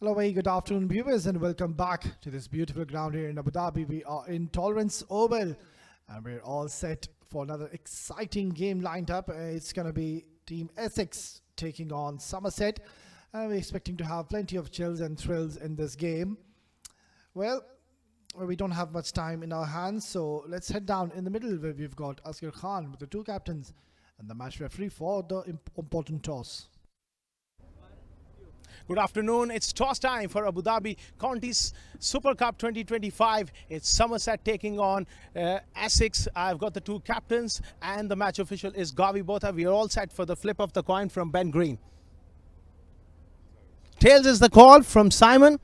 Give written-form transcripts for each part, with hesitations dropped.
Hello, very good afternoon, viewers, and welcome back to this beautiful ground here in Abu Dhabi. We are in Tolerance Oval, and we're all set for another exciting game lined up. It's going to be Team Essex taking on Somerset, and we're expecting to have plenty of chills and thrills in this game. Well, we don't have much time in our hands, so let's head down in the middle where we've got Asghar Khan with the two captains and the match referee for the important toss. Good afternoon. It's toss time for Abu Dhabi Counties Super Cup 2025. It's Somerset taking on Essex. I've got the two captains and the match official is Gavi Botha. We are all set for the flip of the coin from Ben Green. Tails is the call from Simon.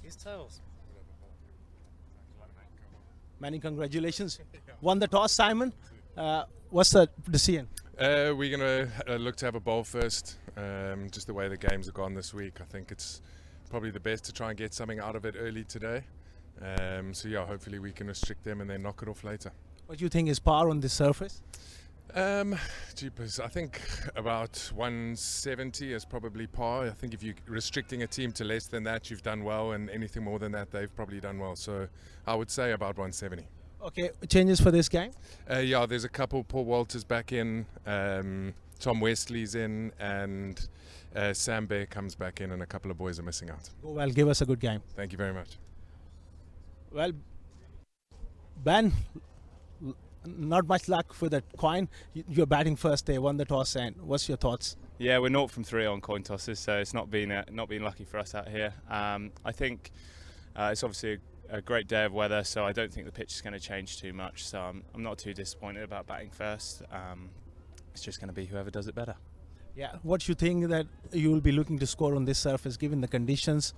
It's tails. Many congratulations. Won the toss, Simon. What's the decision? We're going to look to have a bowl first. Just the way the games have gone this week, I think it's probably the best to try and get something out of it early today. So yeah, hopefully we can restrict them and then knock it off later. What do you think is par on this surface? Jeepers, I think about 170 is probably par. I think if you're restricting a team to less than that, you've done well, and anything more than that, they've probably done well. So I would say about 170. Okay, changes for this game? Yeah, there's a couple. Paul Walters back in, Tom Wesley's in, and Sam Bear comes back in, and a couple of boys are missing out. Go well, give us a good game. Thank you very much. Well, Ben, not much luck for that coin. You're batting first. They won the toss, and what's your thoughts? Yeah, we're 0 from 3 on coin tosses, so it's not been lucky for us out here. I think it's obviously a great day of weather, so I don't think the pitch is going to change too much. So I'm not too disappointed about batting first. It's just going to be whoever does it better. Yeah, what do you think that you will be looking to score on this surface given the conditions?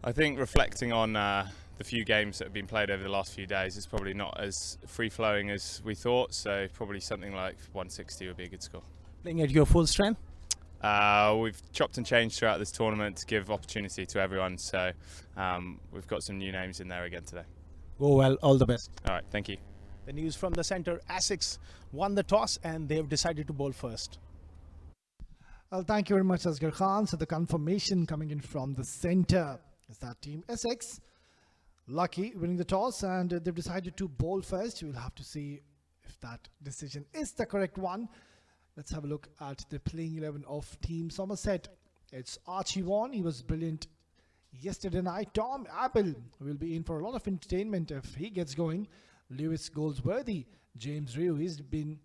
I think reflecting on the few games that have been played over the last few days, it's probably not as free-flowing as we thought, so probably something like 160 would be a good score. Playing at your full strength? We've chopped and changed throughout this tournament to give opportunity to everyone, so we've got some new names in there again today. Go well, all the best. All right, thank you. The news from the centre, Essex won the toss and they've decided to bowl first. Well, thank you very much, Asghar Khan. So the confirmation coming in from the centre is that Team Essex, lucky, winning the toss, and they've decided to bowl first. We'll have to see if that decision is the correct one. Let's have a look at the playing 11 of Team Somerset. It's Archie Vaughan. He was brilliant yesterday night. Tom Apple will be in for a lot of entertainment if he gets going. Lewis Goldsworthy, James Rew, he's been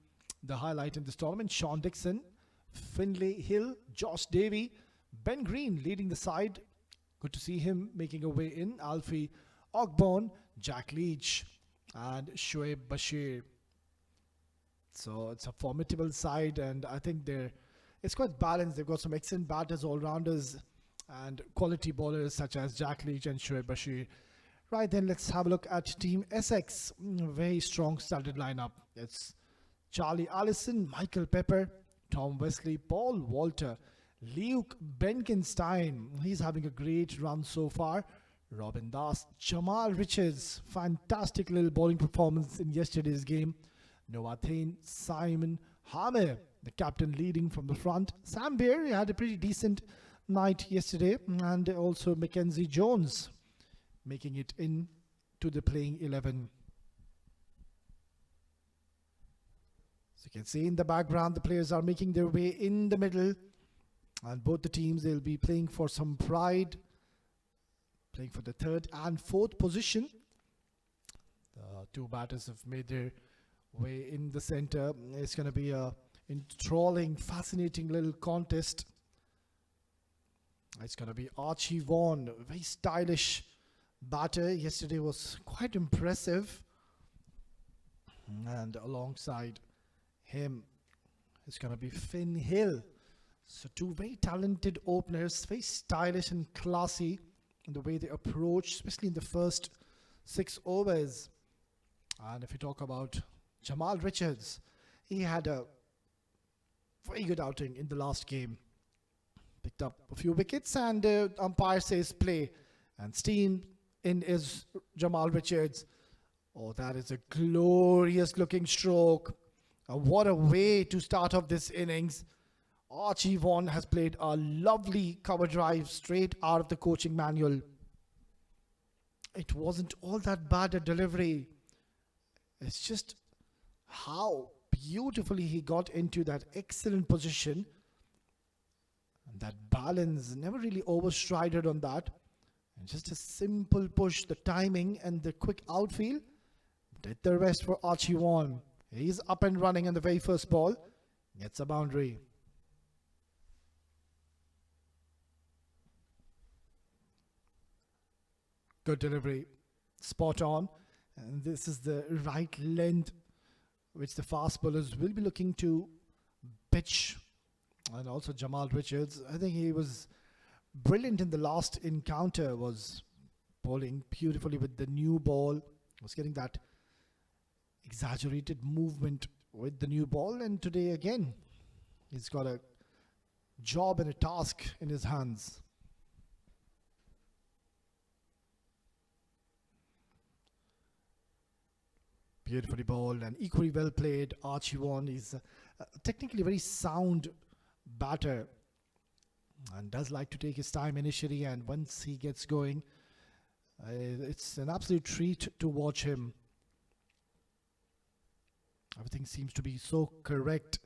the highlight in this tournament. Sean Dixon, Finlay Hill, Josh Davey, Ben Green leading the side. Good to see him making a way in. Alfie Ogborn, Jack Leach, and Shoaib Bashir. So it's a formidable side, and I think it's quite balanced. They've got some excellent batters, all-rounders, and quality bowlers such as Jack Leach and Shoaib Bashir. Right then, let's have a look at Team Essex. Very strong started lineup. It's Charlie Allison, Michael Pepper, Tom Wesley, Paul Walter, Luke Benkenstein. He's having a great run so far. Robin Das, Jamal Richards. Fantastic little bowling performance in yesterday's game. Noah Thane, Simon Hammer, the captain leading from the front. Sam Bear had a pretty decent night yesterday. And also Mackenzie Jones making it into the playing 11. So you can see in the background the players are making their way in the middle, and both the teams, they'll be playing for some pride, playing for the third and fourth position. The two batters have made their way in the center. It's going to be a enthralling, fascinating little contest. It's going to be Archie Vaughan, a very stylish batter. Yesterday was quite impressive, and alongside him it's going to be Finn Hill. So two very talented openers, very stylish and classy in the way they approach, especially in the first 6 overs. And if you talk about Jamal Richards, he had a very good outing in the last game. Picked up a few wickets, and umpire says play, and steam in is Jamal Richards. Oh, that is a glorious looking stroke. What a way to start off this innings. Archie Vaughan has played a lovely cover drive straight out of the coaching manual. It wasn't all that bad a delivery. It's just how beautifully he got into that excellent position. And that balance, never really overstrided on that. And just a simple push, the timing and the quick outfield did the rest for Archie Vaughan. He's up and running on the very first ball. Gets a boundary. Good delivery. Spot on. And this is the right length which the fast bowlers will be looking to pitch. And also Jamal Richards. I think he was brilliant in the last encounter. Was bowling beautifully with the new ball. Was getting that exaggerated movement with the new ball. And today again, he's got a job and a task in his hands. Beautifully bowled and equally well played. Archie Vaughan is technically a very sound batter and does like to take his time initially, and once he gets going, it's an absolute treat to watch him. Everything seems to be so correct.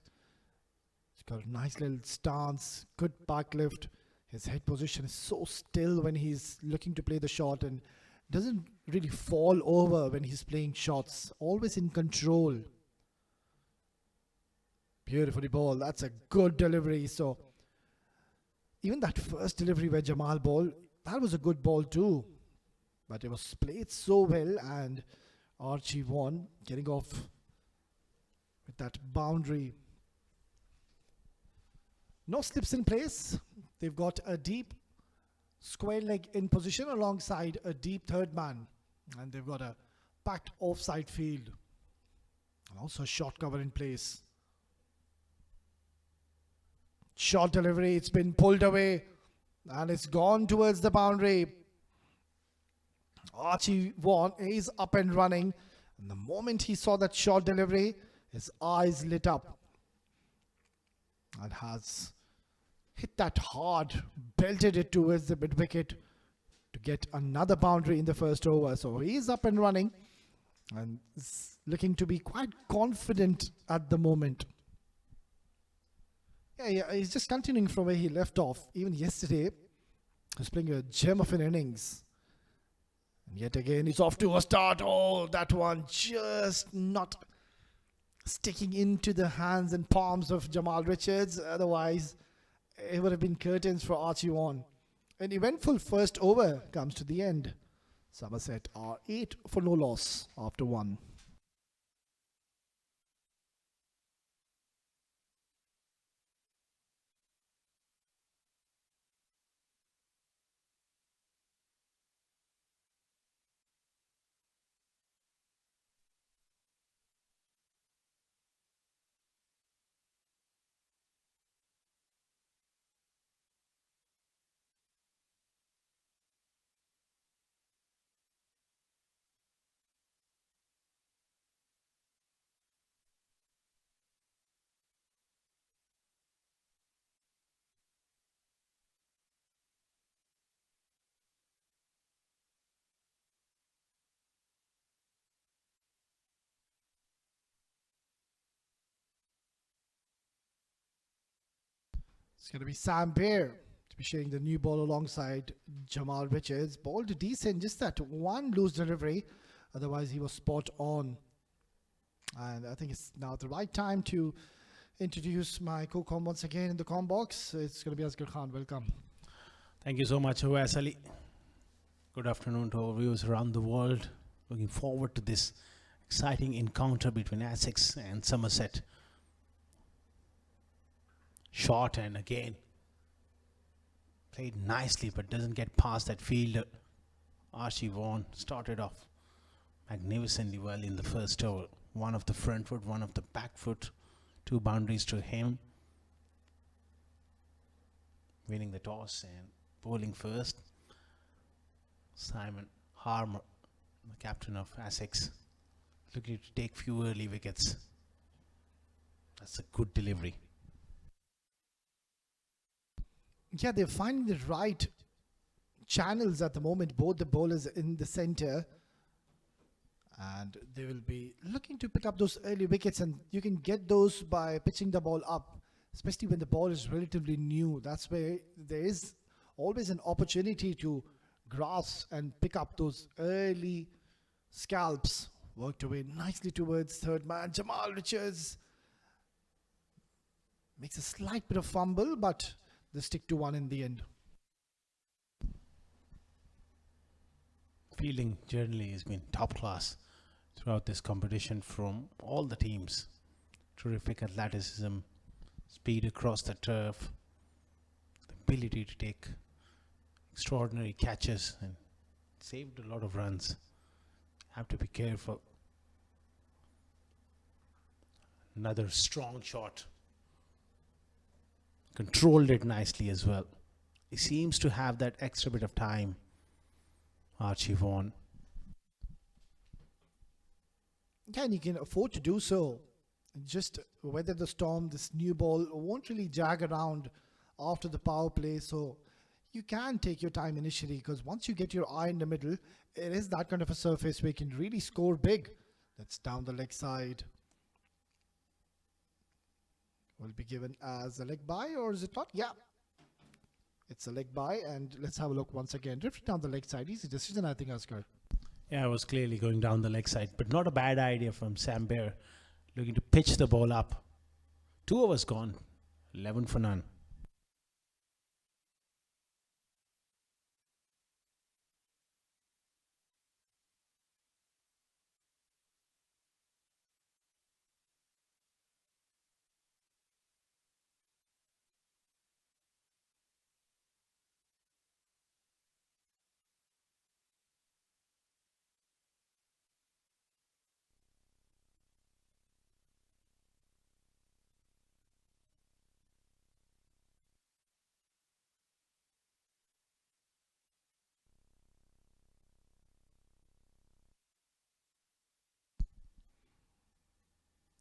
He's got a nice little stance, good back lift. His head position is so still when he's looking to play the shot and doesn't really fall over when he's playing shots. Always in control. Beautifully bowled. That's a good delivery. So even that first delivery where Jamal bowled, that was a good ball too. But it was played so well, and Archie Vaughan getting off with that boundary. No slips in place. They've got a deep square leg in position alongside a deep third man, and they've got a packed offside field and also a short cover in place. Short delivery, it's been pulled away and it's gone towards the boundary. Archie Vaughan is up and running, and the moment he saw that short delivery, his eyes lit up and has hit that hard, belted it towards the mid wicket to get another boundary in the first over. So he's up and running and is looking to be quite confident at the moment. Yeah, he's just continuing from where he left off. Even yesterday, he was playing a gem of an innings. And yet again, he's off to a start. Oh, that one just not sticking into the hands and palms of Jamal Richards. Otherwise, it would have been curtains for Archie Vaughan. An eventful first over comes to the end. Somerset are 8 for no loss after 1. It's going to be Sam Baer to be sharing the new ball alongside Jamal Richards. Bowled decent, just that one loose delivery. Otherwise, he was spot on. And I think it's now the right time to introduce my co-com once again in the com box. It's going to be Asghar Khan. Welcome. Thank you so much, Uwais Ali. Good afternoon to our viewers around the world. Looking forward to this exciting encounter between Essex and Somerset. Short and again played nicely, but doesn't get past that fielder. Archie Vaughan started off magnificently well in the first over. One of the front foot, one of the back foot, 2 boundaries to him. Winning the toss and bowling first. Simon Harmer, the captain of Essex, looking to take few early wickets. That's a good delivery. Yeah, they're finding the right channels at the moment, both the bowlers in the center, and they will be looking to pick up those early wickets, and you can get those by pitching the ball up, especially when the ball is relatively new. That's where there is always an opportunity to grasp and pick up those early scalps. Worked away nicely towards third man. Jamal Richards makes a slight bit of fumble, but they stick to one in the end. Fielding generally has been top class throughout this competition from all the teams. Terrific athleticism, speed across the turf, the ability to take extraordinary catches and saved a lot of runs. Have to be careful. Another strong shot. Controlled it nicely as well. He seems to have that extra bit of time. Archie Vaughan. Yeah, and you can afford to do so. Just weather the storm. This new ball won't really jag around after the power play, so you can take your time initially, because once you get your eye in the middle, it is that kind of a surface where you can really score big. That's down the leg side. Will be given as a leg bye, or is it not? Yeah, it's a leg bye, and let's have a look once again. Drifting down the leg side, easy decision, I think, Asghar. Yeah, I was clearly going down the leg side, but not a bad idea from Sam Bear, looking to pitch the ball up. 2 overs gone, 11 for none.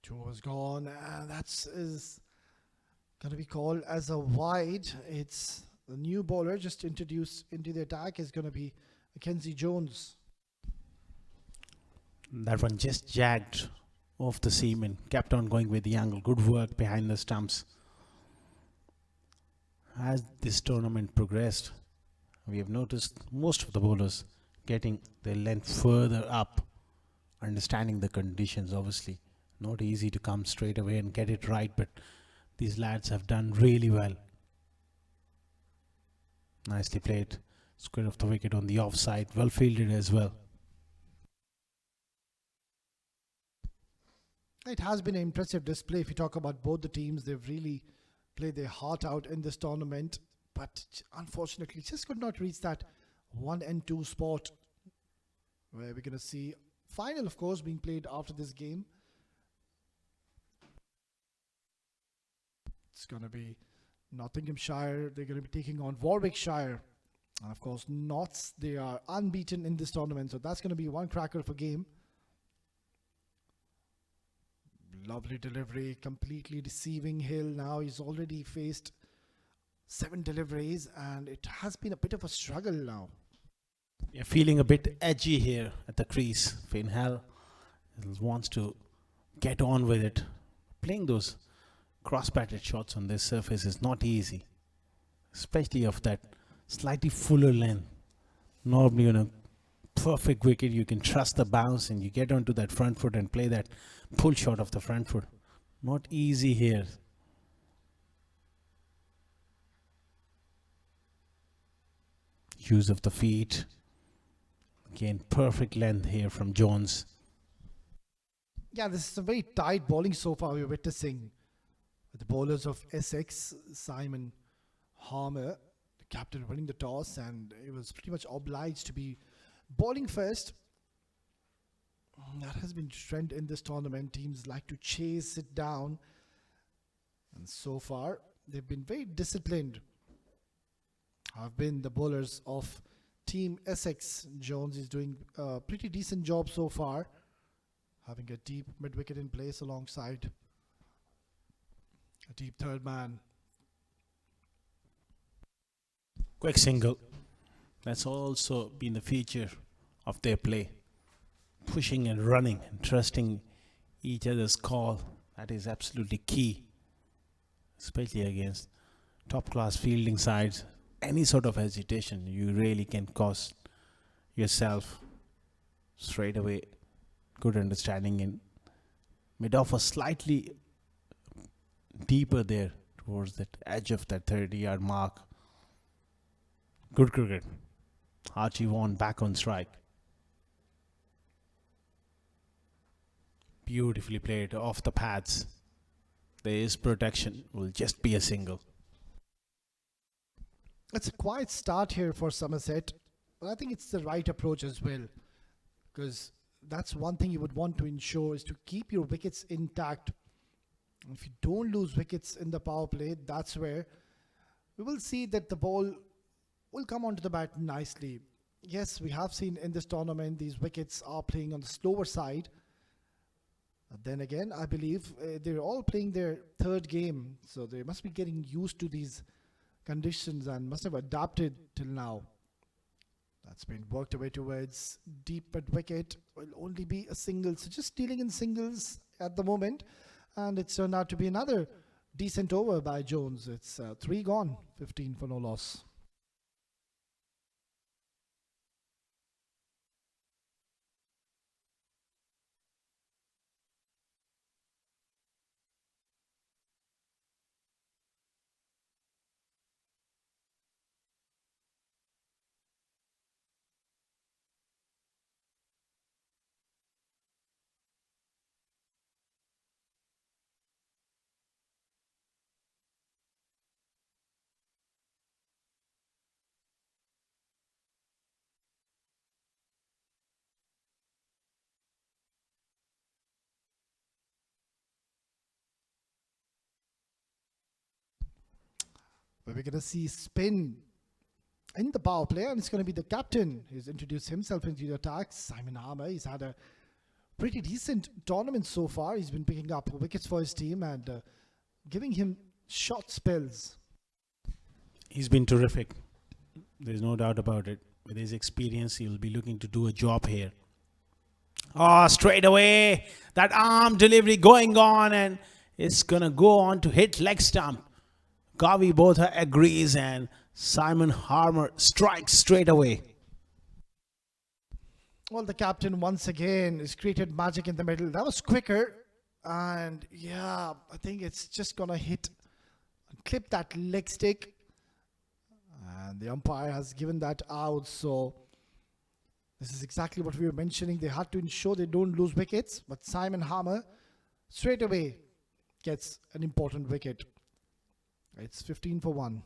Two overs gone, and that's is going to be called as a wide. It's the new bowler just introduced into the attack is going to be Mackenzie Jones. That one just jagged off the seam and kept on going with the angle. Good work behind the stumps. As this tournament progressed, we have noticed most of the bowlers getting their length further up, understanding the conditions. Obviously not easy to come straight away and get it right, but these lads have done really well. Nicely played. Square of the wicket on the offside, well fielded as well. It has been an impressive display. If you talk about both the teams, they've really played their heart out in this tournament, but unfortunately just could not reach that 1 and 2 spot, where we're going to see final, of course, being played after this game. It's going to be Nottinghamshire. They're going to be taking on Warwickshire. And of course, Notts, they are unbeaten in this tournament, so that's going to be one cracker of a game. Lovely delivery, completely deceiving Hill. Now he's already faced 7 deliveries, and it has been a bit of a struggle now. Yeah, feeling a bit edgy here at the crease. Finn Hill wants to get on with it. Playing those cross-batted shots on this surface is not easy, especially of that slightly fuller length. Normally on a perfect wicket, you can trust the bounce and you get onto that front foot and play that pull shot of the front foot. Not easy here. Use of the feet. Again, perfect length here from Jones. Yeah, this is a very tight bowling so far we're witnessing. With the bowlers of Essex, Simon Harmer, the captain, winning the toss, and he was pretty much obliged to be bowling first. That has been trend in this tournament. Teams like to chase it down, and so far they've been very disciplined. Have been the bowlers of Team Essex. Jones is doing a pretty decent job so far, having a deep mid-wicket in place alongside a deep third man. Quick single. That's also been the feature of their play. Pushing and running and trusting each other's call. That is absolutely key, especially against top class fielding sides. Any sort of hesitation, you really can cause yourself straight away. Good understanding in mid off a slightly deeper there towards that edge of that 30-yard mark. Good cricket. Archie Vaughan back on strike. Beautifully played off the pads. There is protection. Will just be a single. It's a quiet start here for Somerset, but I think it's the right approach as well, because that's one thing you would want to ensure is to keep your wickets intact. If you don't lose wickets in the power play, that's where we will see that the ball will come onto the bat nicely. Yes, we have seen in this tournament these wickets are playing on the slower side. But then again, I believe they're all playing their third game, so they must be getting used to these conditions and must have adapted till now. That's been worked away towards deep mid wicket. Will only be a single, so just dealing in singles at the moment, and it's turned out to be another decent over by Jones. It's 3 gone, 15 for no loss. But we're going to see spin in the power play, and it's going to be the captain who's introduced himself into the attack, Simon Harmer. He's had a pretty decent tournament so far. He's been picking up wickets for his team and giving him short spells. He's been terrific. There's no doubt about it. With his experience, he'll be looking to do a job here. Oh, straight away, that arm delivery going on, and it's going to go on to hit leg stump. Gavi Botha agrees, and Simon Harmer strikes straight away. Well, the captain once again has created magic in the middle. That was quicker, and yeah, I think it's just going to hit and clip that leg stick. And the umpire has given that out, so this is exactly what we were mentioning. They had to ensure they don't lose wickets, but Simon Harmer straight away gets an important wicket. It's 15 for 1.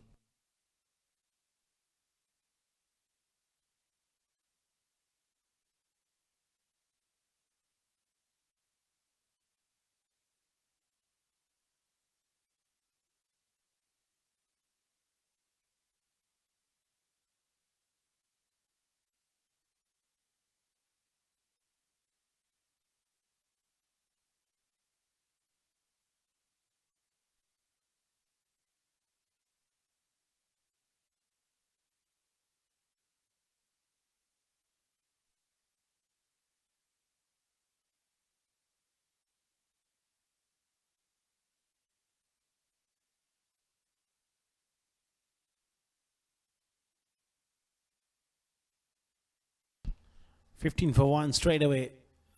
Fifteen for 1 straight away.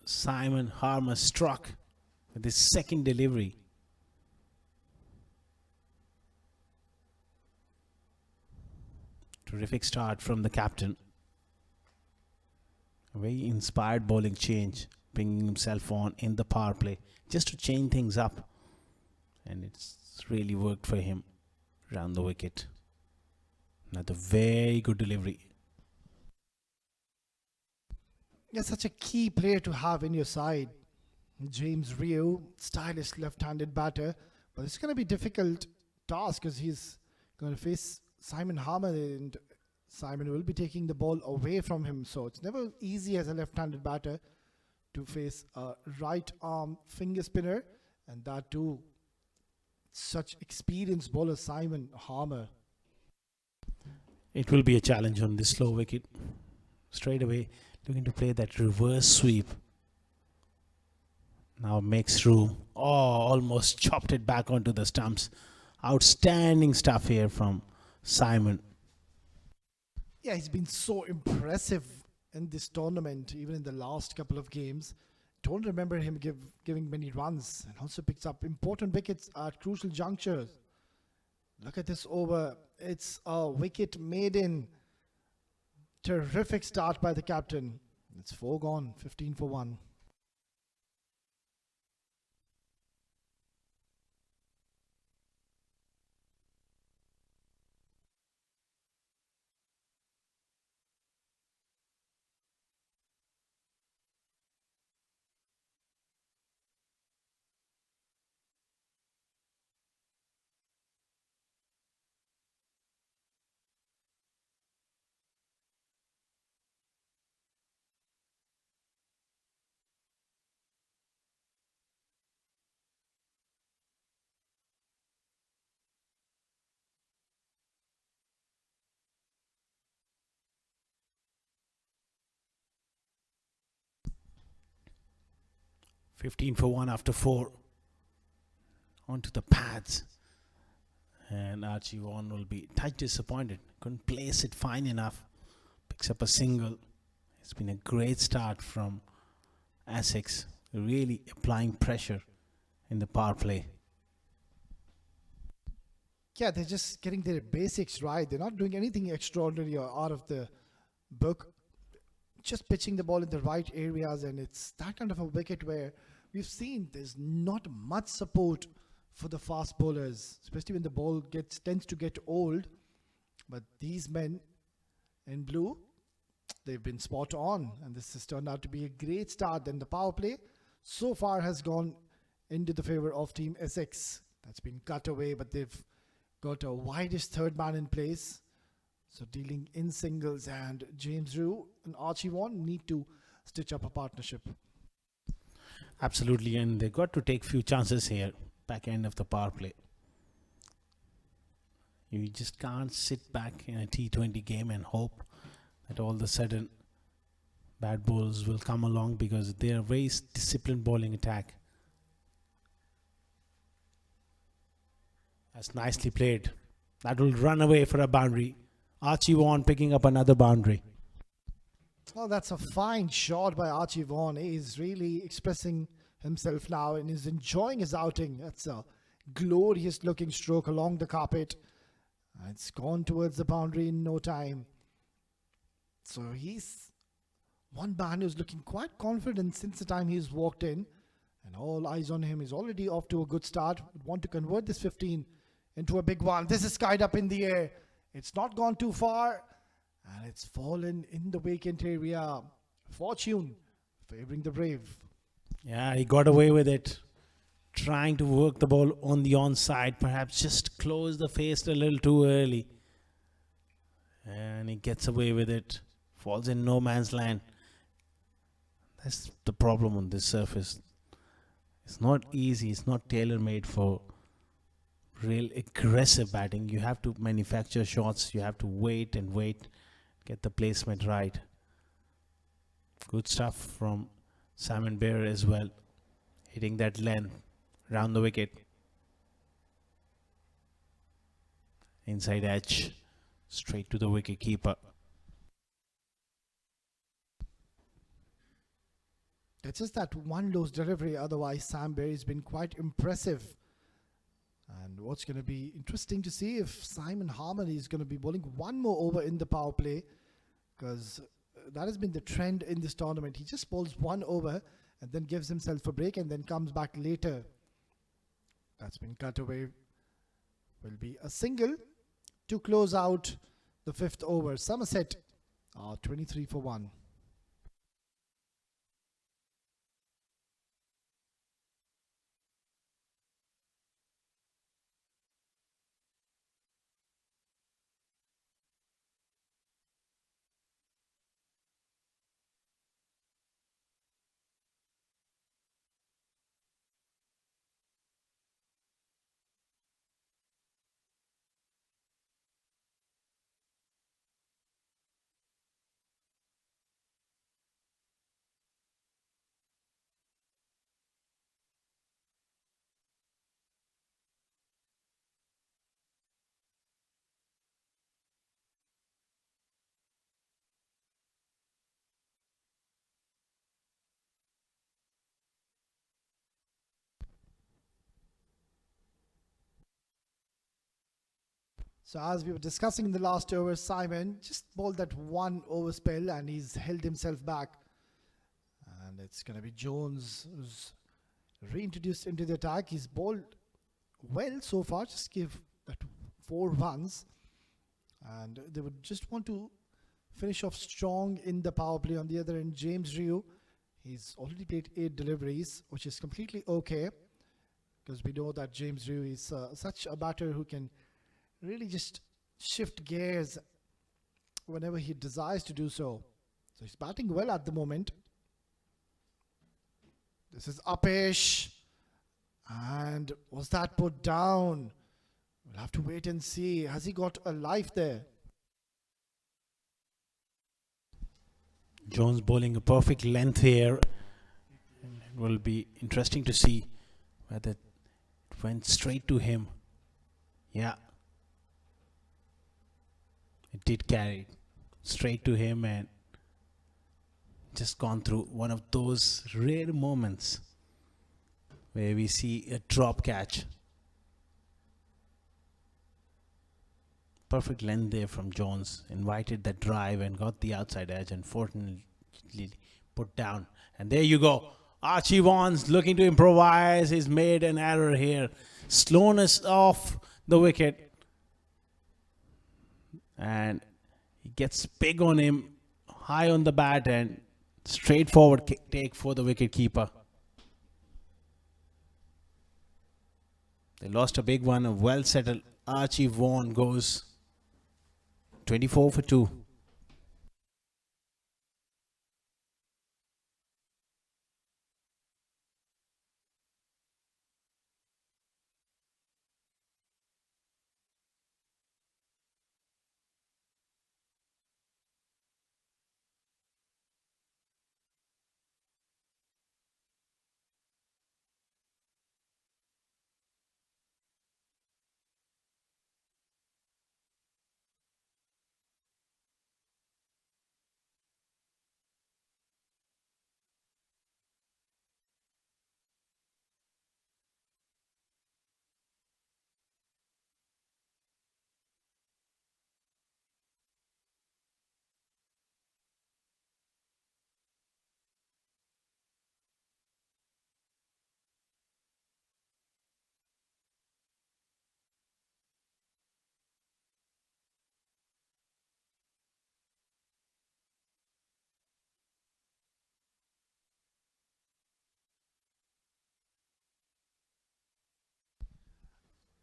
Simon Harmer struck with his second delivery. Terrific start from the captain. A very inspired bowling change, bringing himself on in the power play just to change things up. And it's really worked for him round the wicket. Another very good delivery. Yeah, such a key player to have in your side. James Rio, stylish left-handed batter, but it's going to be a difficult task because he's going to face Simon Harmer, and Simon will be taking the ball away from him. So it's never easy as a left-handed batter to face a right-arm finger spinner, and that too, such experienced bowler Simon Harmer. It will be a challenge on this slow wicket. Straight away, looking to play that reverse sweep. Now makes room. Oh, almost chopped it back onto the stumps. Outstanding stuff here from Simon. Yeah, he's been so impressive in this tournament, even in the last couple of games. Don't remember him giving many runs, and also picks up important wickets at crucial junctures. Look at this over. It's a wicket maiden. Terrific start by the captain. It's 4 gone, 15 for 1. Fifteen for 1 after 4. Onto the pads. And Archie Vaughan will be touch disappointed. Couldn't place it fine enough. Picks up a single. It's been a great start from Essex. Really applying pressure in the power play. Yeah, they're just getting their basics right. They're not doing anything extraordinary or out of the book. Just pitching the ball in the right areas, and it's that kind of a wicket where we've seen there's not much support for the fast bowlers, especially when the ball tends to get old. But these men in blue, they've been spot on, and this has turned out to be a great start. Then the power play so far has gone into the favor of Team Essex. That's been cut away, but they've got a widest third man in place. So dealing in singles, and James Rue and Archie Vaughan need to stitch up a partnership. Absolutely, and they got to take few chances here. Back end of the power play. You just can't sit back in a T20 game and hope that all of a sudden bad bowls will come along, because they are very disciplined bowling attack. That's nicely played. That will run away for a boundary. Archie Vaughan picking up another boundary. Oh, that's a fine shot by Archie Vaughan. He's really expressing himself now and is enjoying his outing. That's a glorious looking stroke along the carpet. It's gone towards the boundary in no time. So he's one man who's looking quite confident since the time he's walked in, and all eyes on him. He's already off to a good start. Would want to convert this 15 into a big one. This is skied up in the air. It's not gone too far, and it's fallen in the vacant area. Fortune favoring the brave. Yeah, he got away with it. Trying to work the ball on the onside. Perhaps just close the face a little too early. And he gets away with it. Falls in no man's land. That's the problem on this surface. It's not easy. It's not tailor-made for real aggressive batting. You have to manufacture shots. You have to wait and wait. Get the placement right. Good stuff from Simon Bear as well. Hitting that length round the wicket. Inside edge. Straight to the wicket keeper. It's just that one loose delivery. Otherwise, Sam Berry's been quite impressive. And what's going to be interesting to see if Simon Harmony is going to be bowling one more over in the power play, because that has been the trend in this tournament. He just bowls one over and then gives himself a break and then comes back later. That's been cut away. Will be a single to close out the 5th over. Somerset are 23 for 1. So as we were discussing in the last over, Simon just bowled that one over spell and he's held himself back. And it's going to be Jones who's reintroduced into the attack. He's bowled well so far, just give that 4 runs. And they would just want to finish off strong in the power play. On the other end, James Ryu, he's already played 8 deliveries, which is completely okay. Because we know that James Ryu is such a batter who can really just shift gears whenever he desires to do so. So he's batting well at the moment. This is Upish. And was that put down? We'll have to wait and see. Has he got a life there? Jones bowling a perfect length here. And it will be interesting to see whether it went straight to him. Yeah. It did carry straight to him and just gone through one of those rare moments where we see a drop catch. Perfect length there from Jones. Invited that drive and got the outside edge. Unfortunately put down. And there you go. Archie Vaughan's looking to improvise. He's made an error here. Slowness off the wicket. And he gets big on him. High on the bat and straightforward take for the wicket keeper. They lost a big one. A well settled Archie Vaughan goes 24 for 2.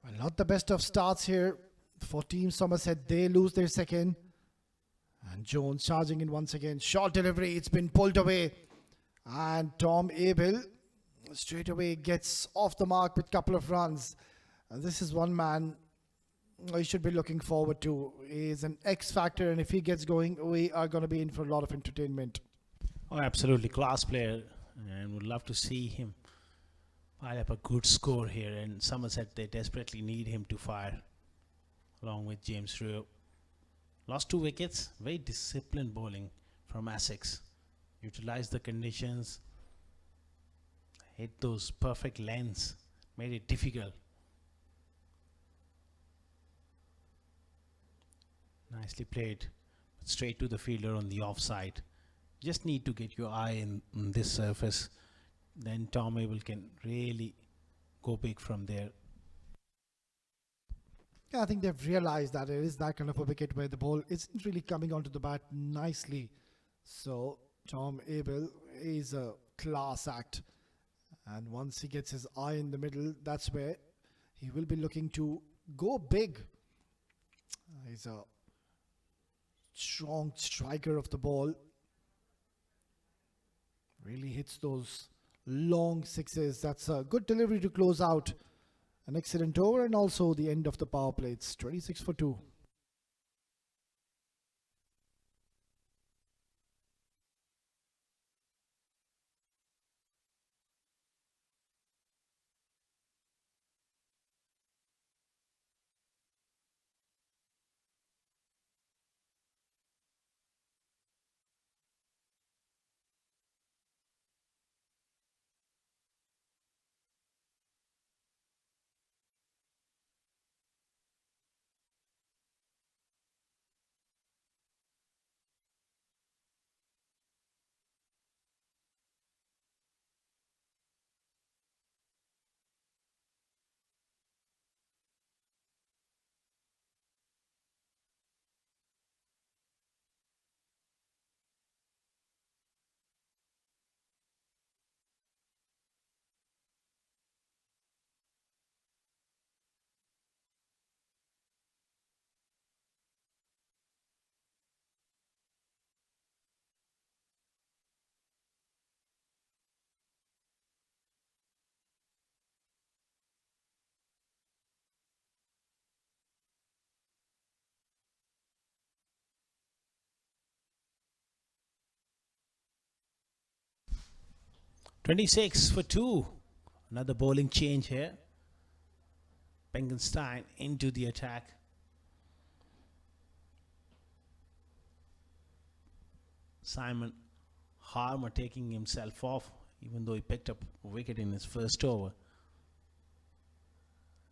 Well, not the best of starts here for Team Somerset. They lose their second. And Jones charging in once again. Short delivery. It's been pulled away. And Tom Abel straight away gets off the mark with a couple of runs. And this is one man we should be looking forward to. He is an X factor. And if he gets going, we are going to be in for a lot of entertainment. Oh, absolutely. Class player. And would love to see him pile up a good score here. And Somerset, they desperately need him to fire. Along with James Ryu. Lost 2 wickets. Very disciplined bowling from Essex. Utilized the conditions. Hit those perfect lengths. Made it difficult. Nicely played. But straight to the fielder on the offside. Just need to get your eye on this surface. Then Tom Abel can really go big from there. Yeah, I think they've realized that it is that kind of a wicket where the ball isn't really coming onto the bat nicely. So Tom Abel is a class act. And once he gets his eye in the middle, that's where he will be looking to go big. He's a strong striker of the ball. Really hits those long sixes. That's a good delivery to close out an excellent over and also the end of the power play. It's 26 for 2. 26 for 2. Another bowling change here. Bengenstein into the attack. Simon Harmer taking himself off, even though he picked up a wicket in his first over.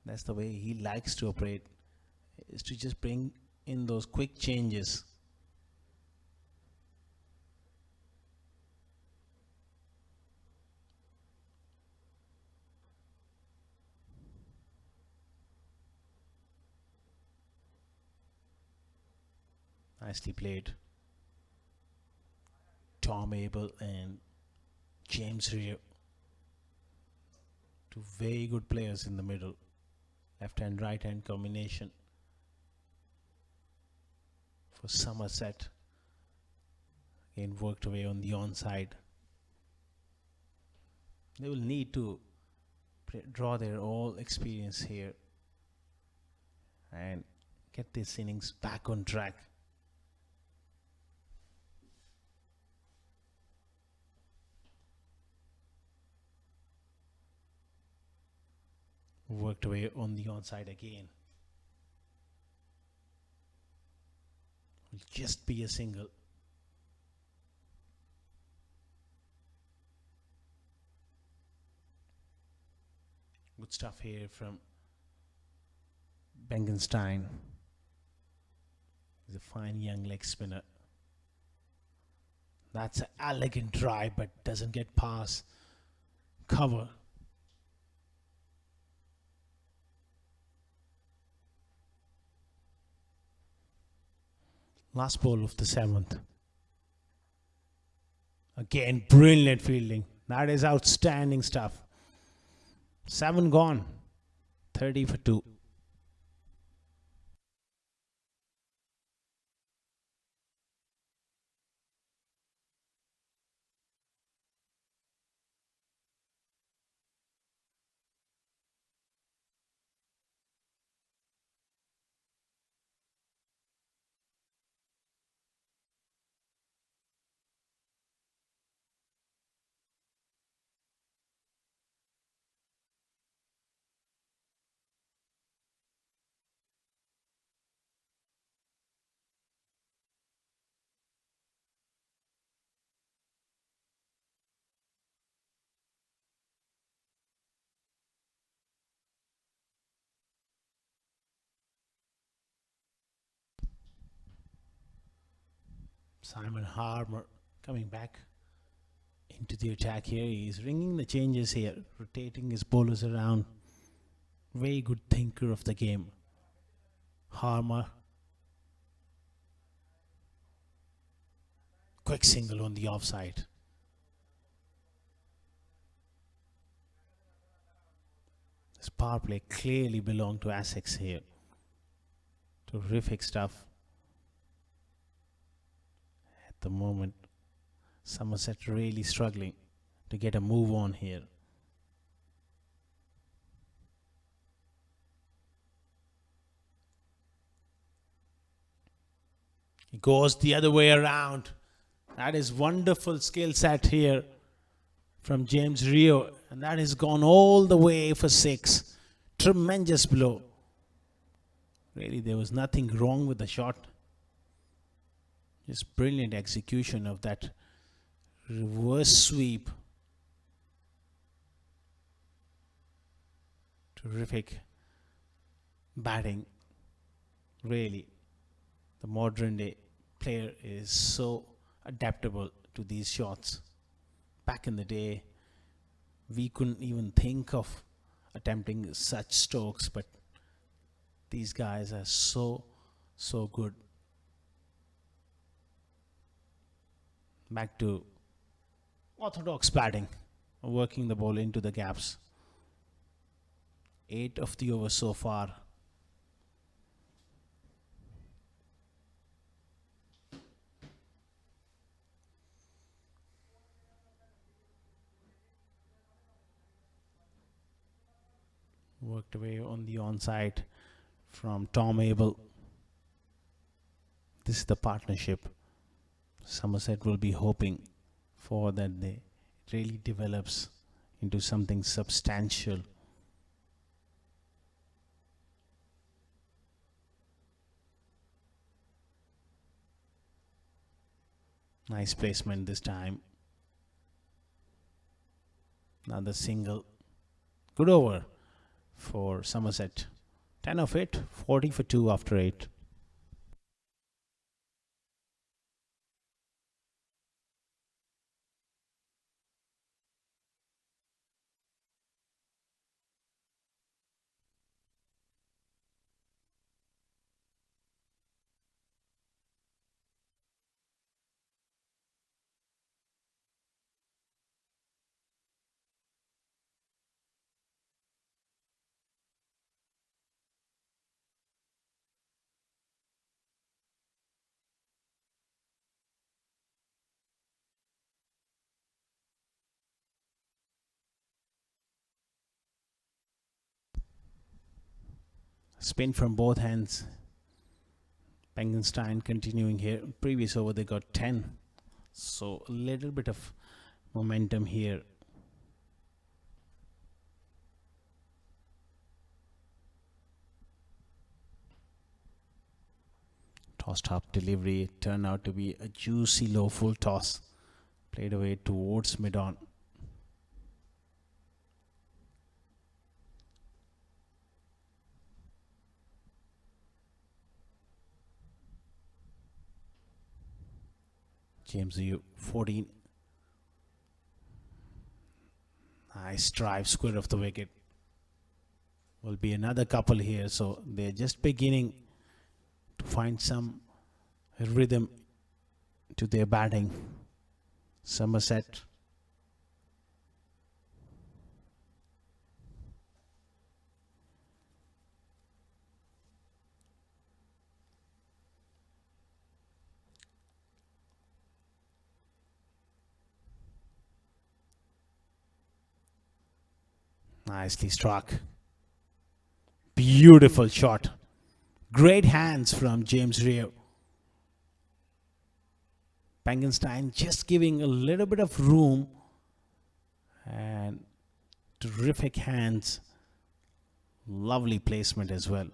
That's the way he likes to operate, is to just bring in those quick changes. Nicely played. Tom Abel and James Rio. Two very good players in the middle. Left hand, right hand combination for Somerset. Again worked away on the onside. They will need to draw their all experience here and get this innings back on track. Worked away on the onside again. Will just be a single. Good stuff here from Bengenstein. He's a fine young leg spinner. That's an elegant drive, but doesn't get past cover. Last ball of the 7th. Again, brilliant fielding. That is outstanding stuff. 7 gone. 30 for 2. Simon Harmer coming back into the attack here. He's ringing the changes here, rotating his bowlers around. Very good thinker of the game. Harmer. Quick single on the offside. This power play clearly belonged to Essex here. Terrific stuff. At the moment, Somerset really struggling to get a move on here. He goes the other way around. That is wonderful skill set here from James Rio, and that has gone all the way for 6. Tremendous blow. Really, there was nothing wrong with the shot. Just brilliant execution of that reverse sweep. Terrific batting. Really, the modern day player is so adaptable to these shots. Back in the day, we couldn't even think of attempting such strokes, but these guys are so good. Back to orthodox batting, working the ball into the gaps. 8 of the overs so far. Worked away on the onside from Tom Abel. This is the partnership Somerset will be hoping for, that they really develops into something substantial. Nice placement this time. Another single. Good over for Somerset. 10 of it, 40 for 2 after 8. Spin from both hands. Pengenstein continuing here. Previous over they got 10. So a little bit of momentum here. Tossed up delivery. It turned out to be a juicy low full toss. Played away towards mid-on. James Yu 14. Nice drive, square of the wicket. Will be another couple here, so they're just beginning to find some rhythm to their batting. Somerset. Nicely struck. Beautiful shot. Great hands from James Rio. Pengenstein just giving a little bit of room and terrific hands. Lovely placement as well.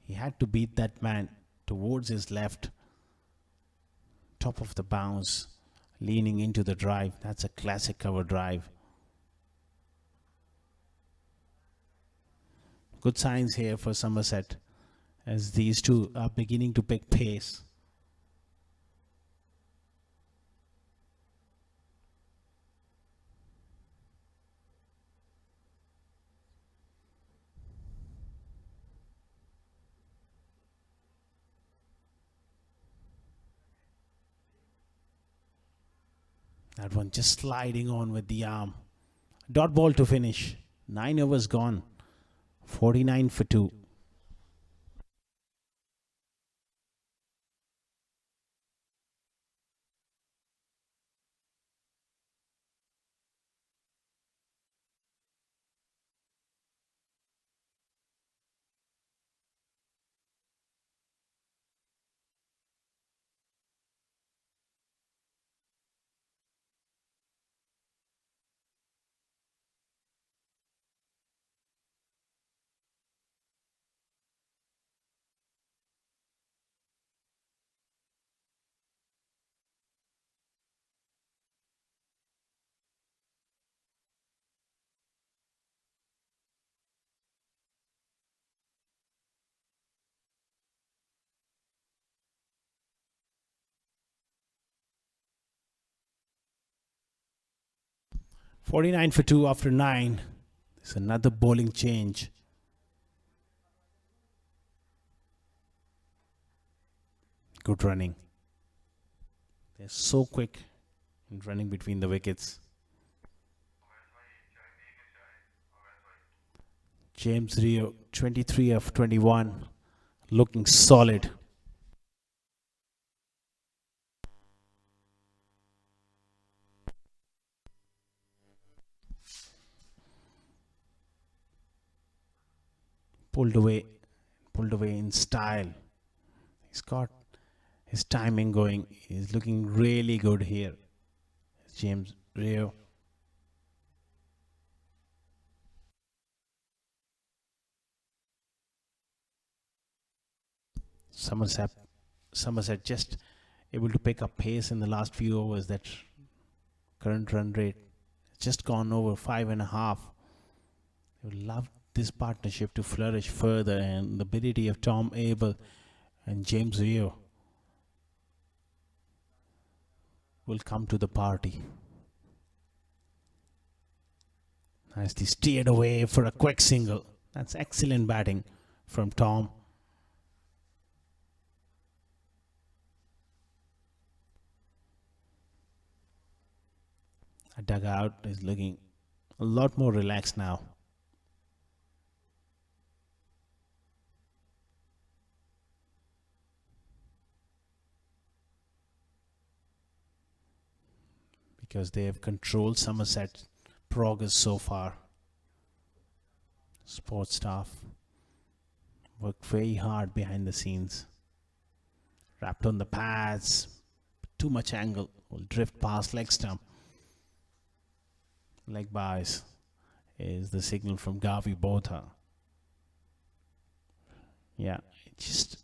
He had to beat that man towards his left. Top of the bounce, leaning into the drive. That's a classic cover drive. Good signs here for Somerset as these two are beginning to pick pace. That one just sliding on with the arm. Dot ball to finish. 9 overs gone. 49 for 2. $49 for 2 after 9. There's another bowling change. Good running. They're so quick in running between the wickets. James Rio, 23 of 21, looking solid. Pulled away in style. He's got his timing going. He's looking really good here. James Rio. Somerset, Somerset just able to pick up pace in the last few overs. That current run rate just gone over 5.5. I would love this partnership to flourish further, and the ability of Tom Abel and James Rio will come to the party. Nicely steered away for a quick single. That's excellent batting from Tom. A dugout is looking a lot more relaxed now. Because they have controlled Somerset progress so far. Sports staff work very hard behind the scenes. Wrapped on the pads, too much angle, will drift past leg stump. Leg byes is the signal from Gavi Botha. Yeah, it just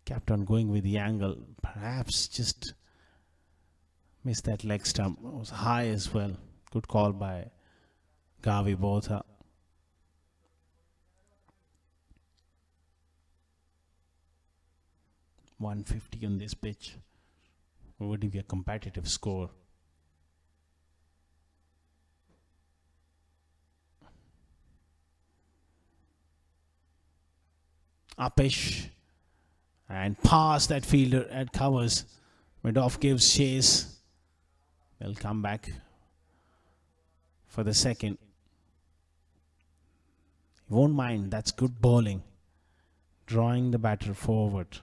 kept on going with the angle. Perhaps just missed that leg stump. It was high as well. Good call by Gavi Botha. .150 on this pitch would be a competitive score. Upish and past that fielder at covers. Madoff gives chase. They'll come back for the second. You won't mind, that's good bowling. Drawing the batter forward.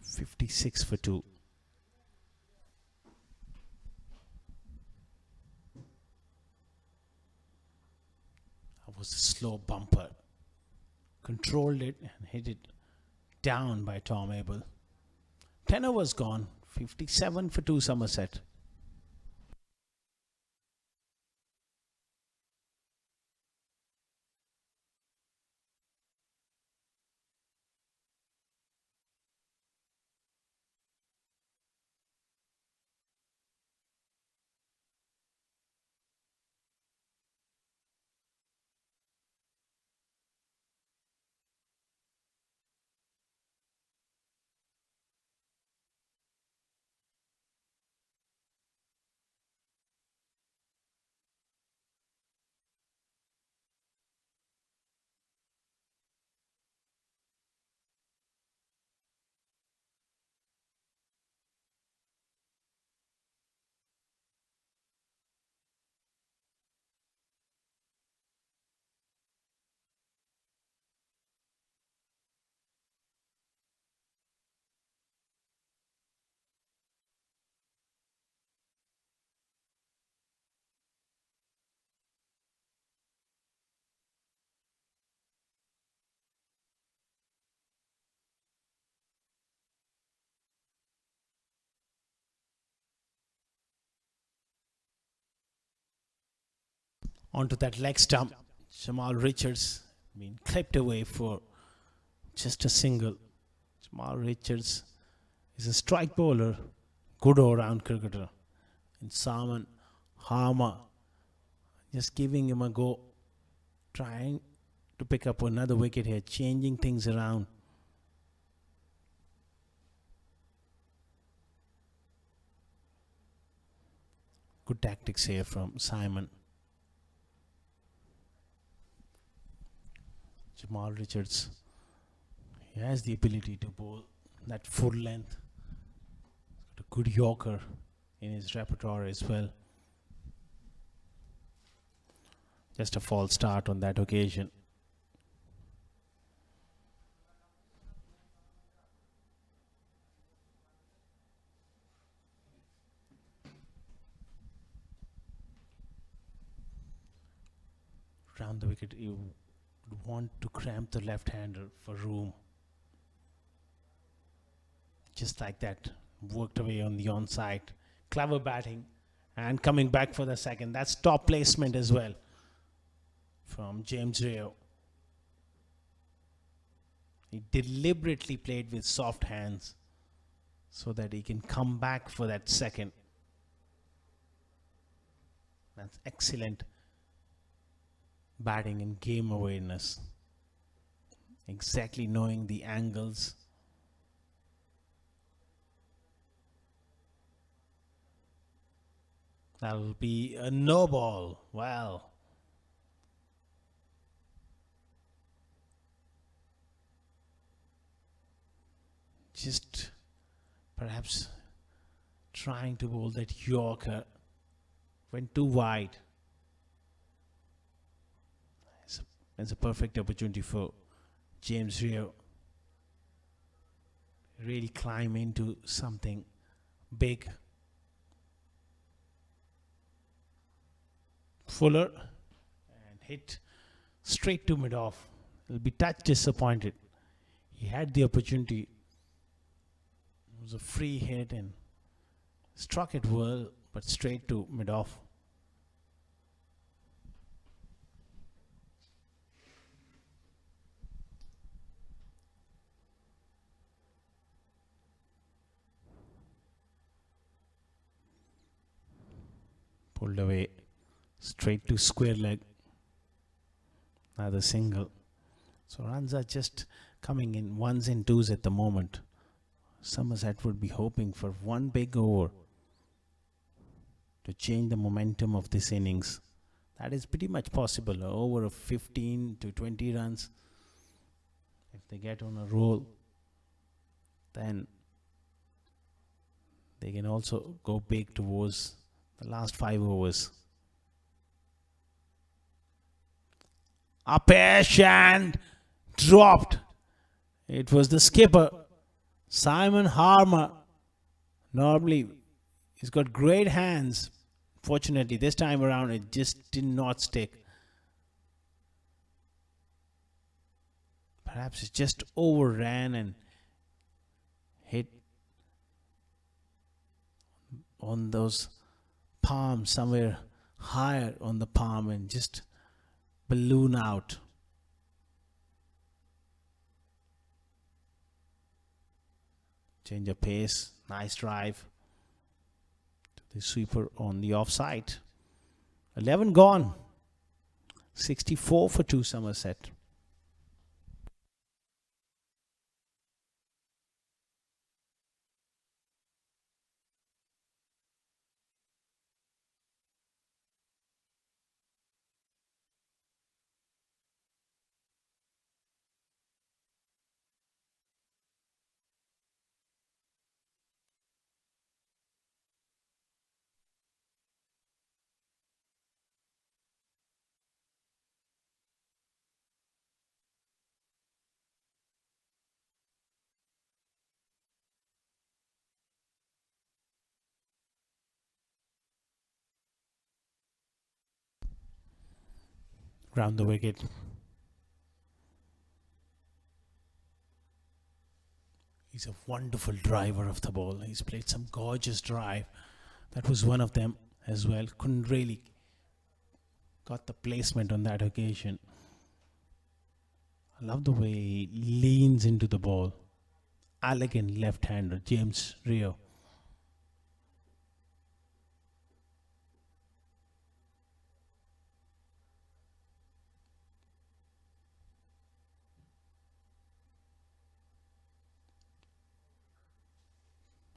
.56 for 2. That was a slow bumper. Controlled it and hit it down by Tom Abel. 10 overs gone. 57 for 2 Somerset. Onto that leg stump. Jamal Richards being clipped away for just a single. Jamal Richards is a strike bowler, good all-round cricketer. And Salman Harmer just giving him a go, trying to pick up another wicket here, changing things around. Good tactics here from Simon. Jamal Richards, he has the ability to bowl that full length. He's got a good Yorker in his repertoire as well. Just a false start on that occasion. Round the wicket, you want to cramp the left-hander for room. Just like that, worked away on the onside. Clever batting and coming back for the second. That's top placement as well from James Rio. He deliberately played with soft hands so that he can come back for that second. That's excellent batting and game awareness. Exactly knowing the angles. That'll be a no ball. Well, just perhaps trying to bowl that Yorker. Went too wide. It's a perfect opportunity for James Rio. Really climb into something big. Fuller and hit straight to mid-off. He'll be touch disappointed. He had the opportunity. It was a free hit and struck it well, but straight to mid-off. Pulled away, straight to square leg. Another single. So runs are just coming in ones and twos at the moment. Somerset would be hoping for one big over to change the momentum of this innings. That is pretty much possible. Over of 15 to 20 runs. If they get on a roll, then they can also go big towards the last 5 overs. Upesh and dropped. It was the skipper, Simon Harmer. Normally, he's got great hands. Fortunately, this time around, it just did not stick. Perhaps it just overran and hit on those palms, somewhere higher on the palm, and just balloon out. Change of pace, nice drive to the sweeper on the offside. 11 gone, 64 for 2 Somerset. Round the wicket. He's a wonderful driver of the ball. He's played some gorgeous drive. That was one of them as well. Couldn't really got the placement on that occasion. I love the way he leans into the ball. Elegant left-hander, James Rio.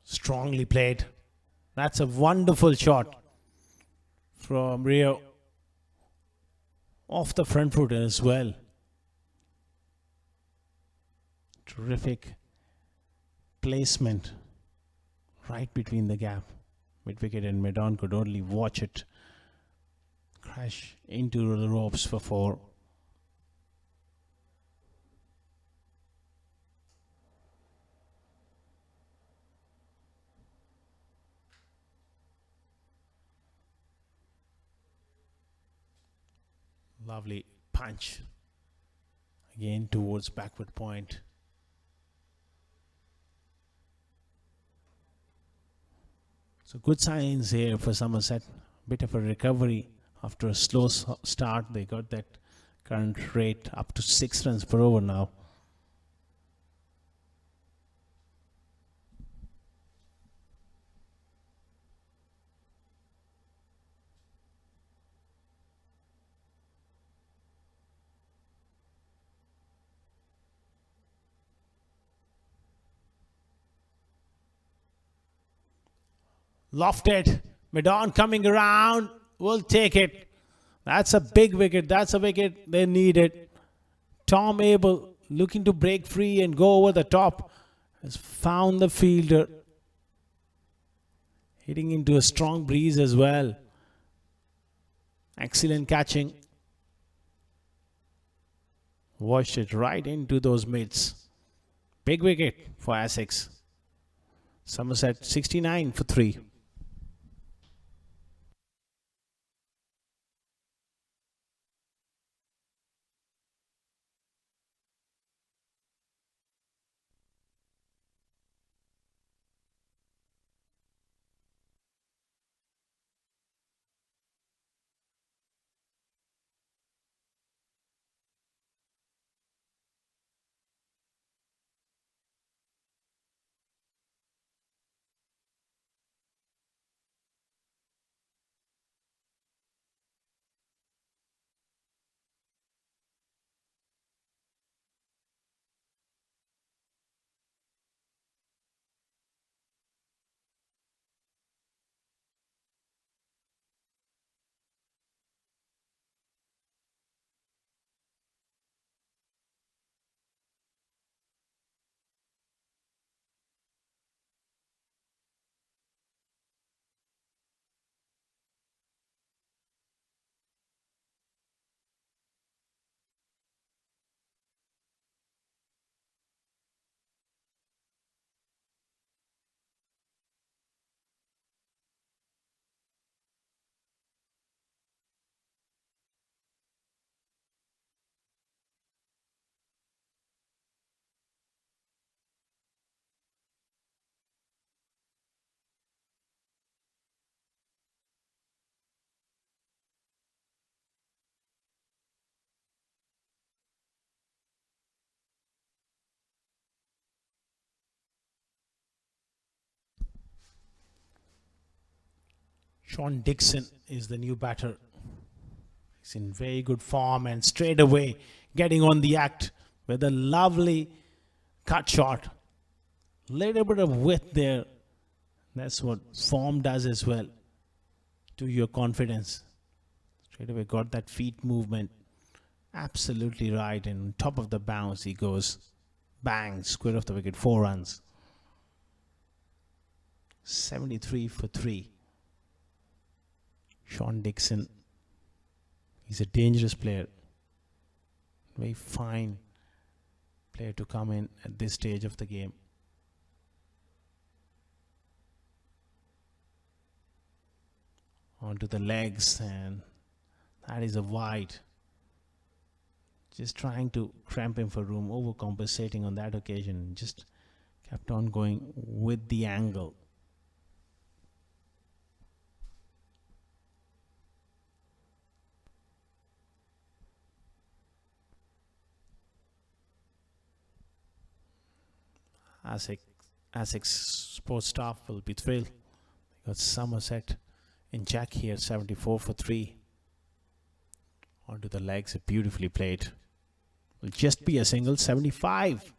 Strongly played. That's a wonderful shot from Rio. Off the front foot as well. Terrific placement right between the gap. Mid-wicket and mid-on could only watch it crash into the ropes for 4. Lovely punch again towards backward point. So good signs here for Somerset. Bit of a recovery after a slow start. They got that current rate up to 6 runs per over now. Lofted. Mid-on coming around. Will take it. That's a big wicket. That's a wicket they needed. Tom Abel looking to break free and go over the top. Has found the fielder. Hitting into a strong breeze as well. Excellent catching. Washed it right into those mids. Big wicket for Essex. Somerset 69 for 3. Sean Dixon is the new batter. He's in very good form and straight away getting on the act with a lovely cut shot. Little bit of width there. That's what form does as well to your confidence. Straight away got that feet movement. Absolutely right. And on top of the bounce he goes. Bang. Square off the wicket. 4 runs. 73 for 3. Sean Dixon. He's a dangerous player. Very fine player to come in at this stage of the game. Onto the legs, and that is a wide. Just trying to cramp him for room, overcompensating on that occasion. Just kept on going with the angle. Essex sports staff will be thrilled. They got Somerset in check here, 74 for 3. Onto the legs, beautifully played. Will just be a single, 75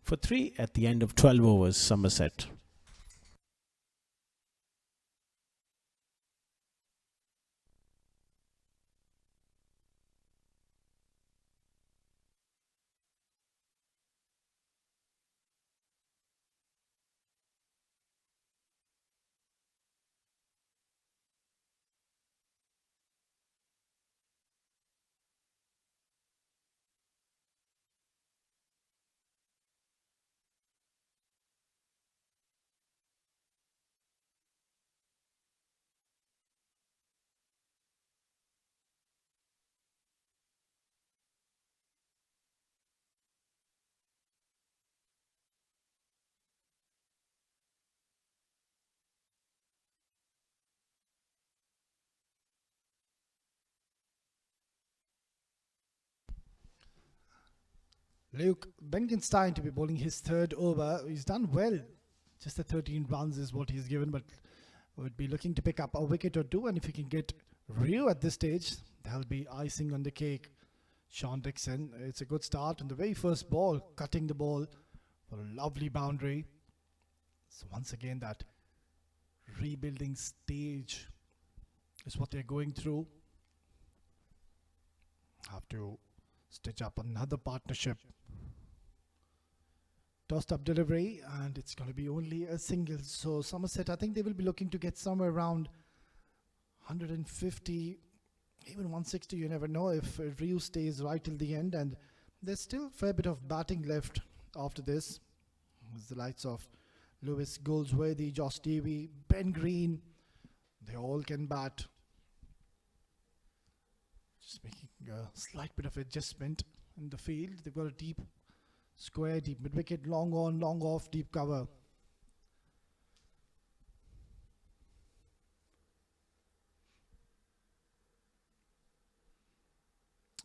for 3 at the end of 12 overs, Somerset. Luke Benkenstein to be bowling his third over. He's done well. Just the 13 runs is what he's given, but would be looking to pick up a wicket or two. And if he can get Rio at this stage, that'll be icing on the cake. Sean Dixon, it's a good start on the very first ball, cutting the ball for a lovely boundary. So once again, that rebuilding stage is what they're going through. Have to stitch up another partnership. Tossed up delivery, and it's going to be only a single. So Somerset, I think they will be looking to get somewhere around 150, even 160. You never know if Ryu stays right till the end. And there's still a fair bit of batting left after this. It's the likes of Lewis Goldsworthy, Josh Davey, Ben Green. They all can bat. Just making a slight bit of adjustment in the field. They've got a deep square, deep mid-wicket, long on, long off, deep cover.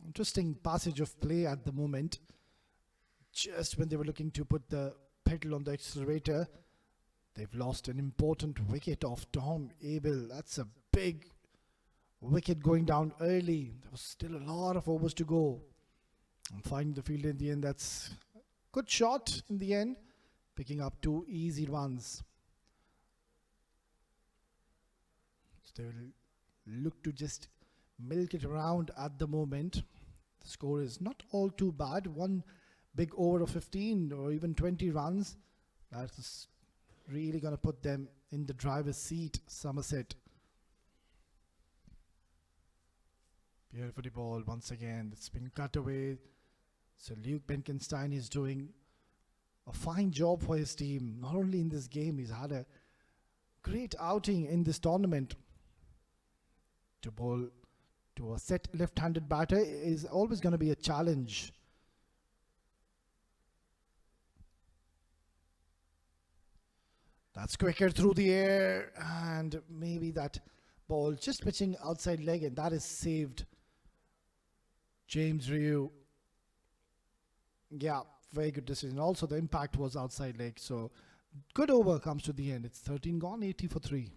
Interesting passage of play at the moment. Just when they were looking to put the pedal on the accelerator, they've lost an important wicket of Tom Abel. That's a big wicket going down early. There was still a lot of overs to go. And finding the field in the end, that's a good shot in the end, picking up 2 easy runs. So they will look to just milk it around at the moment. The score is not all too bad. One big over of 15 or even 20 runs. That's really going to put them in the driver's seat, Somerset. Beautifully ball once again. It's been cut away. So Luke Benkenstein is doing a fine job for his team. Not only in this game, he's had a great outing in this tournament. To bowl to a set left-handed batter is always going to be a challenge. That's quicker through the air, and maybe that ball just pitching outside leg, and that is saved. James Ryu. Yeah, very good decision. Also, the impact was outside leg, so good over comes to the end. It's 13 gone, 80 for 3.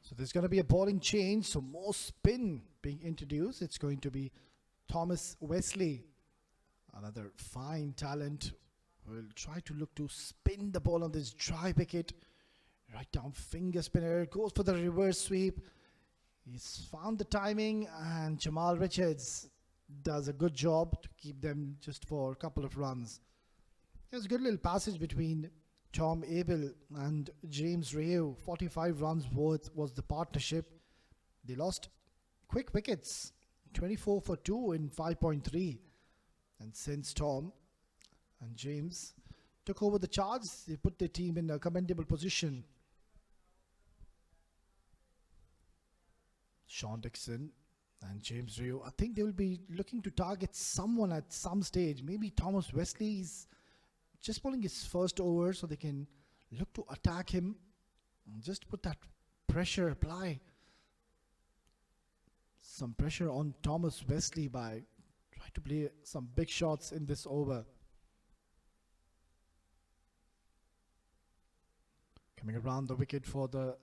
So there's going to be a bowling change, so more spin being introduced. It's going to be Thomas Wesley, another fine talent. Will try to look to spin the ball on this dry wicket. Right down finger spinner, goes for the reverse sweep. He's found the timing, and Jamal Richards does a good job to keep them just for a couple of runs. There's a good little passage between Tom Abel and James Ryu. 45 runs worth was the partnership. They lost quick wickets, 24 for 2 in 5.3. And since Tom and James took over the charge, they put their team in a commendable position. Sean Dixon and James Ryu, I think they will be looking to target someone at some stage. Maybe Thomas Wesley is just bowling his first over, so they can look to attack him and just put that pressure, apply some pressure on Thomas Wesley by trying to play some big shots in this over. Coming around the wicket for the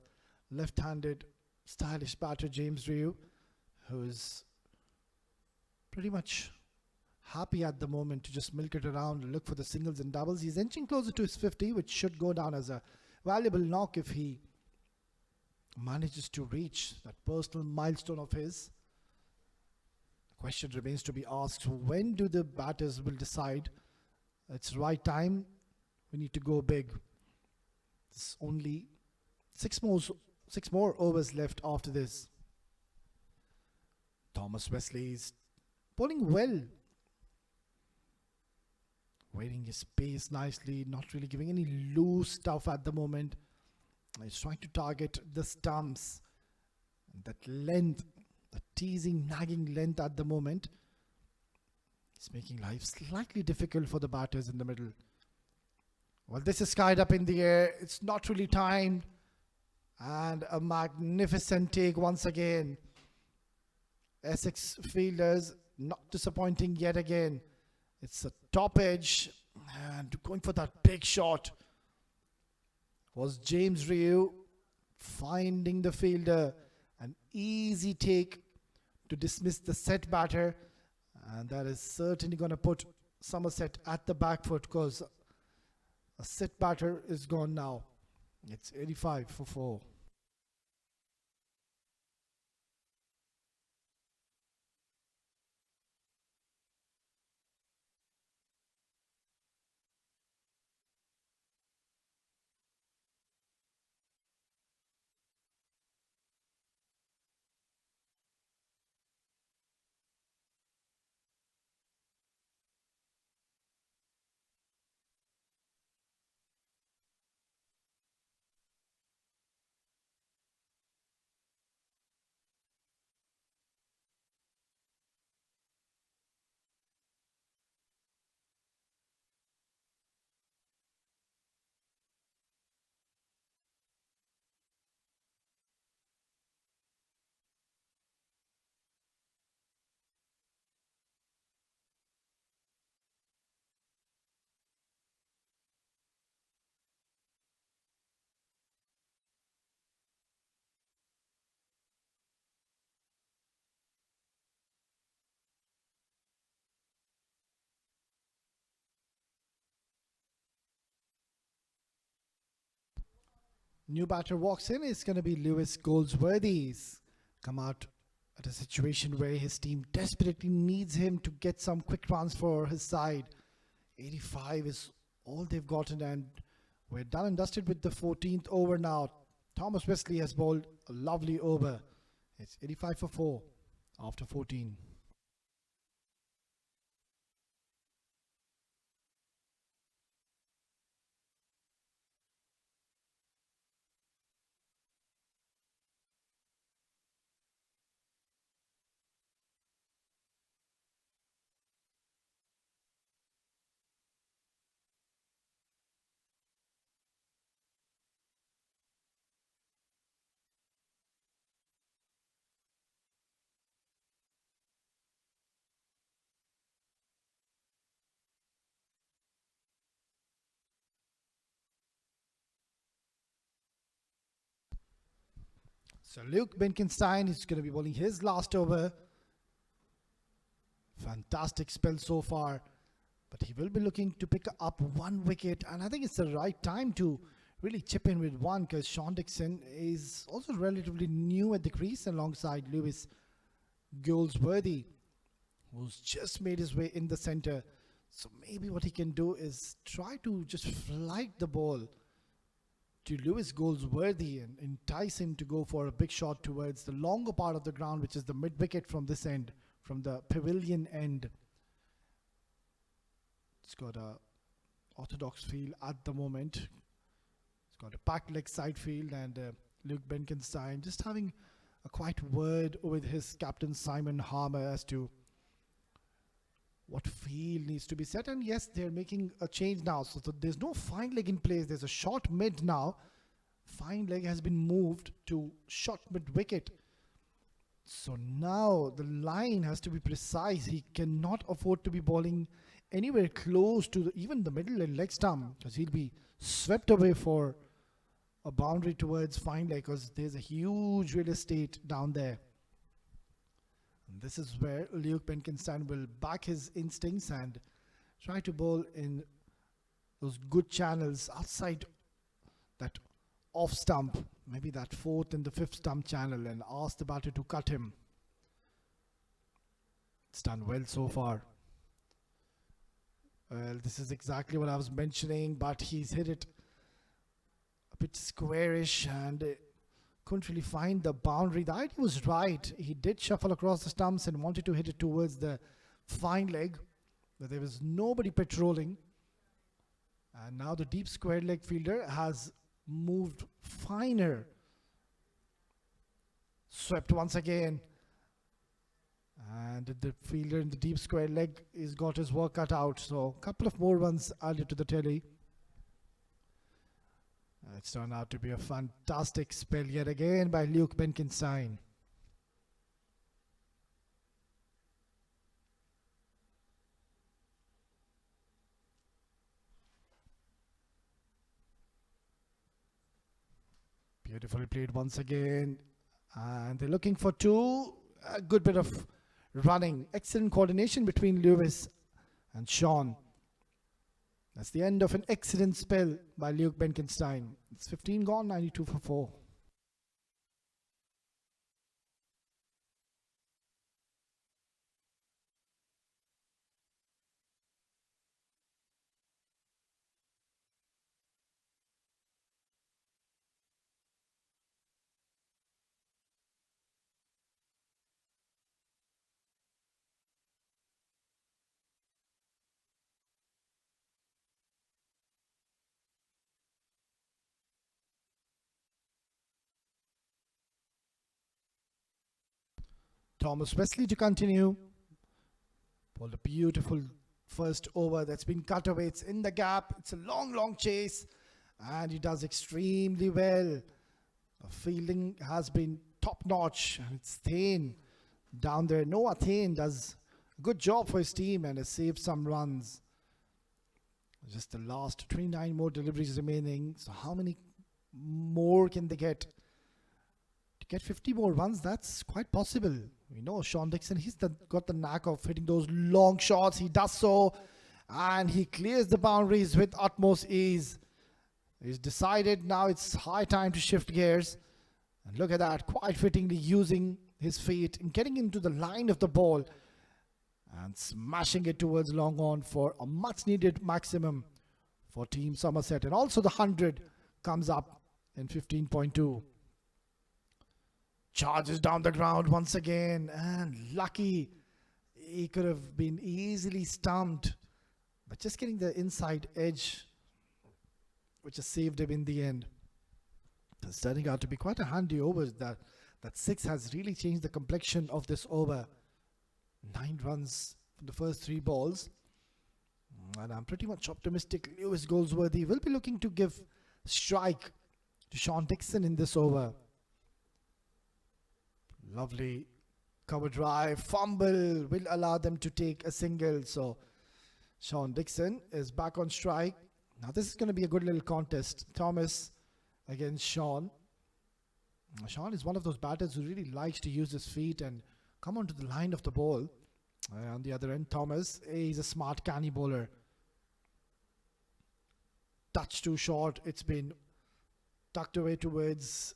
left-handed stylish batter James Ryu, who is pretty much happy at the moment to just milk it around and look for the singles and doubles. He's inching closer to his 50, which should go down as a valuable knock if he manages to reach that personal milestone of his. The question remains to be asked, when do the batters will decide it's the right time, we need to go big? There's only six more, six more overs left after this. Thomas Wesley is bowling well, waiting his pace nicely, not really giving any loose stuff at the moment. He's trying to target the stumps. And that length, the teasing, nagging length at the moment, is making life slightly difficult for the batters in the middle. Well, this is skied up in the air. It's not really timed. And a magnificent take once again. Essex fielders not disappointing yet again. It's a top edge and going for that big shot was James Ryu, finding the fielder. An easy take to dismiss the set batter, and that is certainly going to put Somerset at the back foot because a set batter is gone now. It's 85 for 4. New batter walks in. It's going to be Lewis Goldsworthy. He's come out at a situation where his team desperately needs him to get some quick runs for his side. 85 is all they've gotten, and we're done and dusted with the 14th over now. Thomas Wesley has bowled a lovely over. It's 85 for 4 after 14. So Luke Benkenstein is going to be bowling his last over. Fantastic spell so far, but he will be looking to pick up one wicket, and I think it's the right time to really chip in with one because Sean Dixon is also relatively new at the crease alongside Lewis Goldsworthy, who's just made his way in the center. So maybe what he can do is try to just flight the ball to Lewis Goldsworthy and entice him to go for a big shot towards the longer part of the ground, which is the mid wicket from this end, from the pavilion end. It's got a orthodox field at the moment. It's got a packed leg side field, and Luke Benkenstein just having a quiet word with his captain Simon Harmer as to what field needs to be set. And yes, they're making a change now, so there's no fine leg in place. There's a short mid now. Fine leg has been moved to short mid wicket. So now the line has to be precise. He cannot afford to be bowling anywhere close to even the middle and leg stump, because he'll be swept away for a boundary towards fine leg, because there's a huge real estate down there. And this is where Luke Benkenstein will back his instincts and try to bowl in those good channels outside that off stump, maybe that fourth and the fifth stump channel, and ask the batter to cut him. It's done well so far. Well, this is exactly what I was mentioning, but he's hit it a bit squarish and couldn't really find the boundary. The idea was right. He did shuffle across the stumps and wanted to hit it towards the fine leg, but there was nobody patrolling. And now the deep square leg fielder has moved finer. Swept once again. And the fielder in the deep square leg has got his work cut out. So a couple of more runs added to the tally. It's turned out to be a fantastic spell yet again by Luke Benkenstein. Beautifully played once again. And they're looking for two. A good bit of running. Excellent coordination between Lewis and Sean. That's the end of an excellent spell by Luke Benkenstein. It's 15 gone, 92 for 4. Thomas Wesley to continue. Pulled a beautiful first over that's been cut away. It's in the gap. It's a long, long chase. And he does extremely well. The fielding has been top notch. And it's Thane down there. Noah Thane does a good job for his team and has saved some runs. Just the last 29 more deliveries remaining. So how many more can they get? To get 50 more runs, that's quite possible. We know Sean Dixon, he's got the knack of hitting those long shots. He does so, and he clears the boundaries with utmost ease. He's decided now it's high time to shift gears. And look at that, quite fittingly using his feet and getting into the line of the ball and smashing it towards long on for a much needed maximum for Team Somerset. And also the 100 comes up in 15.2. Charges down the ground once again, and lucky. He could have been easily stumped, but just getting the inside edge, which has saved him in the end. It's turning out to be quite a handy over. That 6 has really changed the complexion of this over. 9 runs from the first 3 balls. And I'm pretty much optimistic Lewis Goldsworthy will be looking to give strike to Sean Dixon in this over. Lovely cover drive. Fumble will allow them to take a single. So Sean Dixon is back on strike. Now this is going to be a good little contest. Thomas against Sean. Sean is one of those batters who really likes to use his feet and come onto the line of the ball. On the other end, Thomas is a smart canny bowler. Touch too short. It's been tucked away towards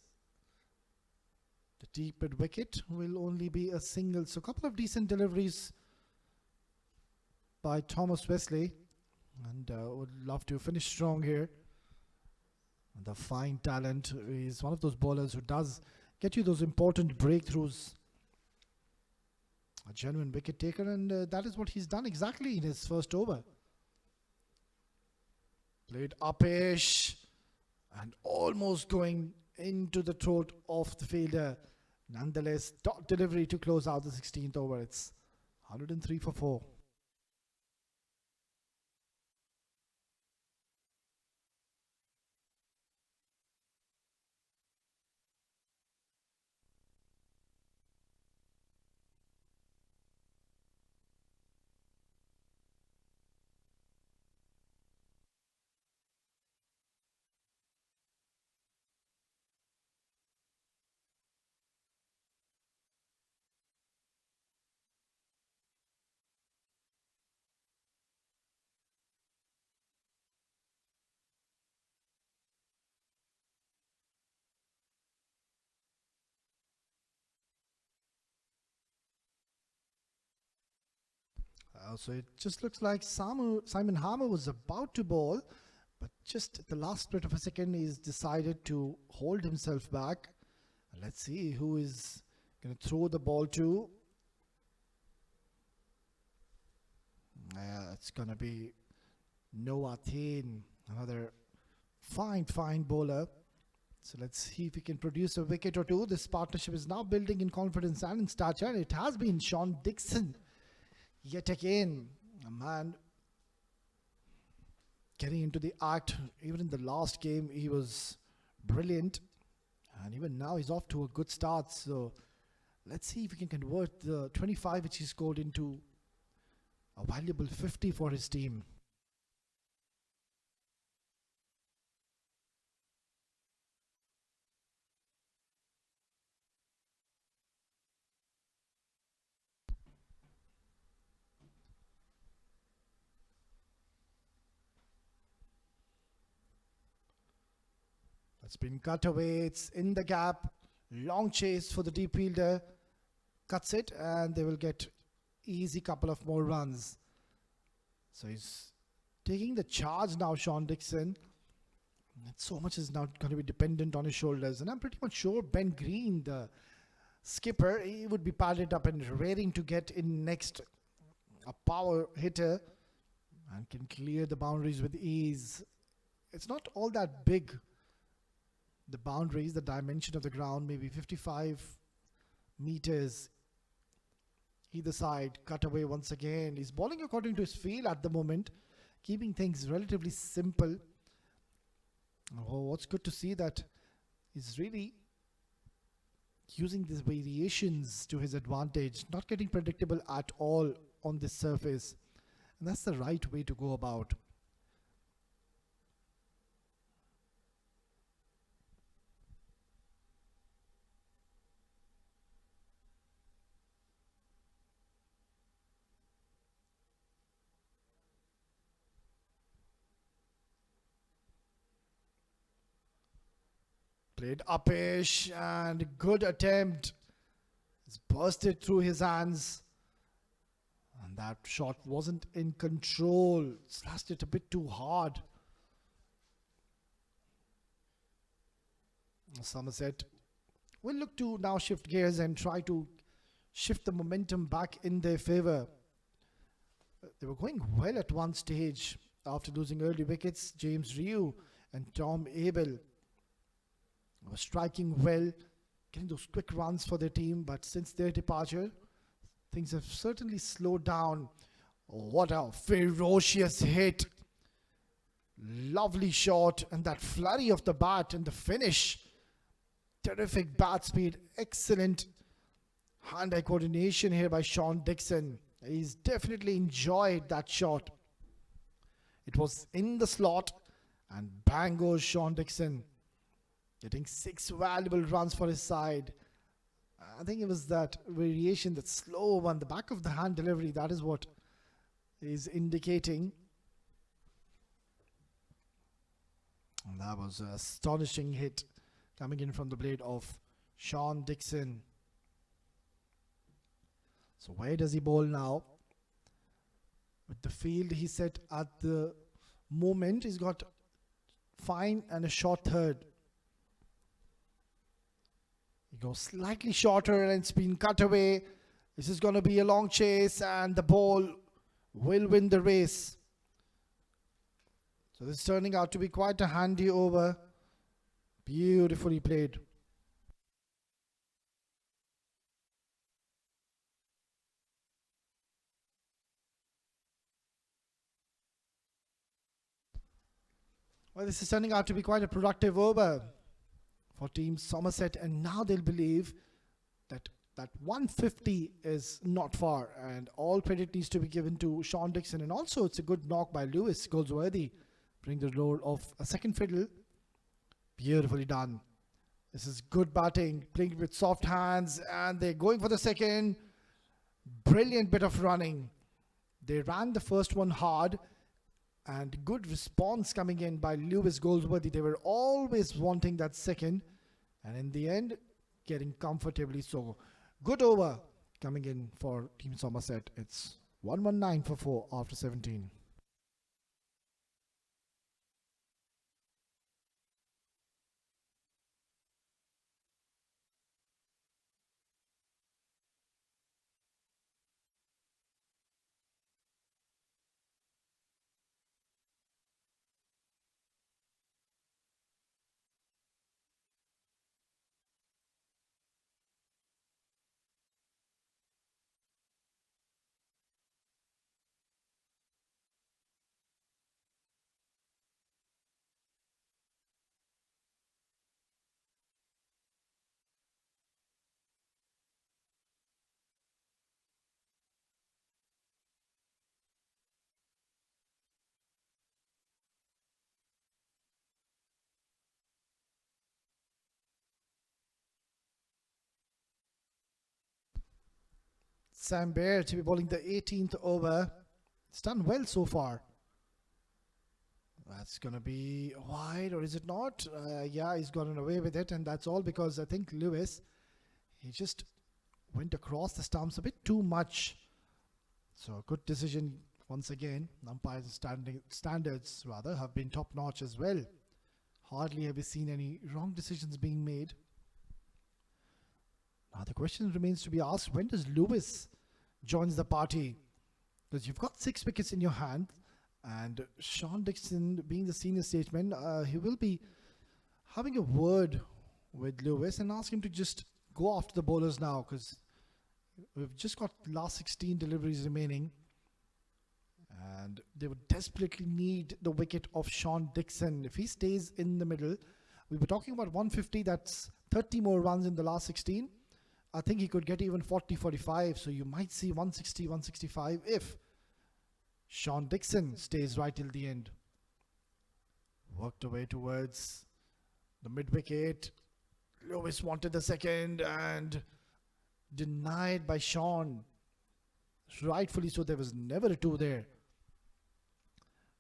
the deep mid wicket. Will only be a single. So a couple of decent deliveries by Thomas Wesley. And would love to finish strong here. And the fine talent is one of those bowlers who does get you those important breakthroughs. A genuine wicket taker, and that is what he's done exactly in his first over. Played uppish and almost going into the throat of the fielder. Nonetheless, dot delivery to close out the 16th over. It's 103 for 4. So it just looks like Simon Harmer was about to bowl, But just at the last bit of a second, he's decided to hold himself back. Let's see who is going to throw the ball to. It's going to be Noah Thane, another fine bowler. So let's see if he can produce a wicket or two. This partnership is now building in confidence and in stature. And it has been Sean Dixon yet again. A man getting into the act. Even in the last game, he was brilliant. And even now, he's off to a good start. So let's see if he can convert the 25 which he scored into a valuable 50 for his team. It's been cut away. It's in the gap. Long chase for the deep fielder. Cuts it and they will get easy couple of more runs. So he's taking the charge now, Sean Dixon. And so much is now going to be dependent on his shoulders. And I'm pretty much sure Ben Green, the skipper, he would be padded up and raring to get in next. A power hitter and can clear the boundaries with ease. It's not all that big. The boundaries, the dimension of the ground, maybe 55 meters either side. Cut away once again. He's bowling according to his feel at the moment, keeping things relatively simple. Oh, what's good to see that he's really using these variations to his advantage, not getting predictable at all on this surface. And that's the right way to go about. Played uppish and good attempt. It's bursted through his hands. And that shot wasn't in control. Slashed it a bit too hard. Somerset will look to now shift gears and try to shift the momentum back in their favour. They were going well at one stage after losing early wickets. James Ryu and Tom Abel were striking well, getting those quick runs for their team, but since their departure, things have certainly slowed down. What a ferocious hit. Lovely shot, and that flurry of the bat and the finish. Terrific bat speed, excellent hand-eye coordination here by Sean Dixon. He's definitely enjoyed that shot. It was in the slot, and bang goes Sean Dixon, getting 6 valuable runs for his side. I think it was that variation, that slow one, the back of the hand delivery, that is what is indicating. And that was an astonishing hit coming in from the blade of Sean Dixon. So where does he bowl now? With the field he set at the moment, he's got fine and a short third. He goes slightly shorter and it's been cut away. This is going to be a long chase and the ball will win the race. So this is turning out to be quite a handy over. Beautifully played. Well, this is turning out to be quite a productive over for Team Somerset, and now they'll believe that that 150 is not far, and all credit needs to be given to Sean Dixon. And also it's a good knock by Lewis Goldsworthy, bring the role of a second fiddle. Beautifully done. This is good batting, playing with soft hands, and they're going for the second. Brilliant bit of running. They ran the first one hard, and good response coming in by Lewis Goldsworthy. They were always wanting that second, and in the end, getting comfortably so. Good over coming in for Team Somerset. It's 119 for 4 after 17. Sam Baer to be bowling the 18th over. It's done well so far. That's going to be wide, or is it not? Yeah, he's gotten away with it, and that's all because I think Lewis, he just went across the stumps a bit too much. So a good decision once again. Umpires' standards rather have been top notch as well. Hardly have we seen any wrong decisions being made. Now the question remains to be asked, when does Lewis joins the party? Because you've got 6 wickets in your hand, and Sean Dixon, being the senior statesman, he will be having a word with Lewis and ask him to just go after the bowlers now, because we've just got last 16 deliveries remaining, and they would desperately need the wicket of Sean Dixon. If he stays in the middle, we were talking about 150, that's 30 more runs in the last 16. I think he could get even 40, 45, so you might see 160, 165 if Sean Dixon stays right till the end. Worked away towards the mid-wicket. Lewis wanted the second and denied by Sean. Rightfully so, there was never a 2 there.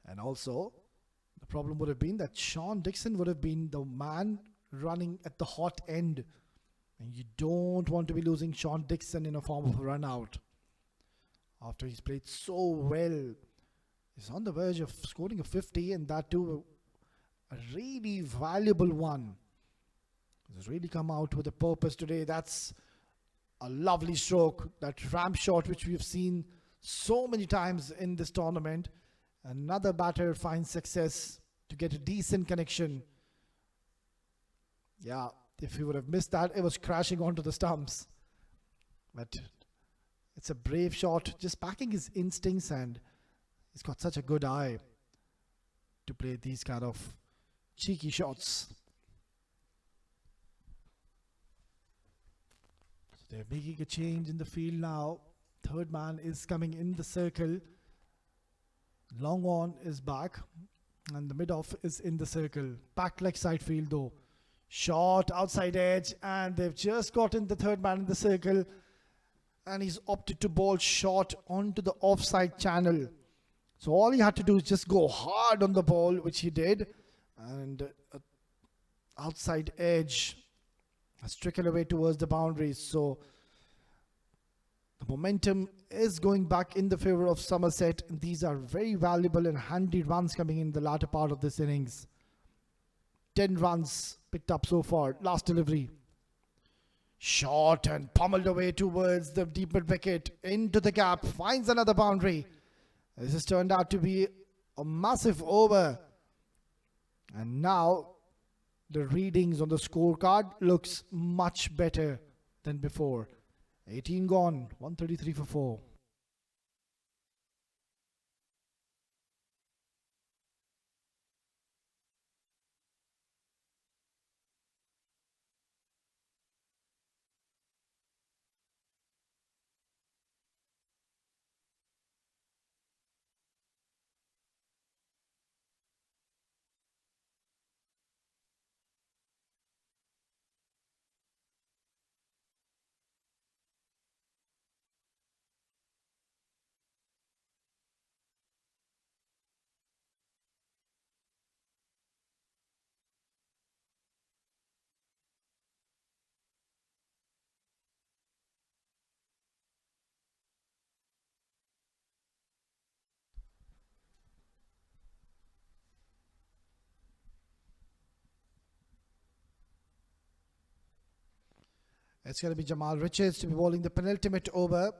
And also, the problem would have been that Sean Dixon would have been the man running at the hot end. And you don't want to be losing Sean Dixon in a form of run out. After he's played so well, he's on the verge of scoring a 50, and that too a really valuable one. He's really come out with a purpose today. That's a lovely stroke, that ramp shot which we've seen so many times in this tournament. Another batter finds success to get a decent connection. Yeah, if he would have missed that, it was crashing onto the stumps. But it's a brave shot, just backing his instincts, and he's got such a good eye to play these kind of cheeky shots. So they're making a change in the field now. Third man is coming in the circle. Long on is back, and the mid-off is in the circle. Back leg side field though. Shot outside edge, and they've just gotten the third man in the circle, and he's opted to bowl short onto the offside channel. So all he had to do is just go hard on the ball, which he did, and outside edge has trickled away towards the boundaries. So the momentum is going back in the favor of Somerset, and these are very valuable and handy runs coming in the latter part of this innings. 10 runs picked up so far. Last delivery. Shot and pummeled away towards the deep mid wicket. Into the gap. Finds another boundary. This has turned out to be a massive over. And now the readings on the scorecard looks much better than before. 18 gone. 133 for 4. It's going to be Jamal Richards to be bowling the penultimate over.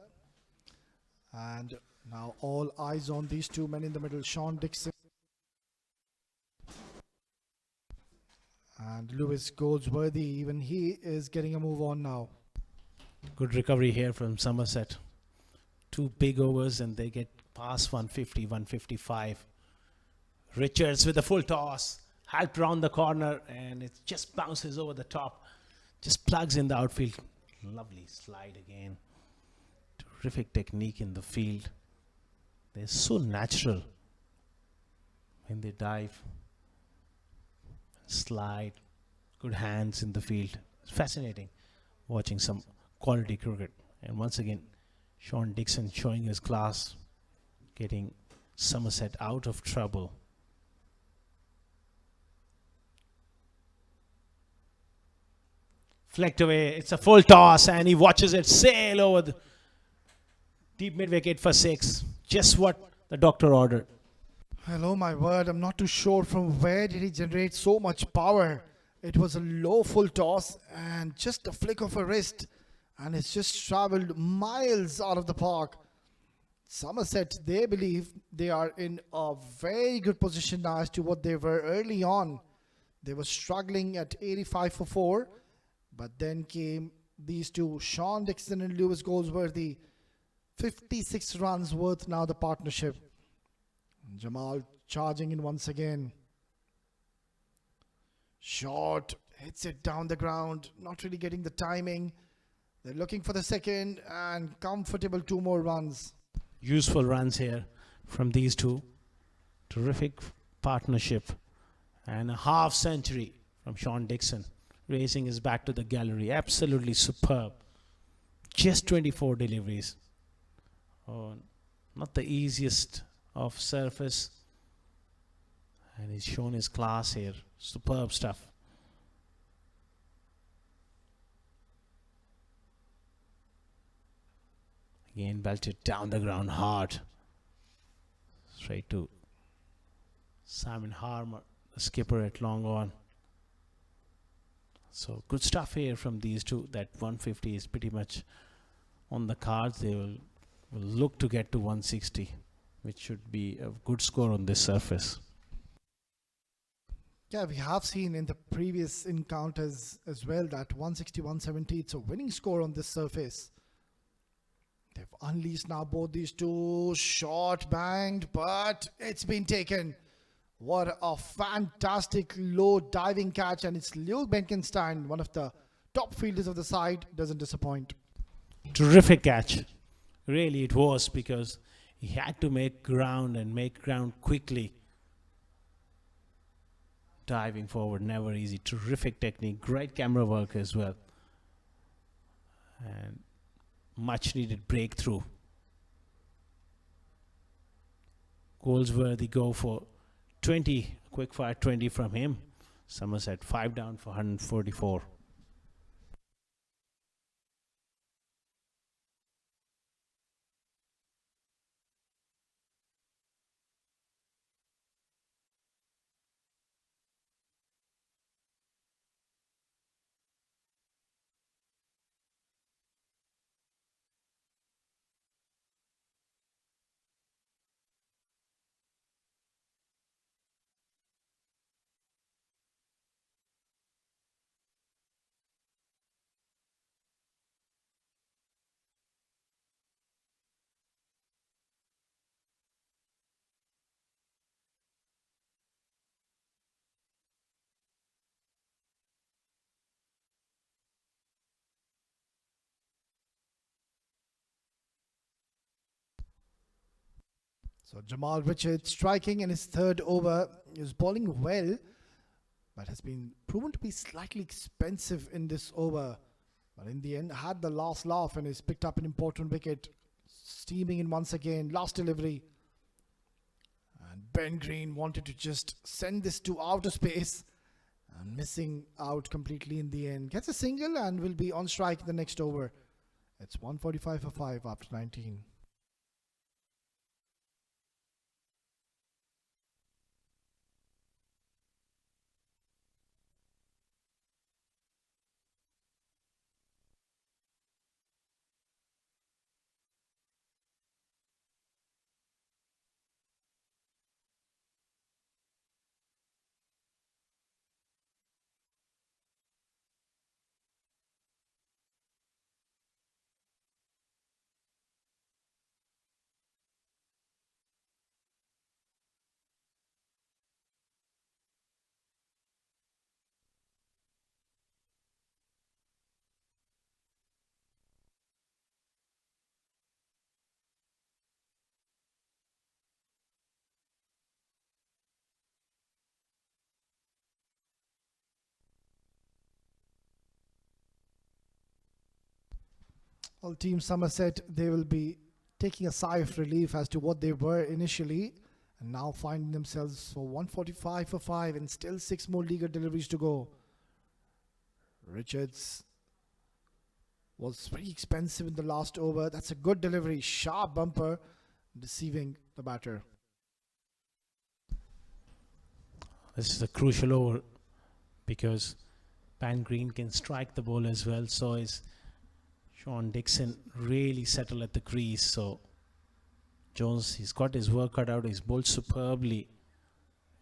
And now all eyes on these two men in the middle, Sean Dixon and Lewis Goldsworthy. Even he is getting a move on now. Good recovery here from Somerset. 2 big overs and they get past 150, 155. Richards with a full toss. Helped round the corner and it just bounces over the top. Just plugs in the outfield. Lovely slide again. Terrific technique in the field. They're so natural when they dive. Slide. Good hands in the field. It's fascinating watching some quality cricket. And once again, Sean Dixon showing his class, getting Somerset out of trouble. Flecked away. It's a full toss, and he watches it sail over the deep mid wicket for 6. Just what the doctor ordered. Hello, my word. I'm not too sure from where did he generate so much power. It was a low full toss and just a flick of a wrist, and it's just traveled miles out of the park. Somerset, they believe they are in a very good position now as to what they were early on. They were struggling at 85 for 4, but then came these two, Sean Dixon and Lewis Goldsworthy. 56 runs worth now the partnership. Jamal charging in once again. Short, hits it down the ground, not really getting the timing. They're looking for the second and comfortable 2 more runs. Useful runs here from these two. Terrific partnership. And a half century from Sean Dixon, raising his bat to the gallery. Absolutely superb. Just 24 deliveries. Oh, not the easiest of surface. And he's shown his class here. Superb stuff. Again belted down the ground hard. Straight to Simon Harmer, the skipper at long on. So good stuff here from these two. That 150 is pretty much on the cards. They will look to get to 160, which should be a good score on this surface. Yeah, we have seen in the previous encounters as well that 160, 170, it's a winning score on this surface. They've unleashed now both these two. Short banged, but it's been taken. What a fantastic low diving catch, and it's Leo Benkenstein, one of the top fielders of the side, doesn't disappoint. Terrific catch. Really it was, because he had to make ground and make ground quickly. Diving forward, never easy. Terrific technique, great camera work as well. And much needed breakthrough. Goldsworthy go for 20, quick fire 20 from him. Somerset 5 down for 144. So Jamal Richards striking in his 3rd over, is bowling well, but has been proven to be slightly expensive in this over. But in the end, had the last laugh and has picked up an important wicket. Steaming in once again, last delivery. And Ben Green wanted to just send this to outer space, and missing out completely in the end. Gets a single and will be on strike in the next over. It's 145 for 5 after 19. Well, Team Somerset, they will be taking a sigh of relief as to what they were initially, and now finding themselves for 145 for 5 and still 6 more league deliveries to go. Richards was very expensive in the last over. That's a good delivery. Sharp bumper, deceiving the batter. This is a crucial over because Pan Green can strike the ball as well. So is Sean Dixon really settled at the crease. So Jones, he's got his work cut out. He's bowled superbly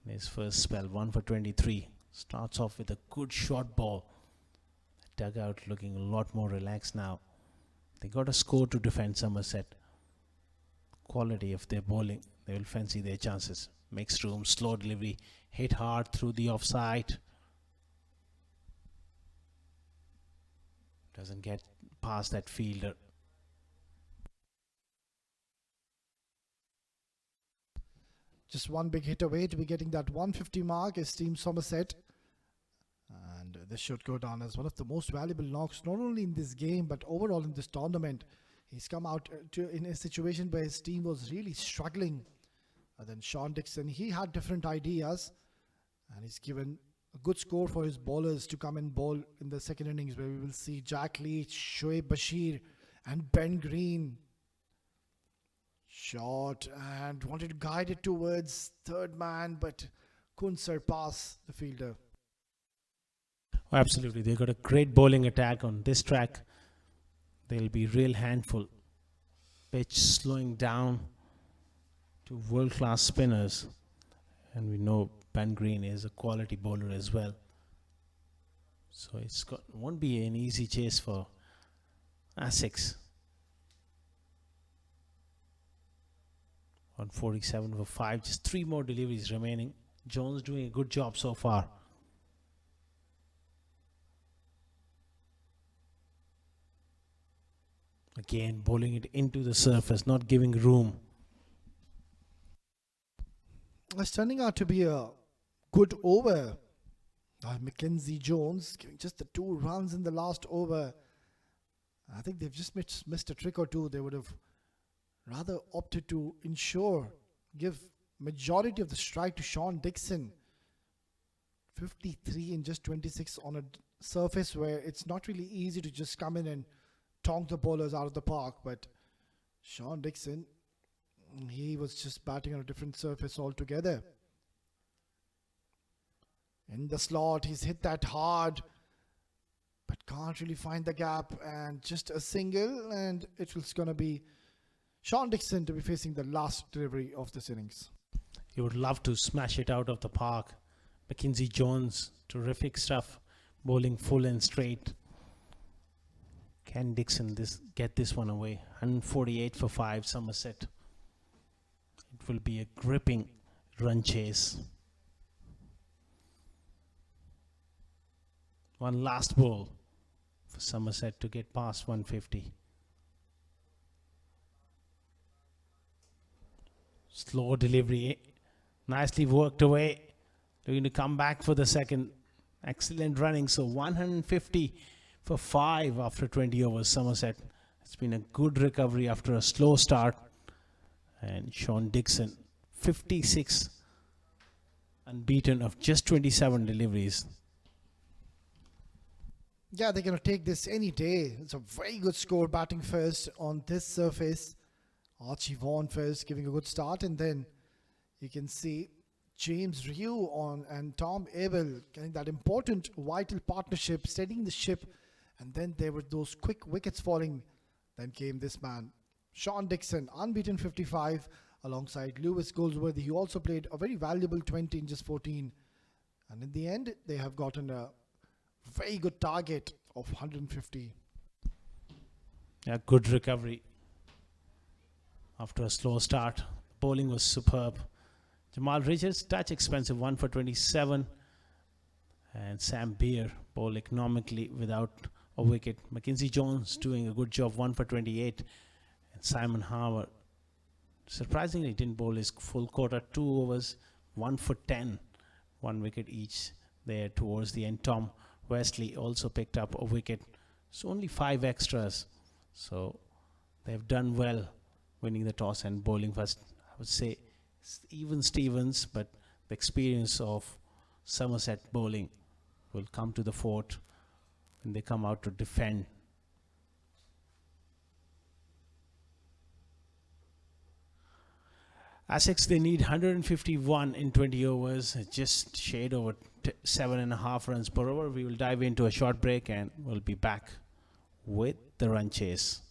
in his first spell. 1 for 23. Starts off with a good short ball. Dugout looking a lot more relaxed now. They got a score to defend Somerset. Quality of their bowling, they will fancy their chances. Mixed room, slow delivery, hit hard through the offside. Doesn't get past that fielder. Just one big hit away to be getting that 150 mark is Team Somerset. And this should go down as one of the most valuable knocks, not only in this game, but overall in this tournament. He's come out in a situation where his team was really struggling. And then Sean Dixon, he had different ideas. And he's given a good score for his bowlers to come and bowl in the second innings, where we will see Jack Leach, Shoaib Bashir and Ben Green. Shot and wanted to guide it towards third man, but couldn't surpass the fielder. Oh, absolutely, they got a great bowling attack on this track. They'll be real handful. Pitch slowing down to world-class spinners, and we know Ben Green is a quality bowler as well. So won't be an easy chase for Essex. 147 for 5, just 3 more deliveries remaining. Jones doing a good job so far. Again, bowling it into the surface, not giving room. It's turning out to be a good over. Mackenzie Jones giving just the 2 runs in the last over. I think they've just missed a trick or two. They would have rather opted to give majority of the strike to Sean Dixon. 53 in just 26 on a surface where it's not really easy to just come in and tonk the bowlers out of the park. But Sean Dixon, he was just batting on a different surface altogether. In the slot, he's hit that hard, but can't really find the gap, and just a single, and it was going to be Sean Dixon to be facing the last delivery of this innings. He would love to smash it out of the park. Mackenzie Jones, terrific stuff, bowling full and straight. Can Dixon get this one away? 148 for 5, Somerset. It will be a gripping run chase. One last ball for Somerset to get past 150. Slow delivery, nicely worked away. Looking to come back for the second. Excellent running. So 150 for 5 after 20 overs. Somerset. It's been a good recovery after a slow start. And Sean Dixon, 56 unbeaten of just 27 deliveries. Yeah, they're going to take this any day. It's a very good score batting first on this surface. Archie Vaughan first giving a good start, and then you can see James Ryu and Tom Abel getting that important vital partnership, steadying the ship, and then there were those quick wickets falling. Then came this man, Sean Dixon, unbeaten 55 alongside Lewis Goldsworthy. He also played a very valuable 20 in just 14, and in the end they have gotten a very good target of 150. Yeah, good recovery after a slow start. Bowling was superb. Jamal Richards, touch expensive, 1 for 27. And Sam Beer bowled economically without a wicket. Mackenzie Jones doing a good job, 1 for 28. And Simon Howard, surprisingly, didn't bowl his full quota, 2 overs, 1 for 10. 1 wicket each there towards the end. Tom Wesley also picked up a wicket. So only 5 extras. So they've done well winning the toss and bowling first. I would say even Stevens, but the experience of Somerset bowling will come to the fort when they come out to defend. Essex, they need 151 in 20 overs, just shade over 7.5 runs per over. We will dive into a short break and we'll be back with the run chase.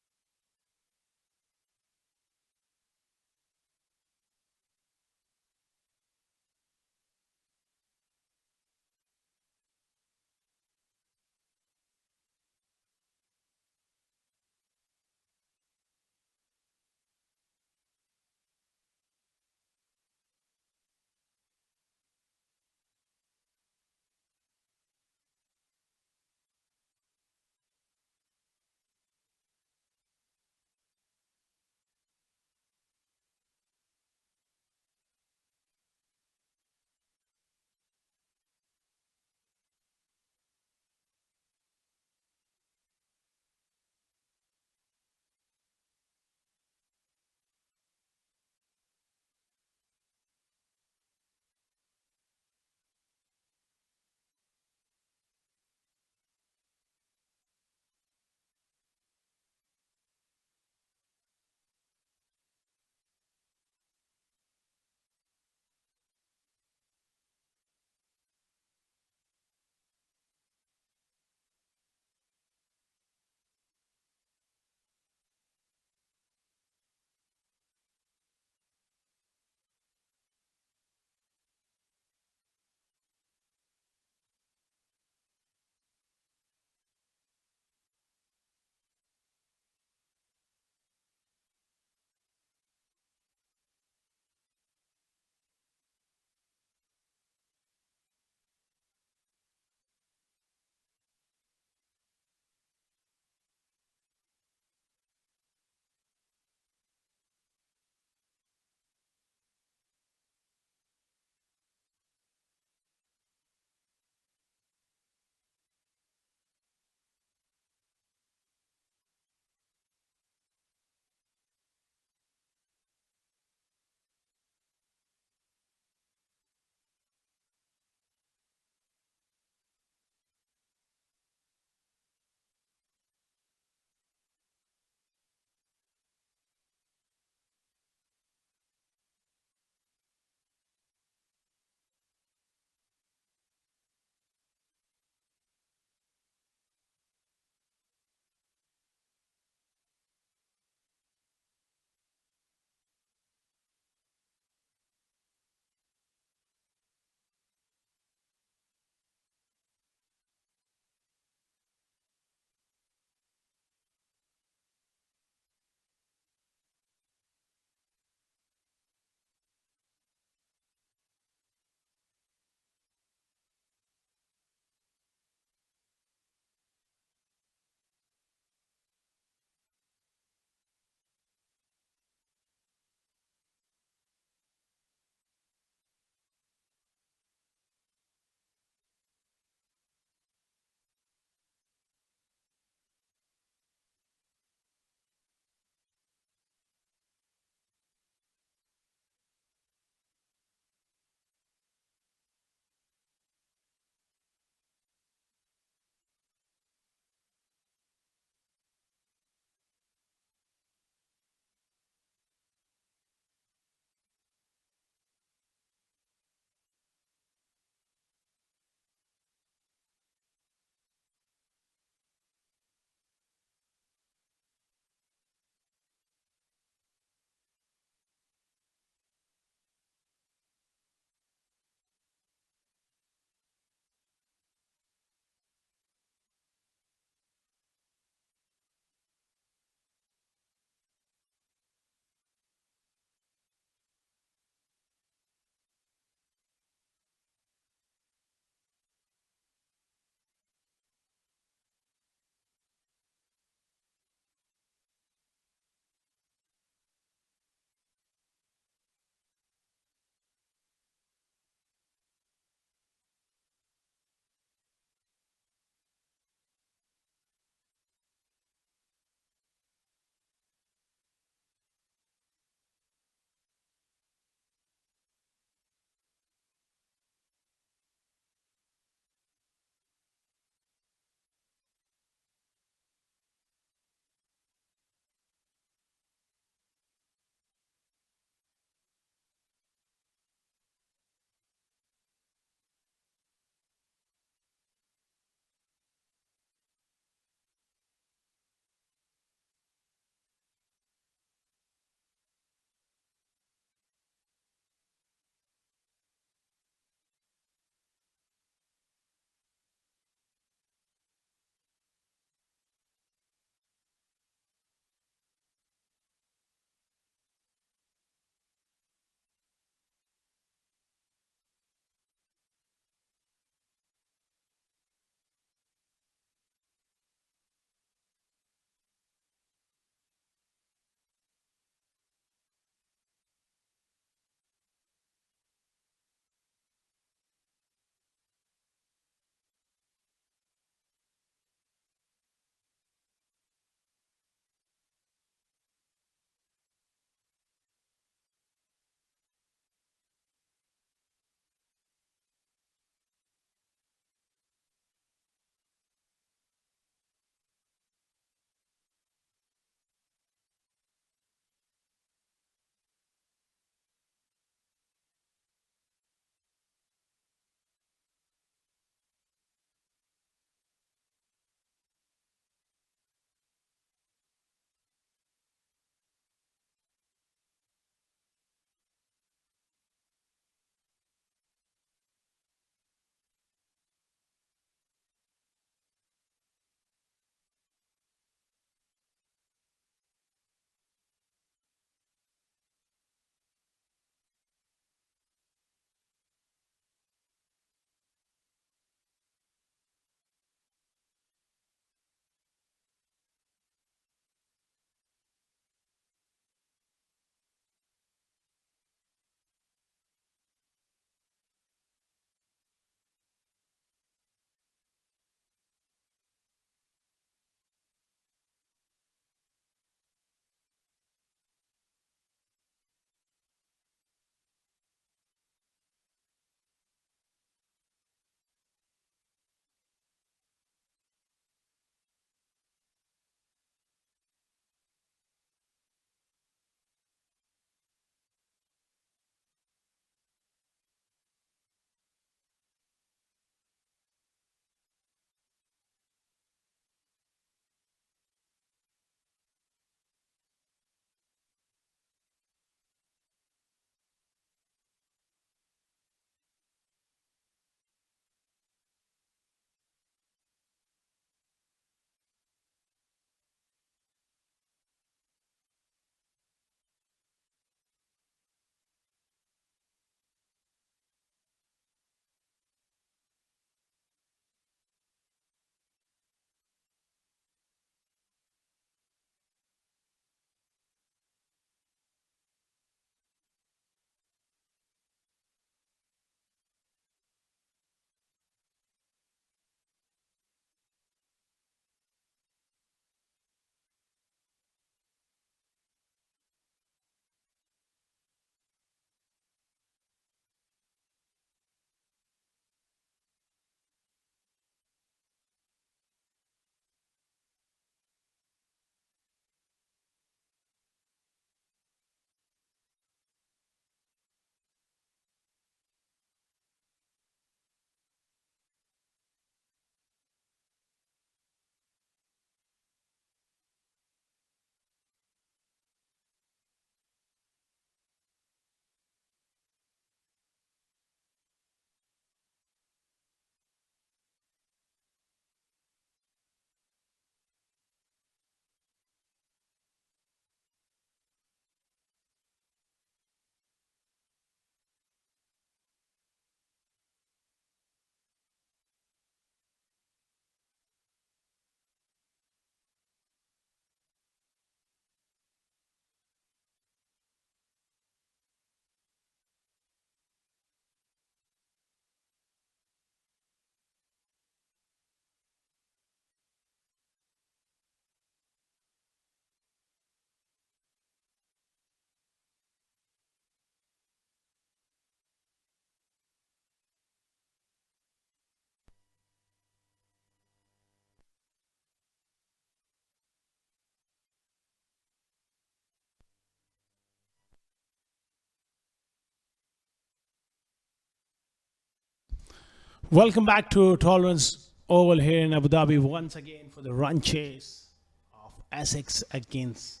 Welcome back to Tolerance Oval here in Abu Dhabi once again for the run chase of Essex against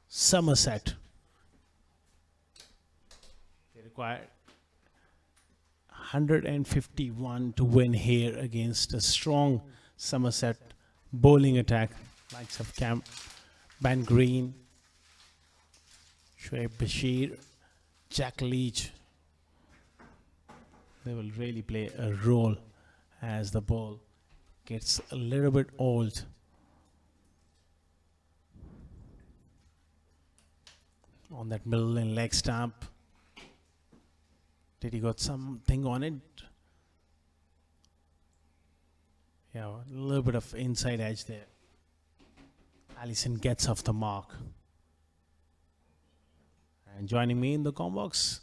Somerset. They require 151 to win here against a strong Somerset bowling attack, likes of Ben Green, Shoaib Bashir, Jack Leach. They will really play a role as the ball gets a little bit old. On that middle and leg stamp. Did he got something on it? Yeah, a little bit of inside edge there. Allison gets off the mark. And joining me in the combox,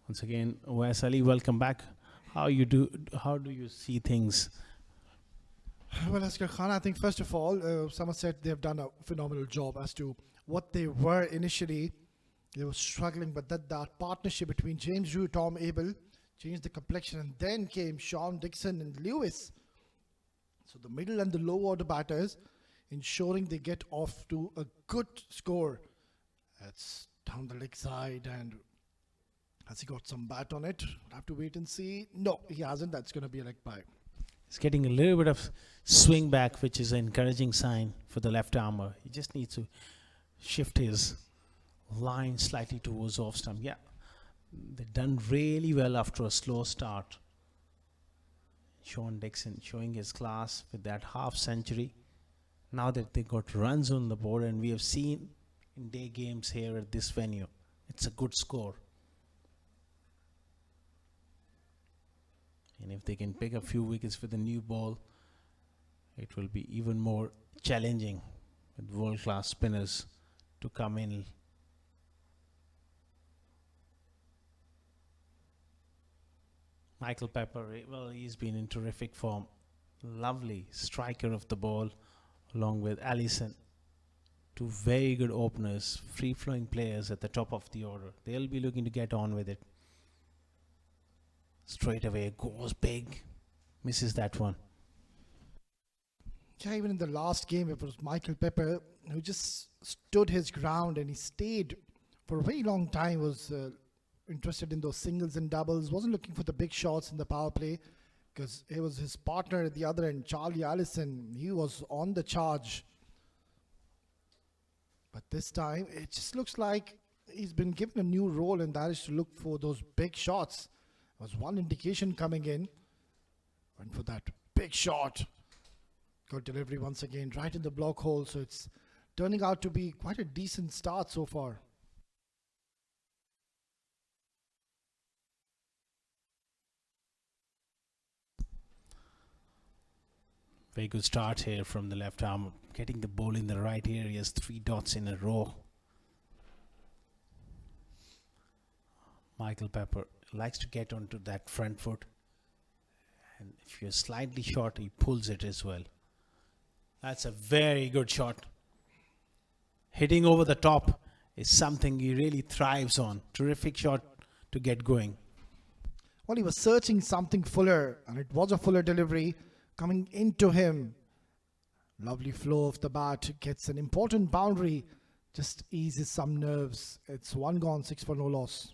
once again, Wes Ali, welcome back. How do you see things? Well, Asghar Khan, I think first of all, Somerset, they've done a phenomenal job as to what they were initially. They were struggling, but that partnership between James Drew, Tom Abel changed the complexion, and then came Sean Dixon and Lewis. So the middle and the low order batters ensuring they get off to a good score. That's down the leg side, and has he got some bat on it? We'll have to wait and see. No, he hasn't. That's going to be a leg bye. He's getting a little bit of swing back, which is an encouraging sign for the left armour. He just needs to shift his line slightly towards off stump. Yeah, they've done really well after a slow start. Sean Dixon showing his class with that half century. Now that they got runs on the board, and we have seen in day games here at this venue, it's a good score. And if they can pick a few wickets with the new ball, it will be even more challenging with world-class spinners to come in. Michael Pepper, well, he's been in terrific form. Lovely striker of the ball, along with Allison. Two very good openers, free-flowing players at the top of the order. They'll be looking to get on with it. Straight away, goes big. Misses that one. Yeah, even in the last game, it was Michael Pepper who just stood his ground, and he stayed for a very long time, was interested in those singles and doubles, wasn't looking for the big shots in the power play, because it was his partner at the other end, Charlie Allison. He was on the charge. But this time, it just looks like he's been given a new role, and that is to look for those big shots. There was one indication coming in. Went for that big shot. Good delivery once again, right in the block hole. So it's turning out to be quite a decent start so far. Very good start here from the left arm. Getting the ball in the right areas, 3 dots in a row. Michael Pepper likes to get onto that front foot. And if you're slightly short, he pulls it as well. That's a very good shot. Hitting over the top is something he really thrives on. Terrific shot to get going. Well, he was searching something fuller, and it was a fuller delivery coming into him. Lovely flow of the bat, gets an important boundary, just eases some nerves. It's 1 gone, 6 for no loss.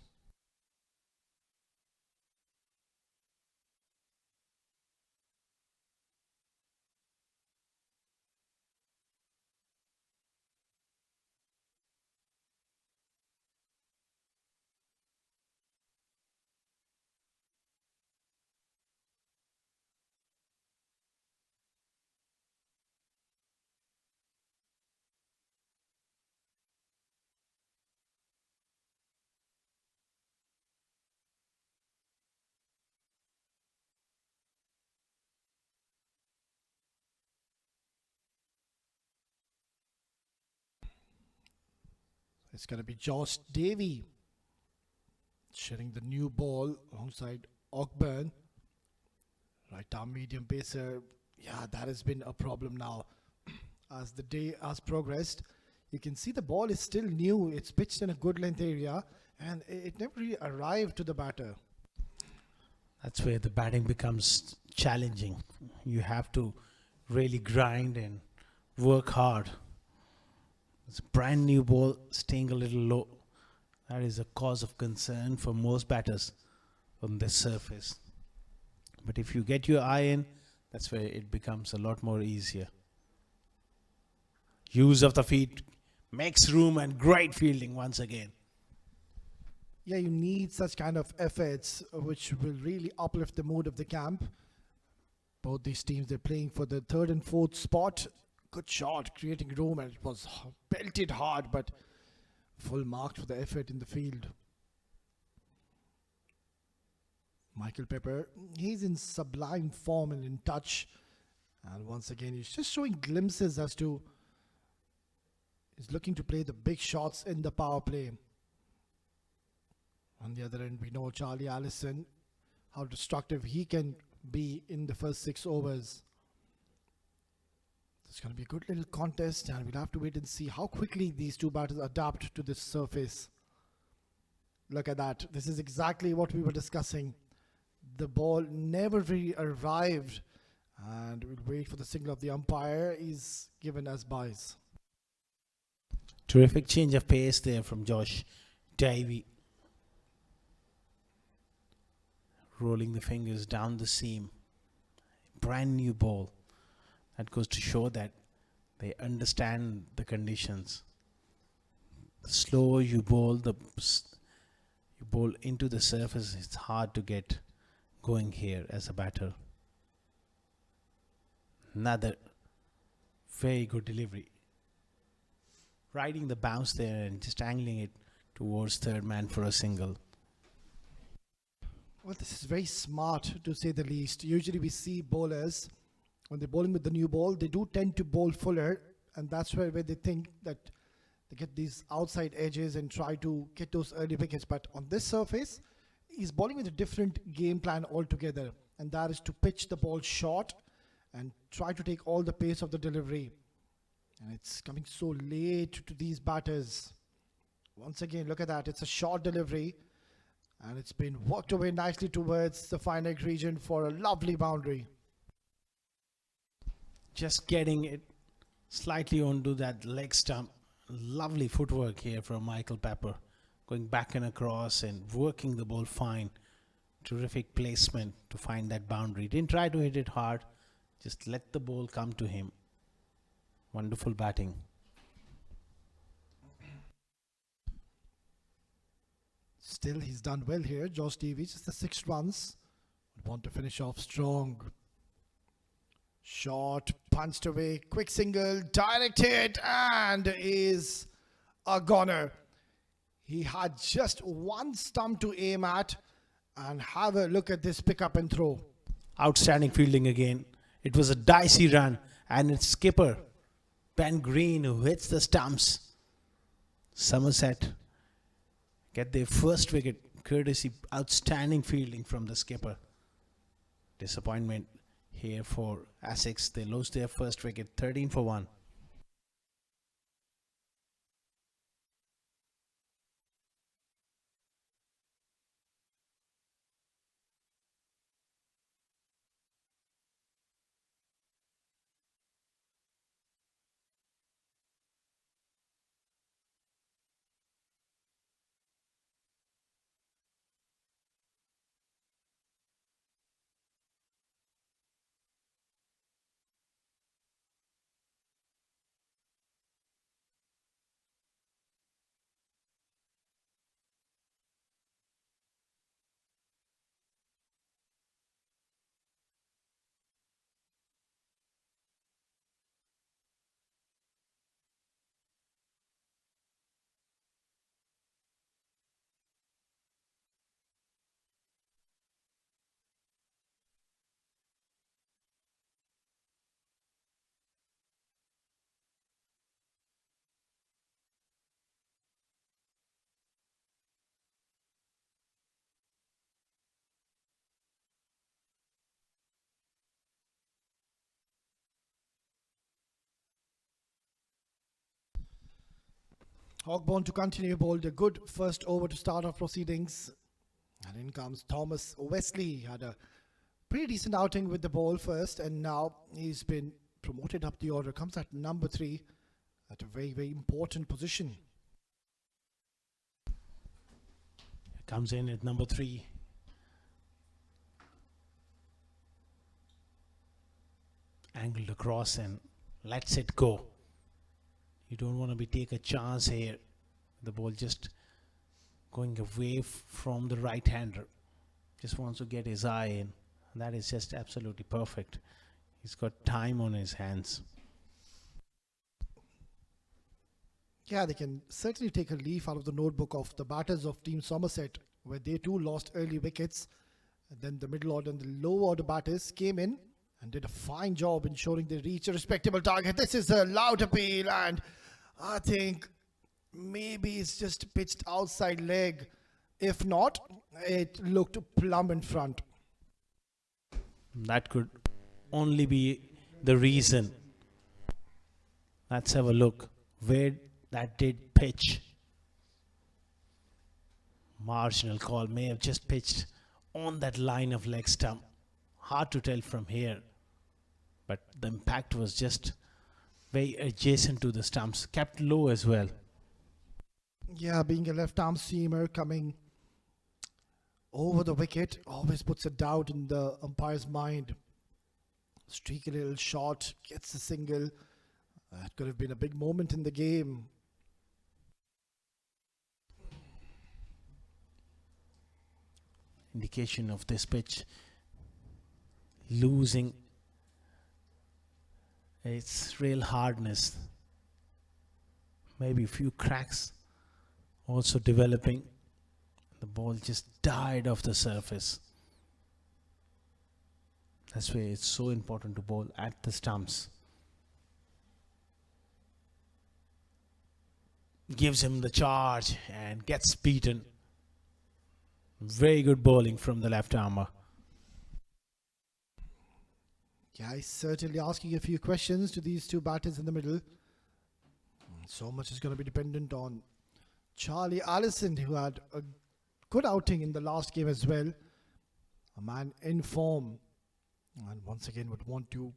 It's going to be Josh Davey sharing the new ball alongside Ogburn. Right arm medium pacer. Yeah, that has been a problem now. As the day has progressed, you can see the ball is still new. It's pitched in a good length area, and it never really arrived to the batter. That's where the batting becomes challenging. You have to really grind and work hard. It's a brand new ball staying a little low. That is a cause of concern for most batters on this surface. But if you get your eye in, that's where it becomes a lot more easier. Use of the feet makes room and great fielding once again. Yeah, you need such kind of efforts which will really uplift the mood of the camp. Both these teams, they're playing for the third and fourth spot. Good shot, creating room, and it was belted hard, but full marks for the effort in the field. Michael Pepper, he's in sublime form and in touch. And once again, he's just showing glimpses as to he's looking to play the big shots in the power play. On the other end, we know Charlie Allison, how destructive he can be in the first 6 overs. It's going to be a good little contest, and we'll have to wait and see how quickly these two batters adapt to this surface. Look at that. This is exactly what we were discussing. The ball never really arrived, and we'll wait for the signal of the umpire. He's given as byes. Terrific change of pace there from Josh Davey. Rolling the fingers down the seam. Brand new ball. That goes to show that they understand the conditions. The slower you bowl, you bowl into the surface, it's hard to get going here as a batter. Another very good delivery. Riding the bounce there and just angling it towards third man for a single. Well, this is very smart, to say the least. Usually we see bowlers, when they're bowling with the new ball, they do tend to bowl fuller, and that's where they think that they get these outside edges and try to get those early wickets. But on this surface, he's bowling with a different game plan altogether, and that is to pitch the ball short and try to take all the pace of the delivery. And it's coming so late to these batters. Once again, look at that. It's a short delivery, and it's been worked away nicely towards the fine leg region for a lovely boundary. Just getting it slightly onto that leg stump. Lovely footwork here from Michael Pepper. Going back and across and working the ball fine. Terrific placement to find that boundary. Didn't try to hit it hard. Just let the ball come to him. Wonderful batting. Still, he's done well here. Josh Davies, just the 6 runs. Want to finish off strong. Shot, punched away, quick single, direct hit, and is a goner. He had just one stump to aim at, and have a look at this pick up and throw. Outstanding fielding again. It was a dicey run, and its skipper, Ben Green, who hits the stumps. Somerset get their first wicket, courtesy outstanding fielding from the skipper. Disappointment here for Essex. They lost their first wicket, 13 for 1. Hogborn to continue bowled a good first over to start off proceedings. And in comes Thomas Wesley. Had a pretty decent outing with the ball first, and now he's been promoted up the order. Comes at number 3 at a very, very important position. Comes in at number 3. Angled across and lets it go. You don't want to take a chance here. The ball just going away from the right hander. Just wants to get his eye in. That is just absolutely perfect. He's got time on his hands. Yeah, they can certainly take a leaf out of the notebook of the batters of Team Somerset, where they too lost early wickets. And then the middle order and the low order batters came in and did a fine job ensuring they reach a respectable target. This is a loud appeal, and I think maybe it's just pitched outside leg. If not, it looked plumb in front. That could only be the reason. Let's have a look where that did pitch. Marginal call, may have just pitched on that line of leg stump. Hard to tell from here, but the impact was just very adjacent to the stumps, kept low as well. Yeah, being a left arm seamer coming over the wicket always puts a doubt in the umpire's mind. Streaky little shot, gets a single. That could have been a big moment in the game. Indication of this pitch losing its real hardness. Maybe a few cracks also developing. The ball just died off the surface. That's why it's so important to bowl at the stumps. Gives him the charge and gets beaten. Very good bowling from the left armour. Yeah, he's certainly asking a few questions to these two batters in the middle. So much is going to be dependent on Charlie Allison, who had a good outing in the last game as well. A man in form. And once again would want to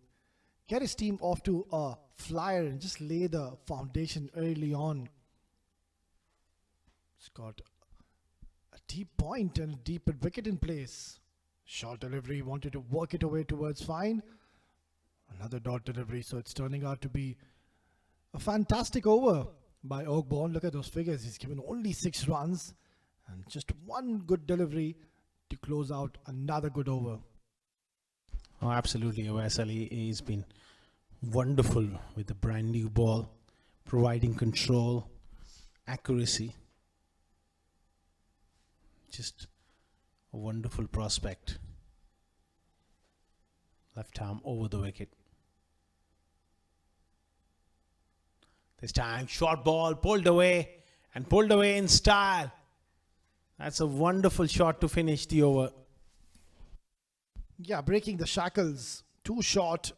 get his team off to a flyer and just lay the foundation early on. He's got a deep point and a deep wicket in place. Short delivery, wanted to work it away towards fine. Another dot delivery, so it's turning out to be a fantastic over by Ogborn. Look at those figures. He's given only 6 runs and just one good delivery to close out another good over. Oh, absolutely. Wesley, he's been wonderful with the brand new ball, providing control, accuracy. Just a wonderful prospect. Left arm over the wicket. This time, short ball, pulled away in style. That's a wonderful shot to finish the over. Yeah, breaking the shackles, too short,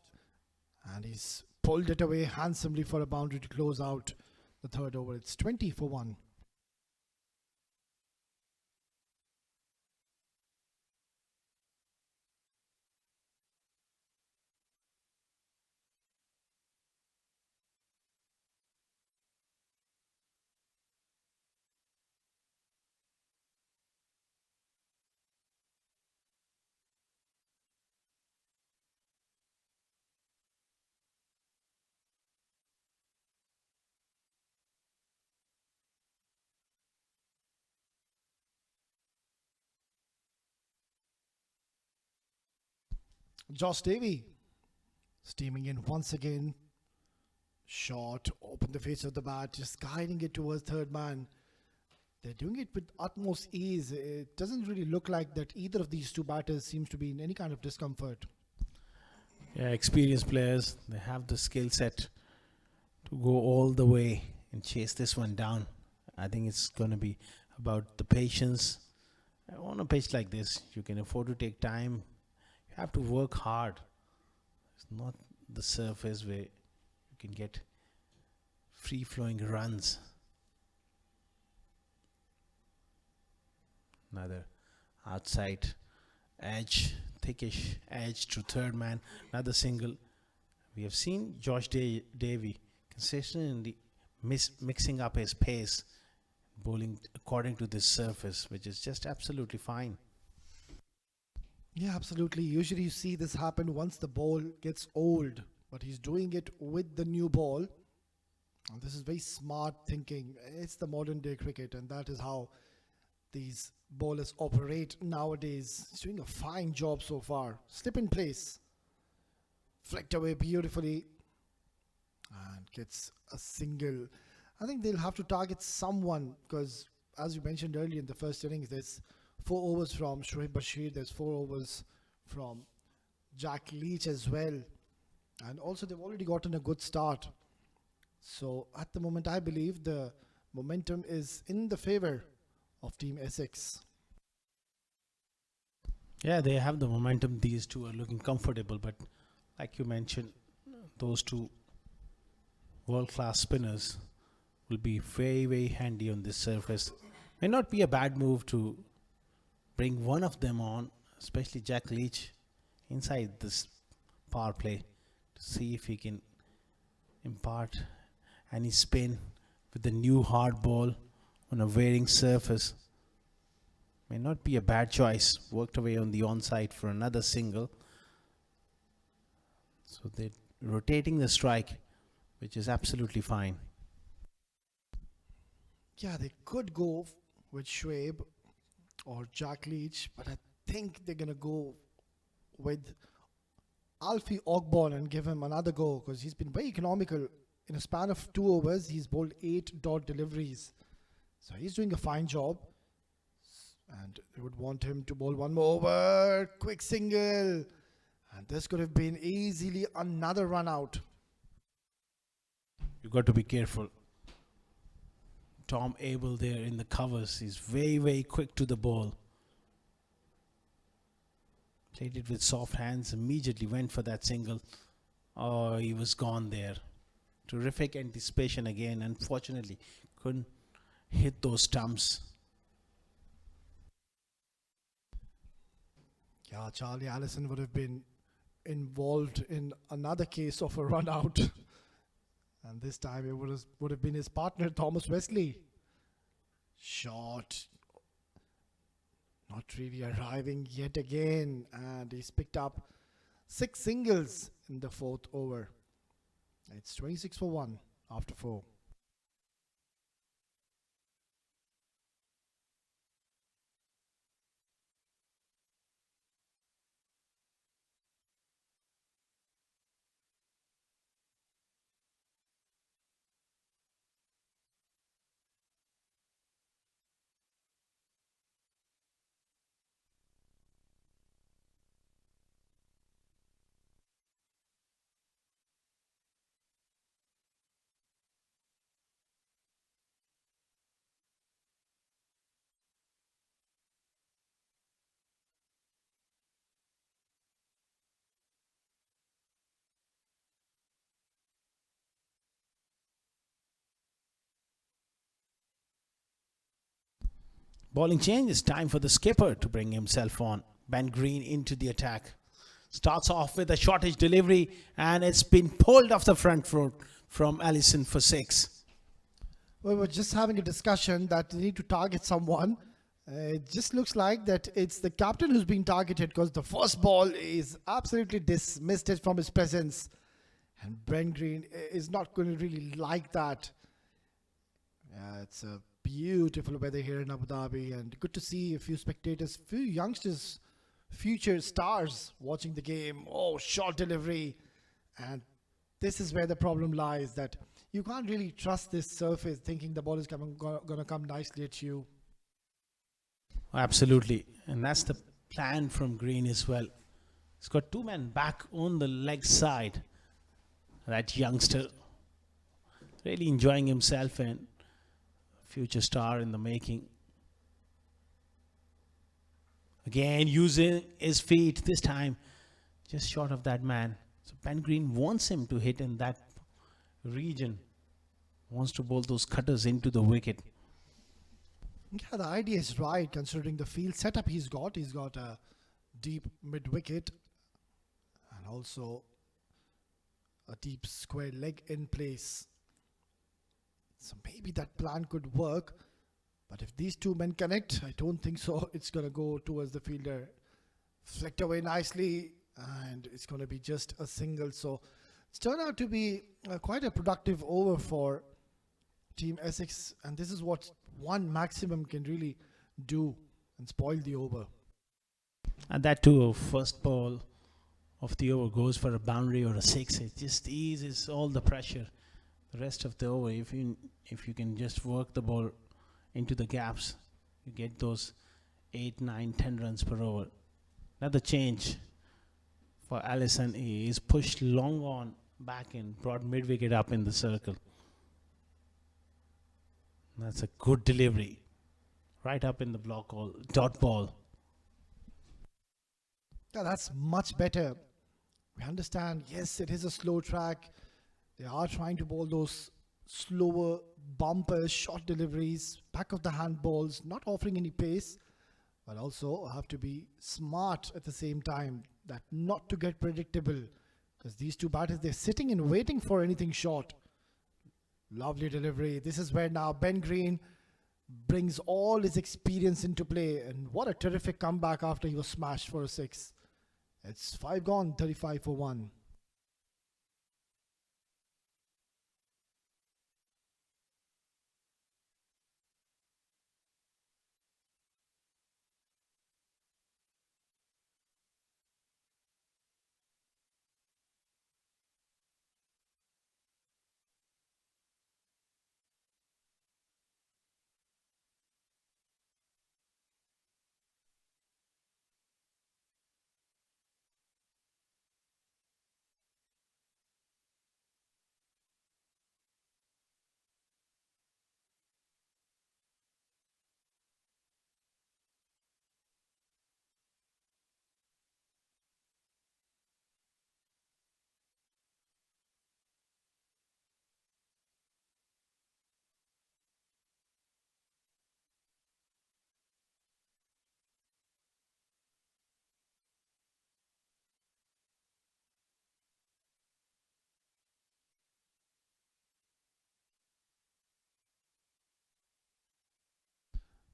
and he's pulled it away handsomely for a boundary to close out the third over. It's 20 for 1. Josh Davey steaming in once again. Short, open the face of the bat, just guiding it towards third man. They're doing it with utmost ease. It doesn't really look like that either of these two batters seems to be in any kind of discomfort. Yeah, experienced players, they have the skill set to go all the way and chase this one down. I think it's going to be about the patience. On a pitch like this, you can afford to take time. You have to work hard. It's not the surface where you can get free-flowing runs. Another outside edge, thickish edge to third man, another single. We have seen Josh Davy consistently mixing up his pace, bowling according to this surface, which is just absolutely fine. Yeah, absolutely. Usually you see this happen once the ball gets old, but he's doing it with the new ball. And this is very smart thinking. It's the modern day cricket, and that is how these bowlers operate nowadays. He's doing a fine job so far. Slip in place, flicked away beautifully, and gets a single. I think they'll have to target someone because, as you mentioned earlier in the first innings, there's 4 overs from Shoaib Bashir, there's 4 overs from Jack Leach as well. And also, they've already gotten a good start. So, at the moment, I believe the momentum is in the favor of Team Essex. Yeah, they have the momentum. These two are looking comfortable, but like you mentioned, those two world-class spinners will be very, very handy on this surface. May not be a bad move to bring one of them on, especially Jack Leach, inside this power play to see if he can impart any spin with the new hard ball on a varying surface. May not be a bad choice. Worked away on the onside for another single. So they're rotating the strike, which is absolutely fine. Yeah, they could go with Shoaib or Jack Leach, but I think they're going to go with Alfie Ogborn and give him another go because he's been very economical. In a span of 2 overs, he's bowled 8 dot deliveries. So he's doing a fine job. And they would want him to bowl one more over. Quick single. And this could have been easily another run out. You got to be careful. Tom Abel there in the covers. He's very, very quick to the ball. Played it with soft hands. Immediately went for that single. Oh, he was gone there. Terrific anticipation again. Unfortunately, couldn't hit those stumps. Yeah, Charlie Allison would have been involved in another case of a run out. And this time it would have been his partner, Thomas Wesley. Shot. Not really arriving yet again. And he's picked up 6 singles in the 4th over. It's 26 for 1 after 4. Bowling change. It's time for the skipper to bring himself on. Ben Green into the attack. Starts off with a shortage delivery and it's been pulled off the front foot from Allison for 6. We were just having a discussion that they need to target someone. It just looks like that it's the captain who's being targeted because the first ball is absolutely dismissed it from his presence. And Ben Green is not going to really like that. Yeah, it's a beautiful weather here in Abu Dhabi and good to see a few spectators, few youngsters, future stars watching the game. Oh, short delivery. And this is where the problem lies, that you can't really trust this surface thinking the ball is going to come nicely at you. Absolutely. And that's the plan from Green as well. He's got 2 men back on the leg side. That youngster really enjoying himself and future star in the making. Again, using his feet, this time just short of that man. So Ben Green wants him to hit in that region. Wants to bowl those cutters into the wicket. Yeah, the idea is right considering the field setup he's got. He's got a deep mid wicket and also a deep square leg in place. So maybe that plan could work. But if these two men connect, I don't think so. It's going to go towards the fielder. Flicked away nicely, and it's going to be just a single. So it's turned out to be quite a productive over for Team Essex. And this is what one maximum can really do and spoil the over. And that too, first ball of the over goes for a boundary or a six. It just eases all the pressure. The rest of the over, if you can just work the ball into the gaps, you get those 8, 9, 10 runs per over. Another change for Allison is pushed long on back in, brought mid wicket up in the circle. That's a good delivery, right up in the block hole, dot ball. Yeah, that's much better. We understand, yes, it is a slow track. They are trying to bowl those slower bumpers, short deliveries, back of the hand balls, not offering any pace, but also have to be smart at the same time, that not to get predictable, because these two batters, they're sitting and waiting for anything short. Lovely delivery. This is where now Ben Green brings all his experience into play, and what a terrific comeback after he was smashed for a six. It's 5 gone, 35 for 1.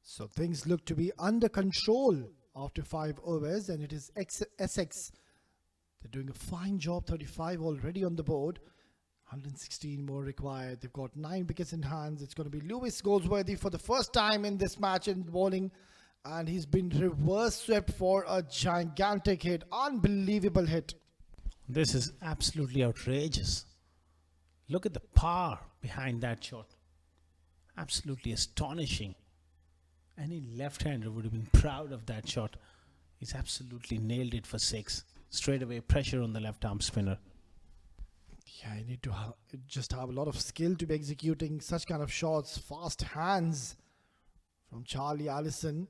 So things look to be under control after 5 overs, and it is Essex. They're doing a fine job, 35 already on the board. 116 more required. They've got 9 wickets in hands. It's going to be Lewis Goldsworthy for the first time in this match in bowling, and he's been reverse swept for a gigantic hit. Unbelievable hit. This is absolutely outrageous. Look at the power behind that shot. Absolutely astonishing. Any left-hander would have been proud of that shot. He's absolutely nailed it for 6. Straight away, pressure on the left-arm spinner. Yeah, you need to just have a lot of skill to be executing such kind of shots. Fast hands from Charlie Allison.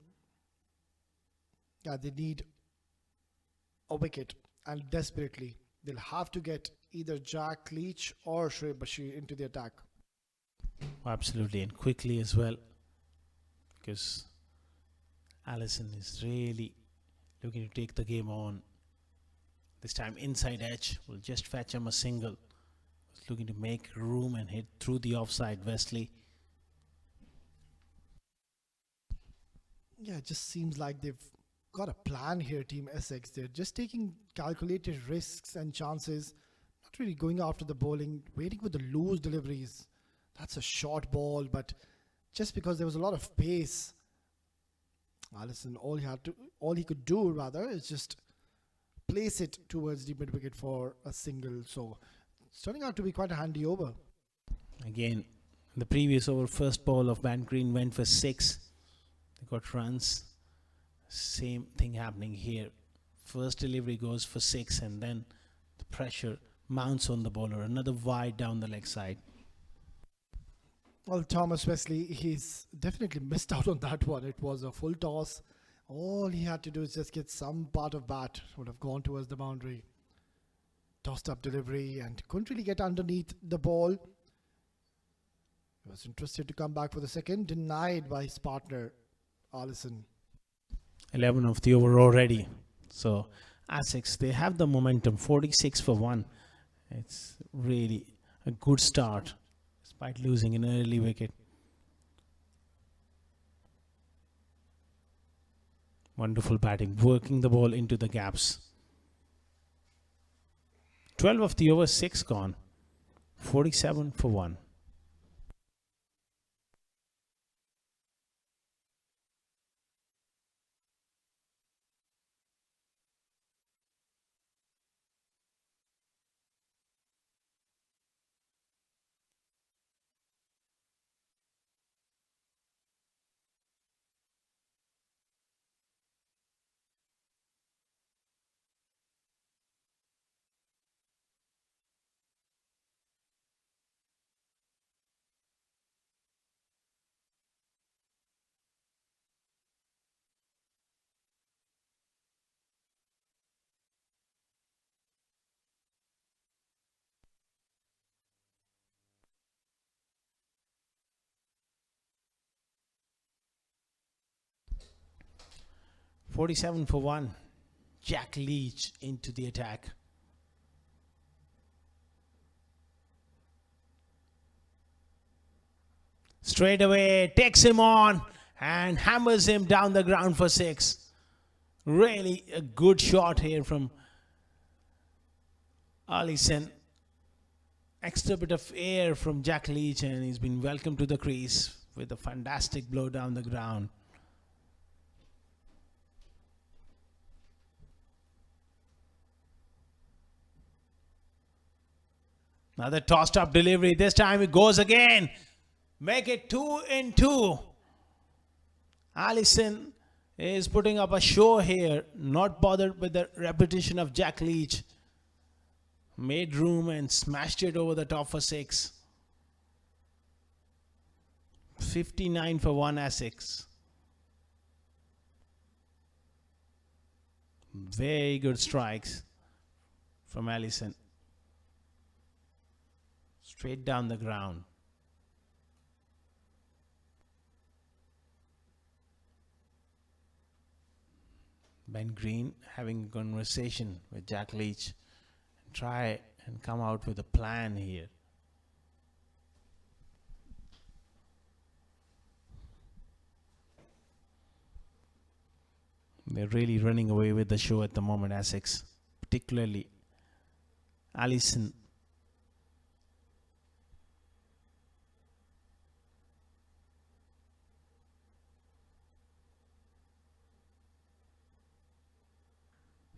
Yeah, they need a wicket, and desperately they'll have to get either Jack Leach or Shoaib Bashir into the attack. Absolutely, and quickly as well, because Allison is really looking to take the game on. This time inside edge will just fetch him a single. He's looking to make room and hit through the offside Wesley. Yeah, it just seems like they've got a plan here, Team Essex. They're just taking calculated risks and chances, not really going after the bowling, waiting for the loose deliveries. That's a short ball, but just because there was a lot of pace, Allison, all he could do rather is just place it towards the mid wicket for a single. So it's turning out to be quite a handy over. Again, the previous over, first ball of Ben Green went for 6. They got runs. Same thing happening here. First delivery goes for 6, and then the pressure mounts on the bowler. Another wide down the leg side. Well, Thomas Wesley, he's definitely missed out on that one. It was a full toss. All he had to do is just get some part of bat. Would have gone towards the boundary. Tossed up delivery and couldn't really get underneath the ball. He was interested to come back for the second, denied by his partner, Allison. 11 of the over already. So Essex, they have the momentum, 46 for 1. It's really a good start despite losing an early wicket. Wonderful batting, working the ball into the gaps. 12 of the over, 6 gone. 47 for 1. "47 for 1. Jack Leach into the attack. Straight away, takes him on and hammers him down the ground for 6. Really a good shot here from Allison. Extra bit of air from Jack Leach, and he's been welcomed to the crease with a fantastic blow down the ground. Another tossed up delivery. This time it goes again. Make it 2 in 2. Allison is putting up a show here. Not bothered with the repetition of Jack Leach. Made room and smashed it over the top for 6. 59 for 1 Essex. Very good strikes from Allison. Straight down the ground. Ben Green having a conversation with Jack Leach. Try and come out with a plan here. They're really running away with the show at the moment, Essex. Particularly Allison.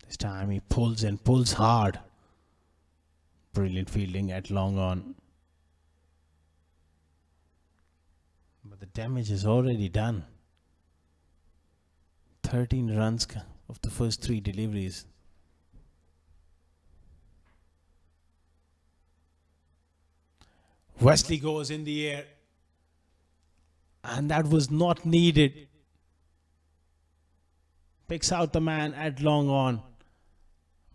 This time he pulls and pulls hard. Brilliant fielding at long on. But the damage is already done. 13 runs of the first 3 deliveries. Wesley goes in the air. And that was not needed. Picks out the man at long on.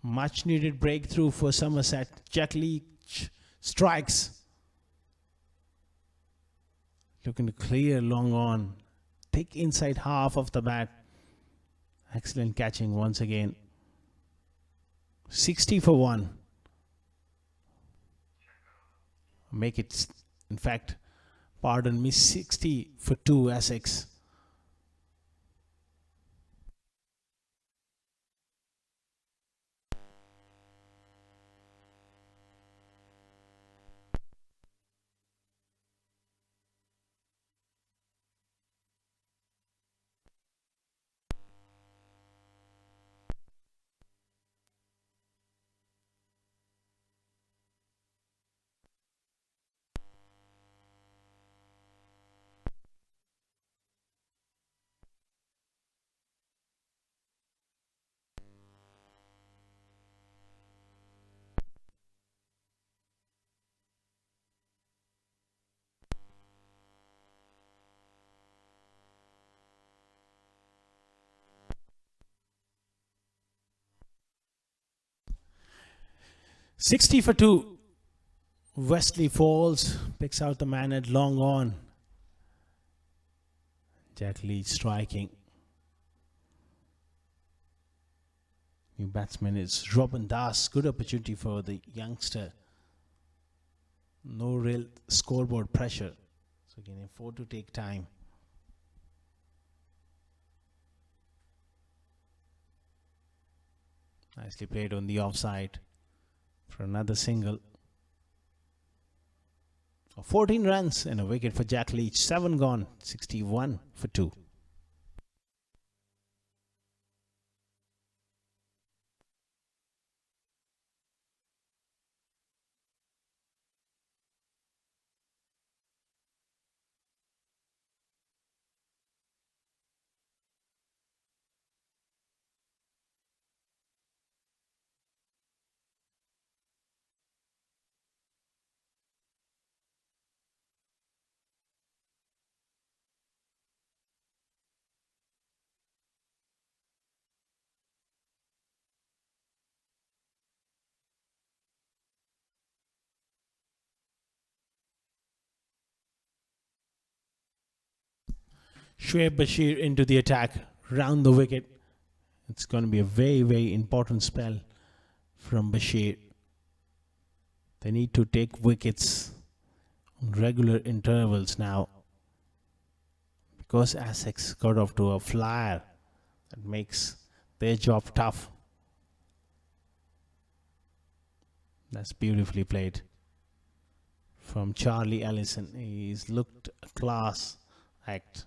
Much needed breakthrough for Somerset. Jack Leach strikes. Looking to clear long on. Thick inside half of the bat. Excellent catching once again. 60 for 1. Make it, in fact, pardon me, 60 for 2 Essex. "60 for 2. Wesley falls, picks out the man at long on. Jack Leach striking. New batsman is Robin Das. Good opportunity for the youngster. No real scoreboard pressure. So can afford to take time. Nicely played on the offside for another single. 14 runs and a wicket for Jack Leach. 7 gone, 61 for 2. Shoaib Bashir into the attack, round the wicket. It's going to be a very, very important spell from Bashir. They need to take wickets on regular intervals now, because Essex got off to a flyer that makes their job tough. That's beautifully played from Charlie Ellison. He's looked a class act.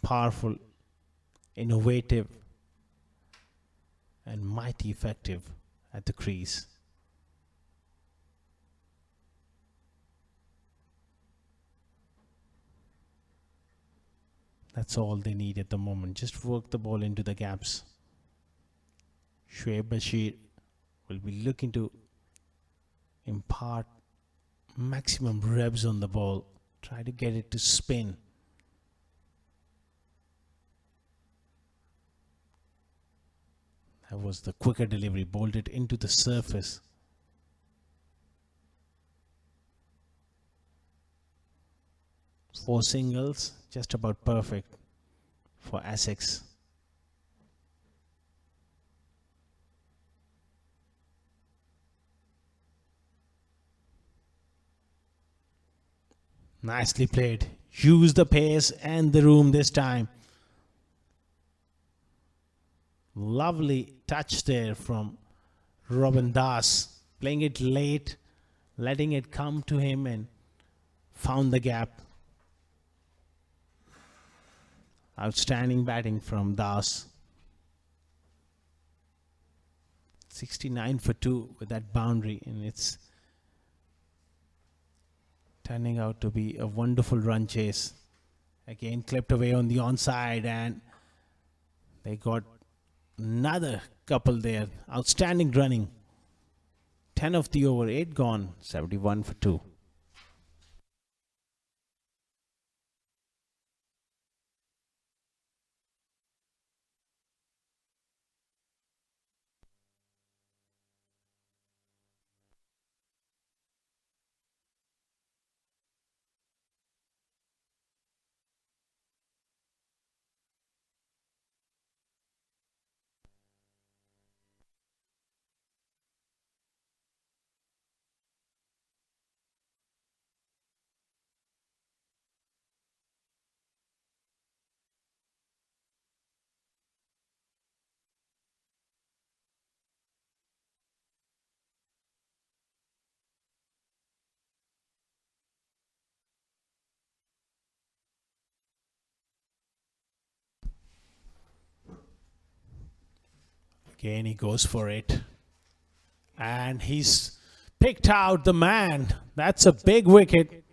Powerful, innovative, and mighty effective at the crease. That's all they need at the moment. Just work the ball into the gaps. Shoaib Bashir will be looking to impart maximum revs on the ball. Try to get it to spin. That was the quicker delivery, bowled it into the surface. Four singles, just about perfect for Essex. Nicely played. Use the pace and the room this time. Lovely touch there from Robin Das. Playing it late, letting it come to him, and found the gap. Outstanding batting from Das. 69 for 2 with that boundary, and it's turning out to be a wonderful run chase. Again clipped away on the onside, and they got another couple there. Outstanding running. 10 of the over, 8 gone, 71 for 2. Again, he goes for it. And he's picked out the man. That's a big wicket.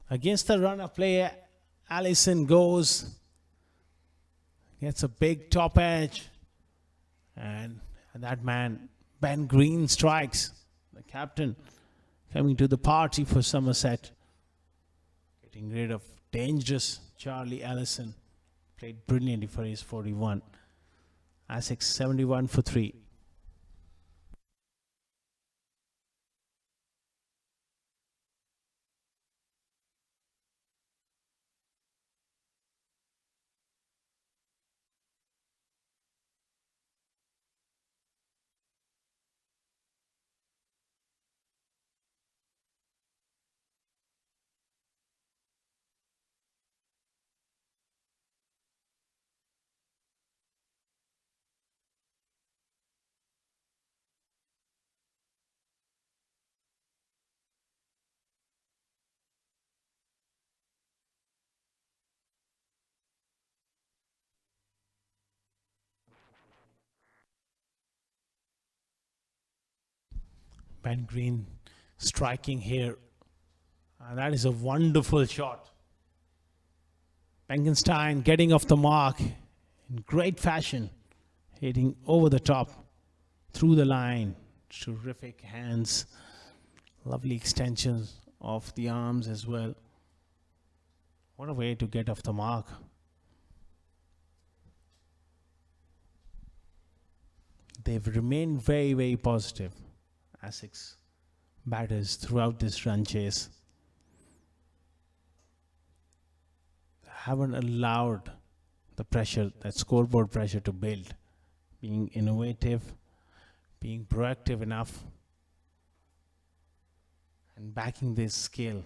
Against the run of play, Allison goes. Gets a big top edge. And that man, Ben Green, strikes. The captain coming to the party for Somerset. Getting rid of dangerous Charlie Ellison. Played brilliantly for his 41. Essex 71 for 3. Ben Green striking here. And that is a wonderful shot. Benkenstein getting off the mark in great fashion. Hitting over the top, through the line. Terrific hands. Lovely extensions of the arms as well. What a way to get off the mark. They've remained very, very positive, Essex batters, throughout this run chase. Haven't allowed the pressure, that scoreboard pressure, to build. Being innovative, being proactive enough, and backing this skill.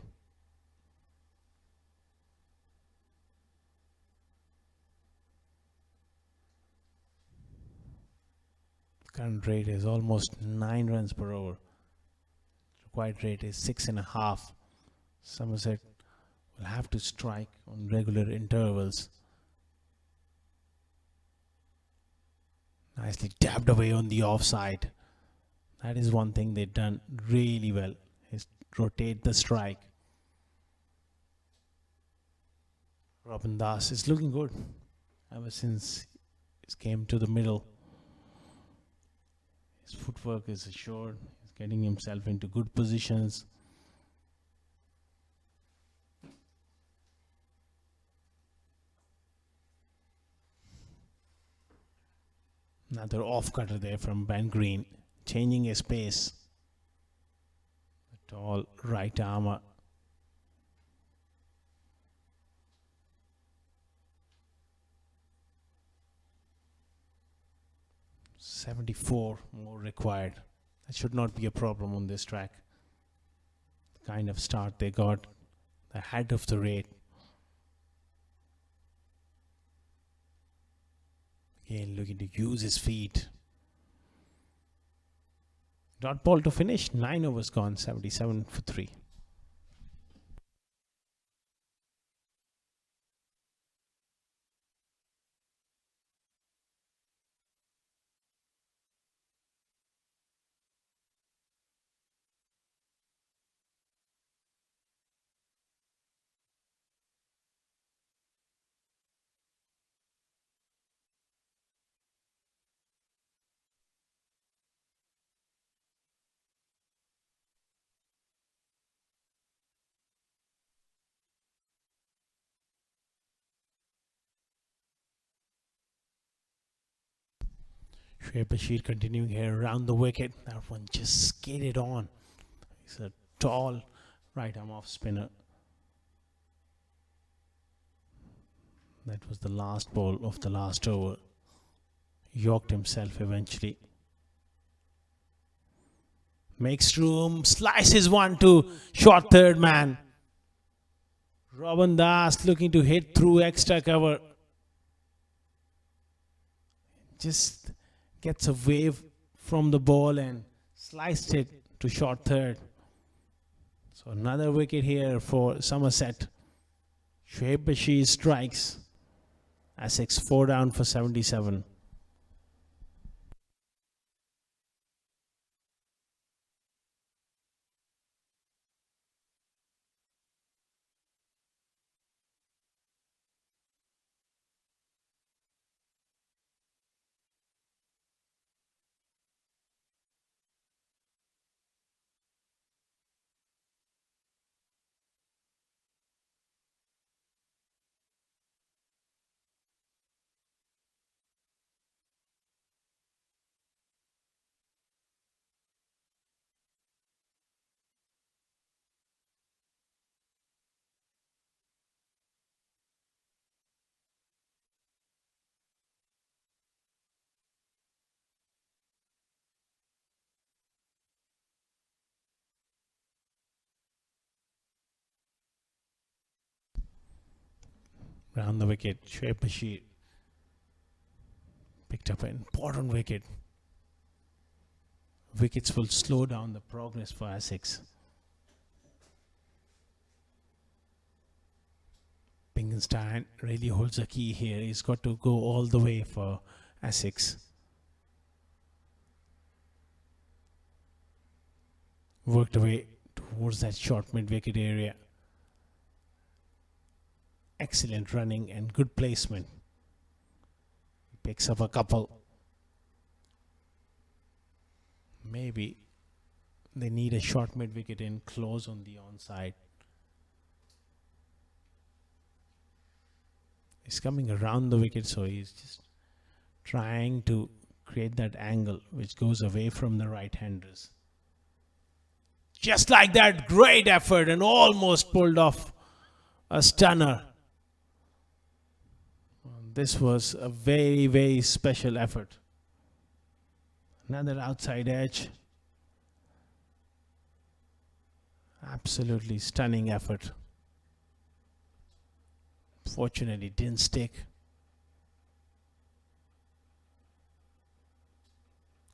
Current rate is almost 9 runs per over. Required rate is 6.5. Somerset will have to strike on regular intervals. Nicely tapped away on the offside. That is one thing they've done really well, is rotate the strike. Robin Das is looking good ever since he came to the middle. His footwork is assured. He's getting himself into good positions. Another off-cutter there from Ben Green, changing his pace. The tall right armer. .74 more required. That should not be a problem on this track. The kind of start they got, the head of the rate. Again, looking to use his feet. Dot ball to finish. 9 overs gone. 77 for 3. Shoaib Bashir continuing here around the wicket. That one just skated on. He's a tall right arm off spinner. That was the last ball of the last over. Yorked himself eventually. Makes room, slices one to short third man. Robin Das looking to hit through extra cover. Just gets away from the ball and sliced it to short third. So another wicket here for Somerset. Shoaib Bashir strikes. Essex 4 down for 77. Round the wicket, Shoaib Bashir picked up an important wicket. Wickets will slow down the progress for Essex. Benkenstein really holds a key here. He's got to go all the way for Essex. Worked away towards that short mid-wicket area. Excellent running and good placement. Picks up a couple. Maybe they need a short mid-wicket in close on the onside. He's coming around the wicket, so he's just trying to create that angle which goes away from the right-handers. Just like that, great effort and almost pulled off a stunner. This was a very, very special effort. Another outside edge. Absolutely stunning effort. Fortunately, didn't stick.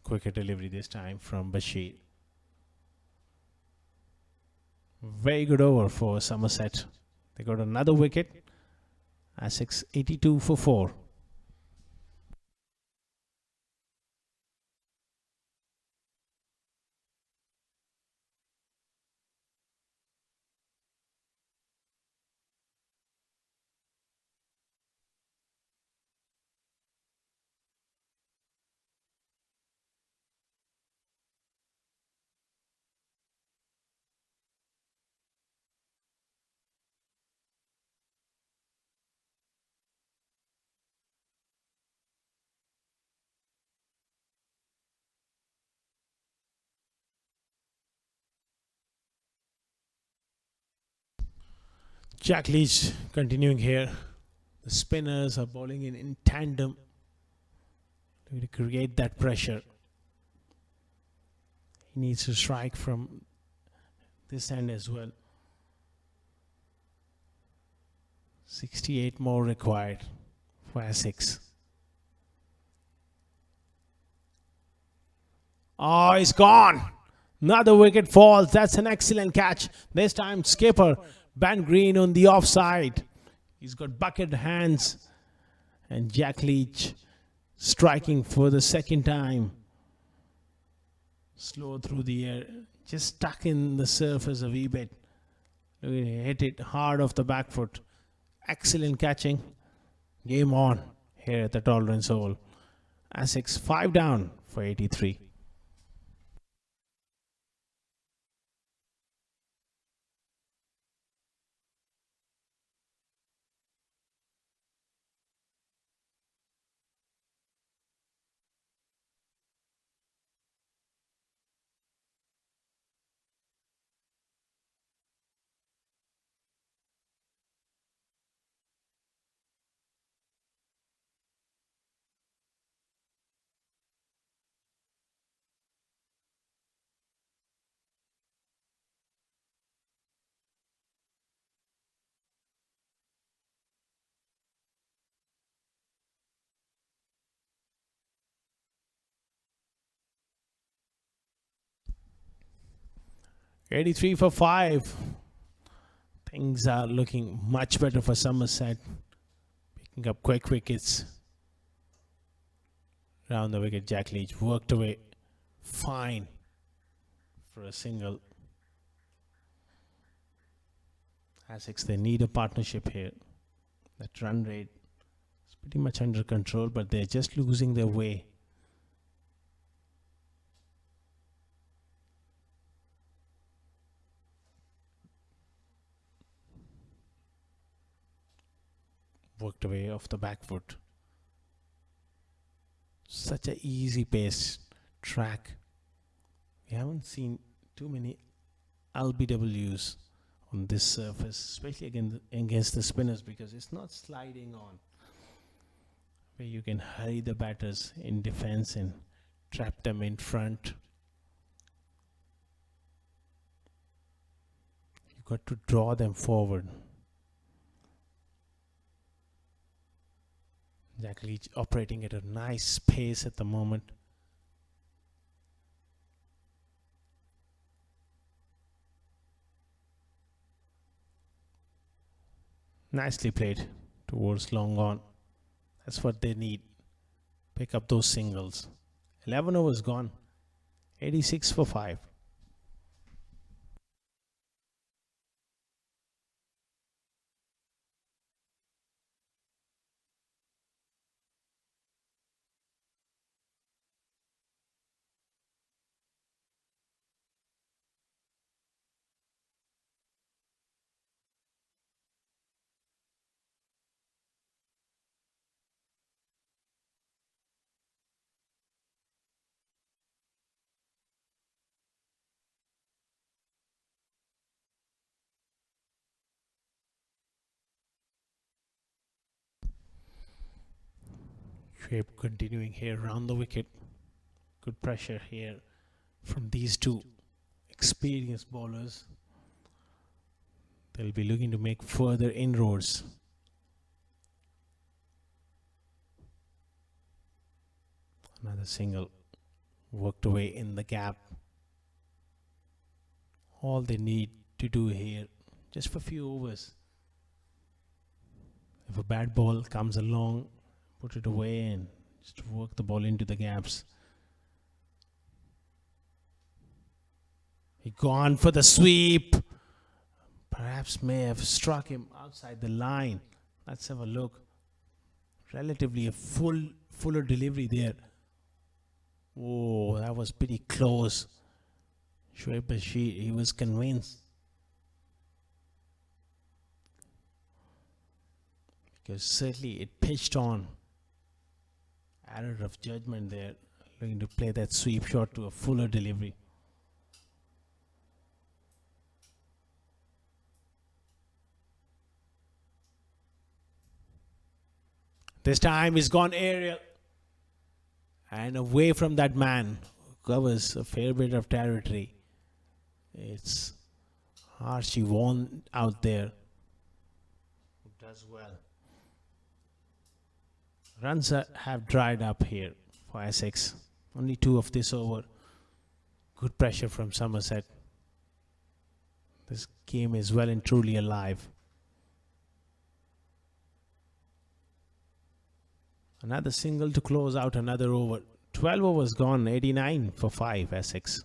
Quicker delivery this time from Bashir. Very good over for Somerset. They got another wicket. Essex 82 for 4. Jack Leach continuing here. The spinners are bowling in tandem to create that pressure. He needs to strike from this end as well. 68 more required for Essex. Oh, he's gone. Another wicket falls. That's an excellent catch. This time skipper Ben Green on the offside. He's got bucket hands. And Jack Leach striking for the second time. Slow through the air. Just stuck in the surface a wee bit. Hit it hard off the back foot. Excellent catching. Game on here at the Tolerance Oval. Essex 5 down for 83. $83 for 5. Things are looking much better for Somerset. Picking up quick wickets. Round the wicket, Jack Leach worked away fine for a single. Essex, they need a partnership here. That run rate is pretty much under control, but they're just losing their way. Worked away off the back foot. Such a easy pace track. We haven't seen too many LBWs on this surface, especially against the spinners, because it's not sliding on, where you can hurry the batters in defense and trap them in front. You got to draw them forward. Jack Leach operating at a nice pace at the moment. Nicely played towards long on. That's what they need. Pick up those singles. 11 overs gone. 86 for 5. Shape continuing here around the wicket. Good pressure here from these two experienced bowlers. They'll be looking to make further inroads. Another single worked away in the gap. All they need to do here, just for a few overs. If a bad ball comes along, put it away and just work the ball into the gaps. He gone for the sweep. Perhaps may have struck him outside the line. Let's have a look. Relatively a fuller delivery there. Oh, that was pretty close. Shoaib Bashir, he was convinced. Because certainly it pitched on. Error of judgment there. Looking to play that sweep shot to a fuller delivery. This time he's gone aerial. And away from that man who covers a fair bit of territory. It's Archie Vaughan out there who does well. Runs have dried up here for Essex. Only 2 of this over. Good pressure from Somerset. This game is well and truly alive. Another single to close out another over. 12 overs gone, 89 for 5, Essex.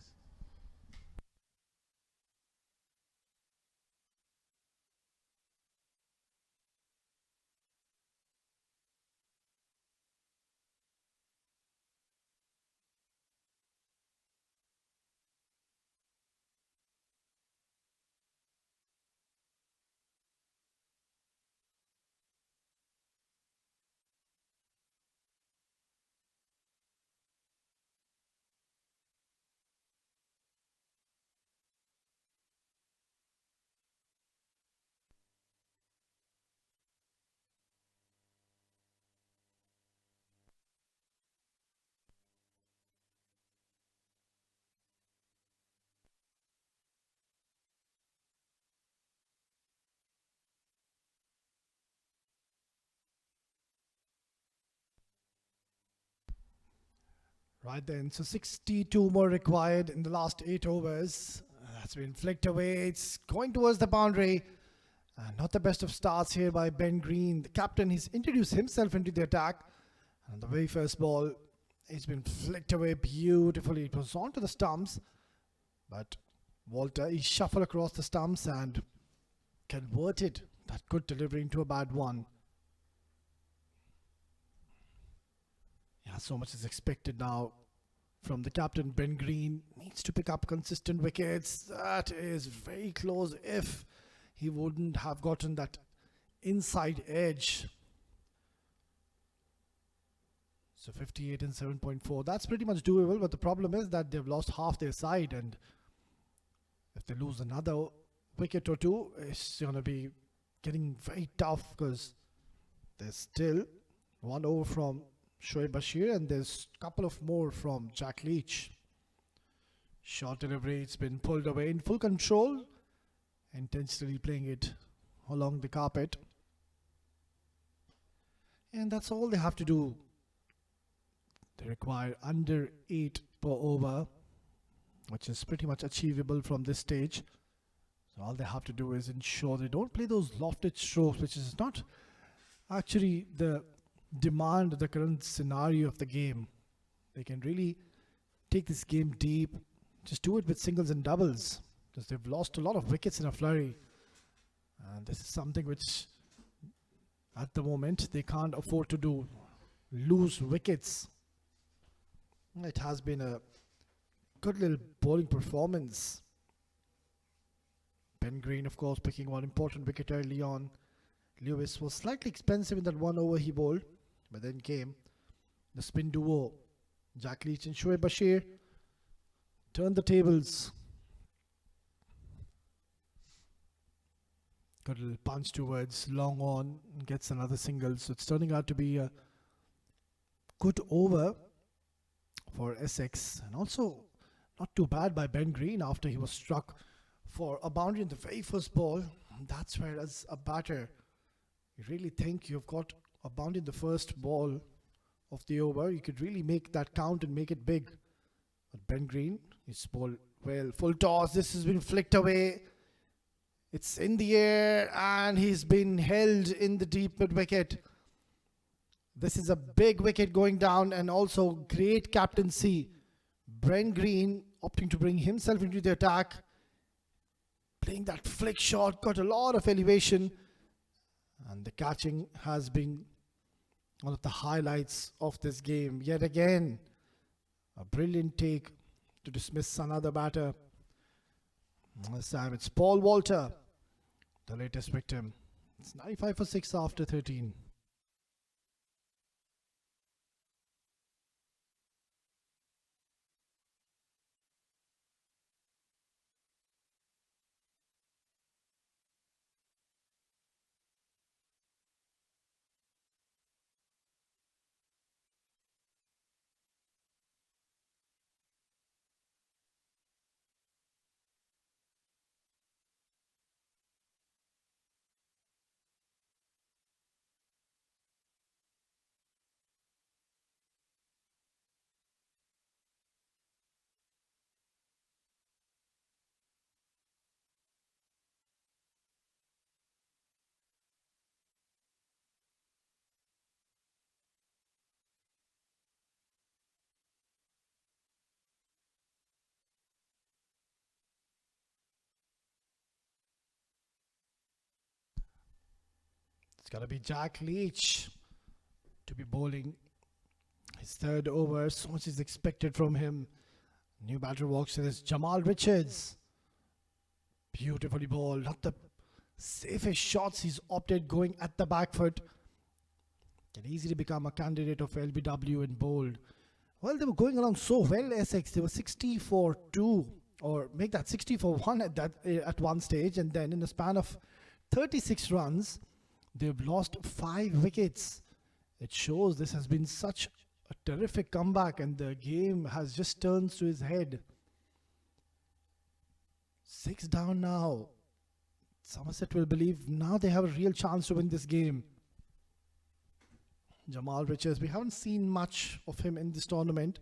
Right then, so 62 more required in the last 8 overs. That's been flicked away. It's going towards the boundary. Not the best of starts here by Ben Green. The captain, he's introduced himself into the attack. And the very first ball, it's been flicked away beautifully. It was onto the stumps. But Walter, he shuffled across the stumps and converted that good delivery into a bad one. Yeah, so much is expected now from the captain. Ben Green needs to pick up consistent wickets. That is very close. If he wouldn't have gotten that inside edge. So 58 and 7.4. That's pretty much doable, but the problem is that they've lost half their side, and if they lose another wicket or two, it's going to be getting very tough because there's still 1 over from Shoaib Bashir, and there's a couple of more from Jack Leach. Short delivery, it's been pulled away in full control, intentionally playing it along the carpet. And that's all they have to do. They require under 8 per over, which is pretty much achievable from this stage. So all they have to do is ensure they don't play those lofted strokes, which is not actually the demand, the current scenario of the game. They can really take this game deep. Just do it with singles and doubles, because they've lost a lot of wickets in a flurry. And this is something which at the moment they can't afford to do. Lose wickets. It has been a good little bowling performance. Ben Green, of course, picking one important wicket early on. Lewis was slightly expensive in that 1 over he bowled, but then came the spin duo. Jack Leach and Shoaib Bashir turned the tables. Got a little punch towards long on, gets another single. So it's turning out to be a Good over for Essex, and also not too bad by Ben Green after he was struck for a boundary in the very first ball. That's where, as a batter, you really think you've got a boundary in the first ball of the over. You could really make that count and make it big. But Ben Green, he's bowled well. Full toss. This has been flicked away. It's in the air and he's been held in the deep mid wicket. This is a big wicket going down, and also great captaincy. Ben Green opting to bring himself into the attack. Playing that flick shot, got a lot of elevation. And the catching has been one of the highlights of this game. Yet again, a brilliant take to dismiss another batter. This time it's Paul Walter, the latest victim. It's 95 for 6 after 13. It's got to be Jack Leach to be bowling his third over. So much is expected from him. New batter walks in is Jamal Richards. Beautifully bowled. Not the safest shots. He's opted going at the back foot. Can easily become a candidate of LBW and bowled. Well, they were going along so well, Essex. They were 60 for 2, or make that 60 for 1 at one stage, and then in a span of 36 runs, they've lost 5 wickets. It shows this has been such a terrific comeback, and the game has just turned to his head. 6 down now. Somerset will believe now they have a real chance to win this game. Jamal Richards, we haven't seen much of him in this tournament,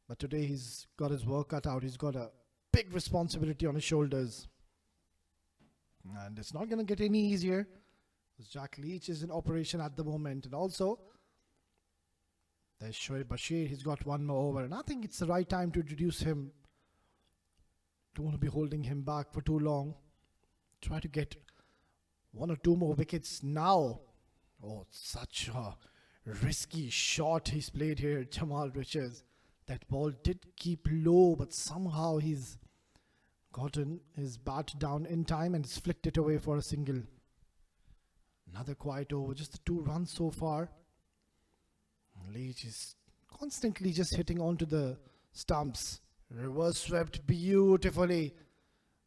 but today he's got his work cut out. He's got a big responsibility on his shoulders, and it's not going to get any easier because Jack Leach is in operation at the moment. And also there's Shoaib Bashir. He's got one more over, and I think it's the right time to introduce him. Don't want to be holding him back for too long. Try to get 1 or 2 more wickets now. Oh, such a risky shot he's played here, Jamal Richards. That ball did keep low, but somehow he's gotten his bat down in time and it's flicked it away for a single. Another quiet over, just the 2 runs so far. Leach is constantly just hitting onto the stumps. Reverse swept beautifully.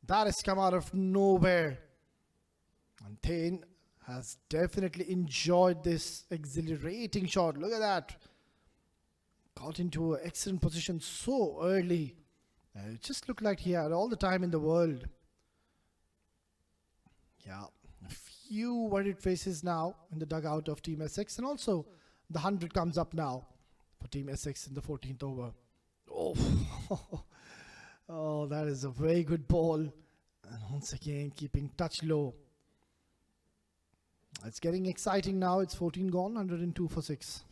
That has come out of nowhere. And Thane has definitely enjoyed this exhilarating shot. Look at that. Got into an excellent position so early. It just looked like he had all the time in the world. Yeah, a few worried faces now in the dugout of Team Essex. And also the 100 comes up now for Team Essex in the 14th over. Oh, oh, that is a very good ball. And once again, keeping touch low. It's getting exciting now. It's 14 gone, 102 for 6.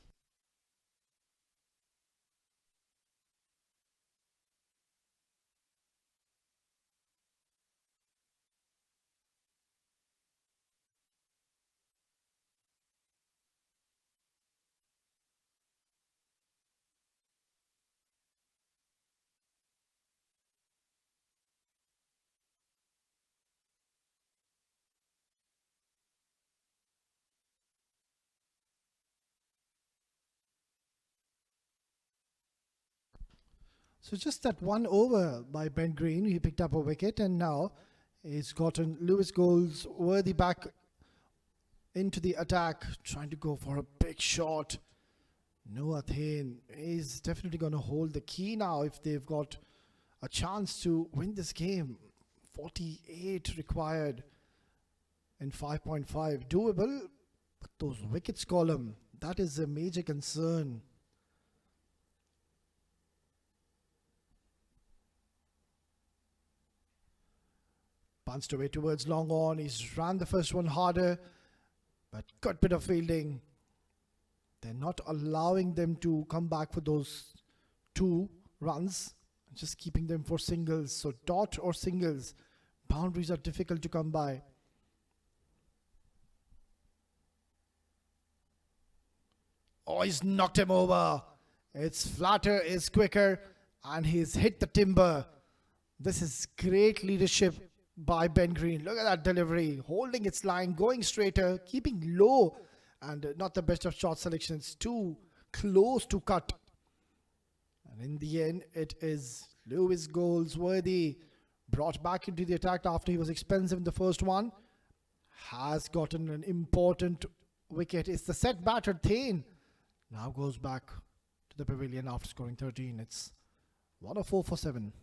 So just that 1 over by Ben Green, he picked up a wicket, and now he's gotten Lewis Goldsworthy back into the attack, trying to go for a big shot. Noah Thane is definitely going to hold the key now if they've got a chance to win this game. 48 required in 5.5. Doable, but those wickets column, that is a major concern. Punched away towards long on. He's ran the first one harder, but good bit of fielding. They're not allowing them to come back for those 2 runs, just keeping them for singles. So dot or singles, boundaries are difficult to come by. Oh, he's knocked him over. It's flatter, is quicker, and he's hit the timber. This is great leadership by Ben Green. Look at that delivery, holding its line, going straighter, keeping low, and not the best of shot selections. Too close to cut. And in the end, it is Lewis Goldsworthy, brought back into the attack after he was expensive in the first one. Has gotten an important wicket. It's the set batter Thane. Now goes back to the pavilion after scoring 13. It's 104 for 7.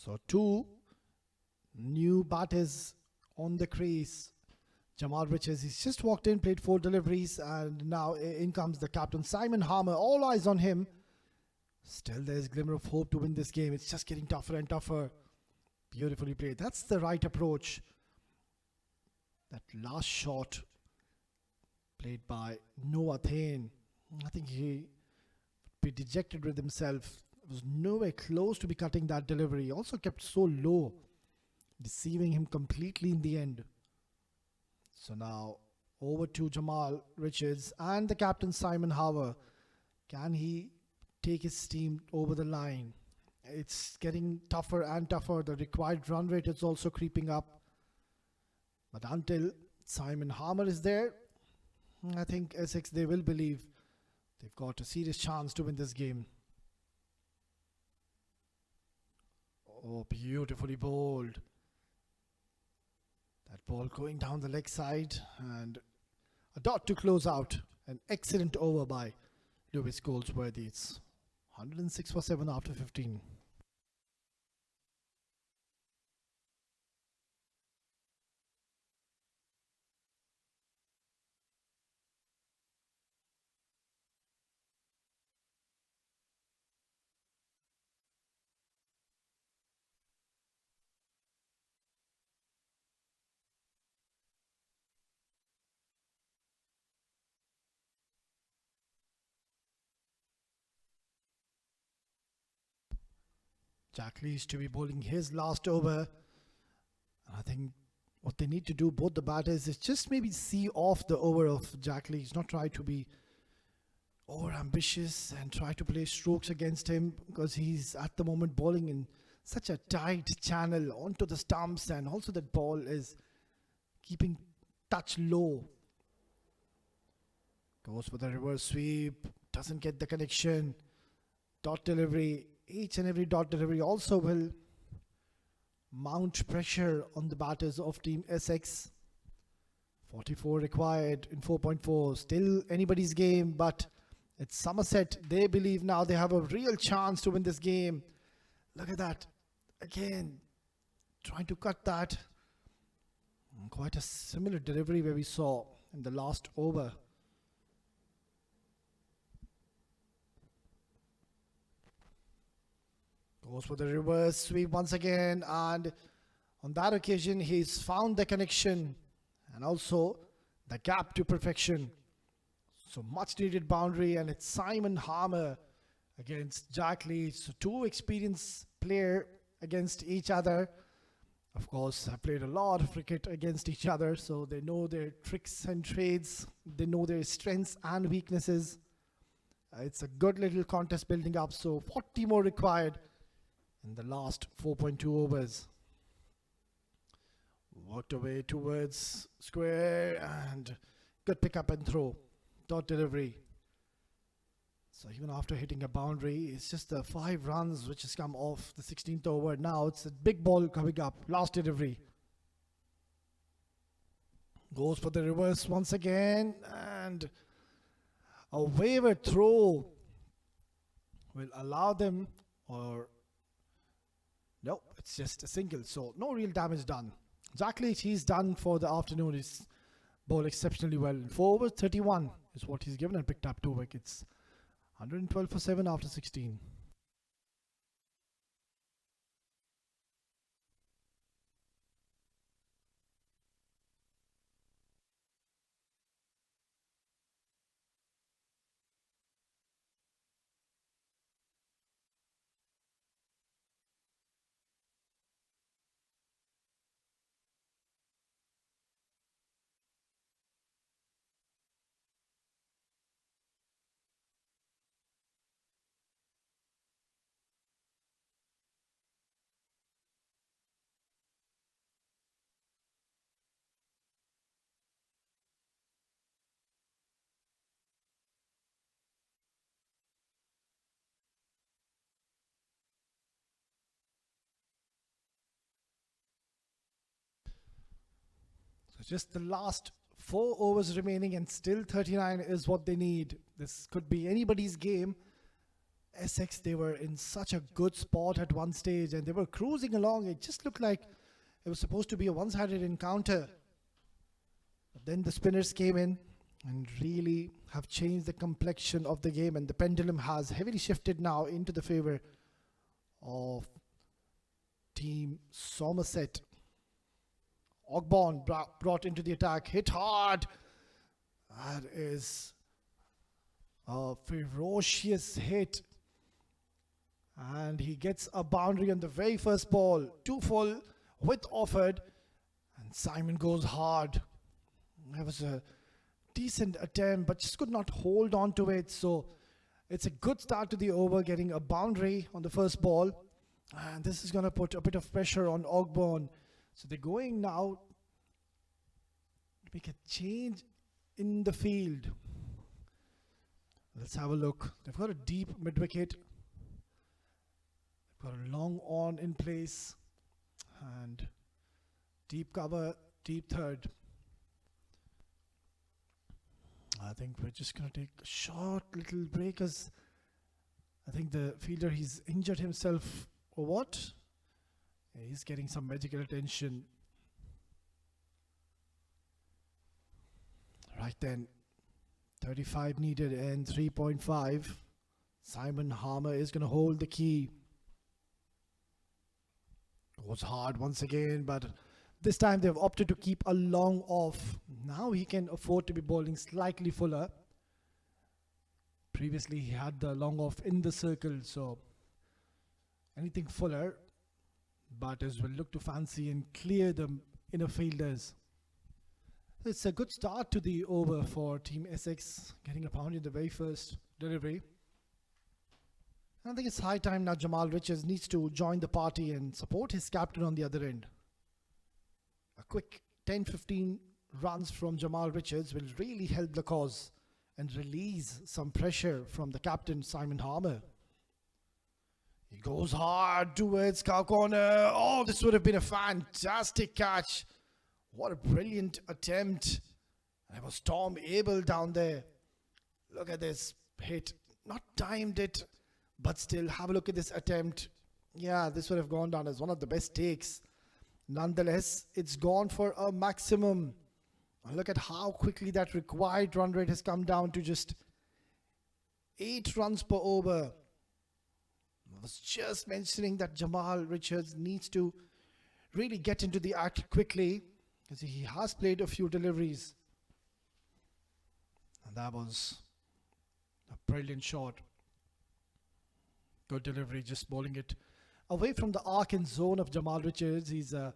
So 2 new batters on the crease. Jamal Richards, he's just walked in, played 4 deliveries, and now in comes the captain, Simon Harmer. All eyes on him. Still there's a glimmer of hope to win this game. It's just getting tougher and tougher. Beautifully played. That's the right approach. That last shot played by Noah Thane. I think he would be dejected with himself. Was nowhere close to be cutting that delivery. He also kept so low, deceiving him completely in the end. So now over to Jamal Richards and the captain Simon Harmer. Can he take his team over the line? It's getting tougher and tougher. The required run rate is also creeping up. But until Simon Harmer is there, I think Essex, they will believe they've got a serious chance to win this game. Oh, beautifully bowled. That ball going down the leg side, and a dot to close out. An excellent over by Lewis Goldsworthy. It's 106 for 7 after 15. Jack Leach to be bowling his last over. I think what they need to do, both the batters, is just maybe see off the over of Jack Leach, not try to be over ambitious and try to play strokes against him, because he's at the moment bowling in such a tight channel onto the stumps, and also that ball is keeping touch low. Goes for the reverse sweep, doesn't get the connection. Dot delivery, each and every dot delivery also will mount pressure on the batters of Team Essex. 44 required in 4.4. Still anybody's game, but it's Somerset. They believe now they have a real chance to win this game. Look at that. Again, trying to cut that. Quite a similar delivery where we saw in the last over. Goes for the reverse sweep once again, and on that occasion he's found the connection and also the gap to perfection. So much needed boundary, and it's Simon Harmer against Jack Leach. So two experienced player against each other. Of course, have played a lot of cricket against each other, so they know their tricks and trades. They know their strengths and weaknesses. It's a good little contest building up. So 40 more required in the last 4.2 overs. Worked away towards square and good pick up and throw. Dot delivery. So even after hitting a boundary, it's just the 5 runs which has come off the 16th over. Now it's a big ball coming up. Last delivery. Goes for the reverse once again. And a waiver throw will allow them, or no, it's just a single. So no real damage done. Jack Leach, he's done for the afternoon. He's bowled exceptionally well. 4 overs, 31 is what he's given and picked up 2 wickets. 112 for 7 after 16. So just the last 4 overs remaining, and still 39 is what they need. This could be anybody's game. Essex, they were in such a good spot at one stage and they were cruising along. It just looked like it was supposed to be a one-sided encounter. But then the spinners came in and really have changed the complexion of the game, and the pendulum has heavily shifted now into the favor of Team Somerset. Ogborn brought into the attack, hit hard. That is a ferocious hit. And he gets a boundary on the very first ball. 2 full, width offered. And Simon goes hard. That was a decent attempt, but just could not hold on to it. So it's a good start to the over, getting a boundary on the first ball. And this is going to put a bit of pressure on Ogborn. So they're going now to make a change in the field. Let's have a look. They've got a deep mid-wicket. They've got a long on in place. And deep cover, deep third. I think we're just going to take a short little break, because I think the fielder, he's injured himself or what? He's getting some medical attention. Right then, 35 needed and 3.5. Simon Harmer is going to hold the key. Goes hard once again, but this time they've opted to keep a long off. Now he can afford to be bowling slightly fuller. Previously he had the long off in the circle, so anything fuller. Batters will look to fancy and clear the inner fielders. It's a good start to the over for Team Essex, getting a pound in the very first delivery. I think it's high time now Jamal Richards needs to join the party and support his captain on the other end. A quick 10-15 runs from Jamal Richards will really help the cause and release some pressure from the captain, Simon Harmer. He goes hard towards cow corner. Oh, this would have been a fantastic catch. What a brilliant attempt. And it was Tom Abel down there. Look at this hit. Not timed it, but still have a look at this attempt. Yeah, this would have gone down as one of the best takes. Nonetheless, it's gone for a maximum. And look at how quickly that required run rate has come down to just 8 runs per over. I was just mentioning that Jamal Richards needs to really get into the act quickly, because he has played a few deliveries. And that was a brilliant shot. Good delivery, just bowling it away from the arc and zone of Jamal Richards. He's a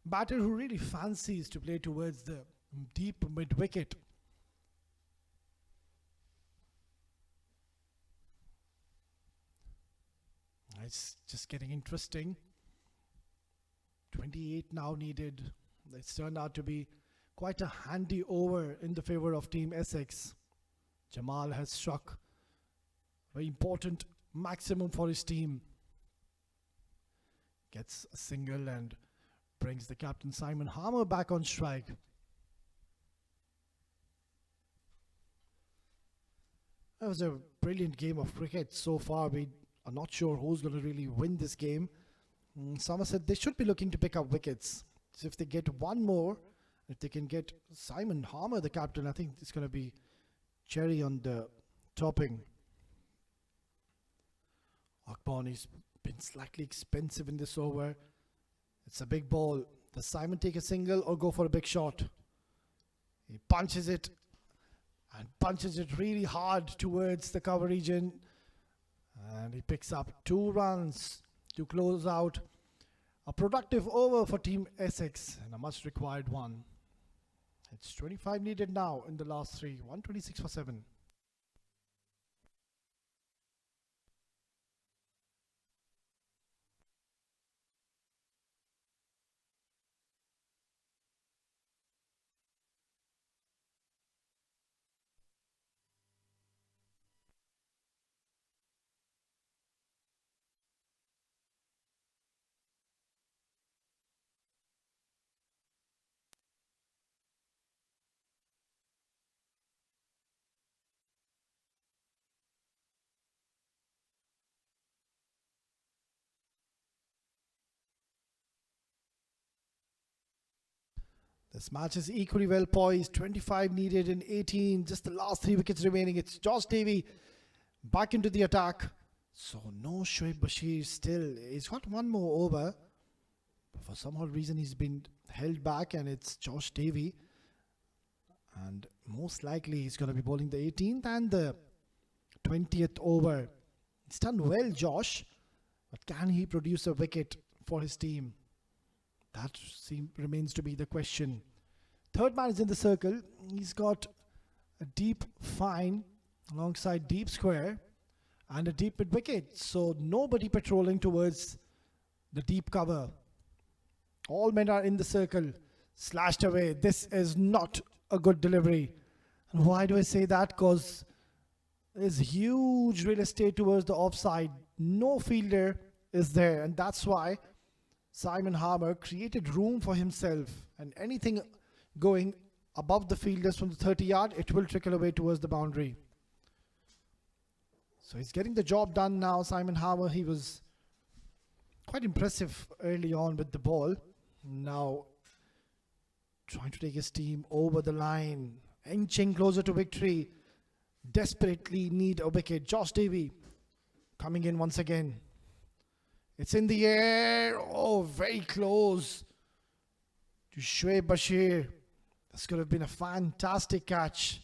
batter who really fancies to play towards the deep mid-wicket. It's just getting interesting. 28 now needed. It's turned out to be quite a handy over in the favor of Team Essex. Jamal has struck very important maximum for his team. Gets a single and brings the captain Simon Harmer back on strike. That was a brilliant game of cricket so far. We are not sure who's going to really win this game. Somerset, they should be looking to pick up wickets. So if they get one more, if they can get Simon Harmer, the captain, I think it's going to be cherry on the topping. Akbani's been slightly expensive in this over. It's a big ball. Does Simon take a single or go for a big shot? He punches it and punches it really hard towards the cover region. And he picks up 2 runs to close out a productive over for Team Essex and a much required one. It's 25 needed now in the last 3. 126 for 7. This match is equally well poised. 25 needed in 18. Just the last 3 wickets remaining. It's Josh Davey back into the attack. So no Shoaib Bashir still. He's got one more over. But for some odd reason he's been held back and it's Josh Davey. And most likely he's going to be bowling the 18th and the 20th over. He's done well, Josh. But can he produce a wicket for his team? That remains to be the question. Third man is in the circle. He's got a deep fine alongside deep square and a deep mid wicket. So nobody patrolling towards the deep cover. All men are in the circle. Slashed away. This is not a good delivery. And why do I say that? Because there's huge real estate towards the offside. No fielder is there. And that's why Simon Harmer created room for himself, and anything going above the fielders from the 30-yard, it will trickle away towards the boundary. So he's getting the job done now, Simon Harmer. He was quite impressive early on with the ball. Now trying to take his team over the line, inching closer to victory. Desperately need a wicket. Josh Davey coming in once again. It's in the air. Oh, very close to Shoaib Bashir. This could have been a fantastic catch.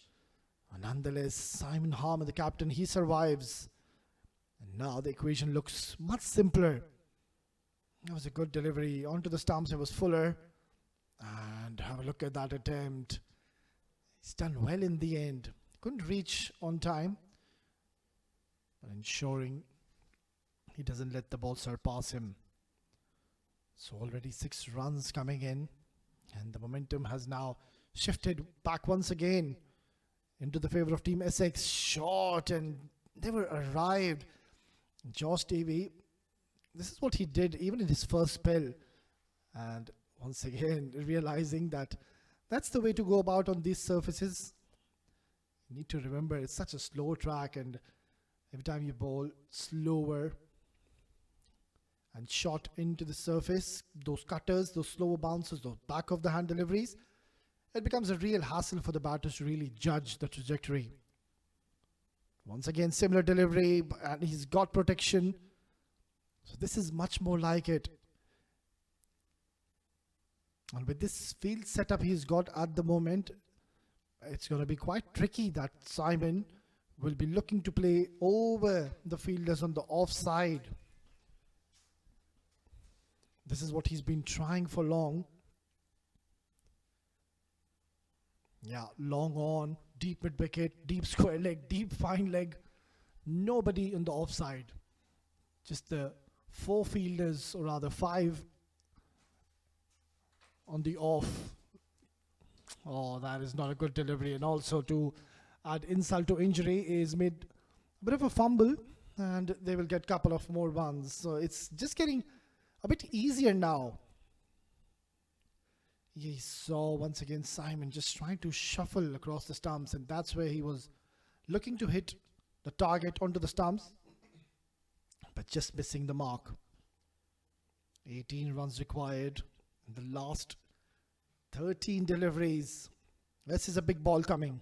And nonetheless, Simon Harmer, the captain, he survives. And now the equation looks much simpler. That was a good delivery. Onto the stumps, it was Fuller. And have a look at that attempt. He's done well in the end. Couldn't reach on time. But ensuring he doesn't let the ball surpass him. So already 6 runs coming in. And the momentum has now shifted back once again into the favor of Team Essex. Short and never arrived. Josh Davey, this is what he did even in his first spell. And once again, realizing that that's the way to go about on these surfaces. You need to remember it's such a slow track, and every time you bowl slower and shot into the surface, those cutters, those slower bounces, those back of the hand deliveries, it becomes a real hassle for the batters to really judge the trajectory. Once again, similar delivery, and he's got protection. So this is much more like it. And with this field setup he's got at the moment, It's going to be quite tricky that Simon will be looking to play over the fielders on the offside. This is what he's been trying for long. Yeah, long on, deep mid wicket, deep square leg, deep fine leg. Nobody on the offside. Just the 4 fielders, or rather 5 on the off. Oh, that is not a good delivery. And also, to add insult to injury, is made a bit of a fumble, and they will get a couple of more runs. So it's just getting a bit easier now. You saw once again Simon just trying to shuffle across the stumps, and that's where he was looking to hit the target onto the stumps, but just missing the mark. 18 runs required in the last 13 deliveries. This is a big ball coming.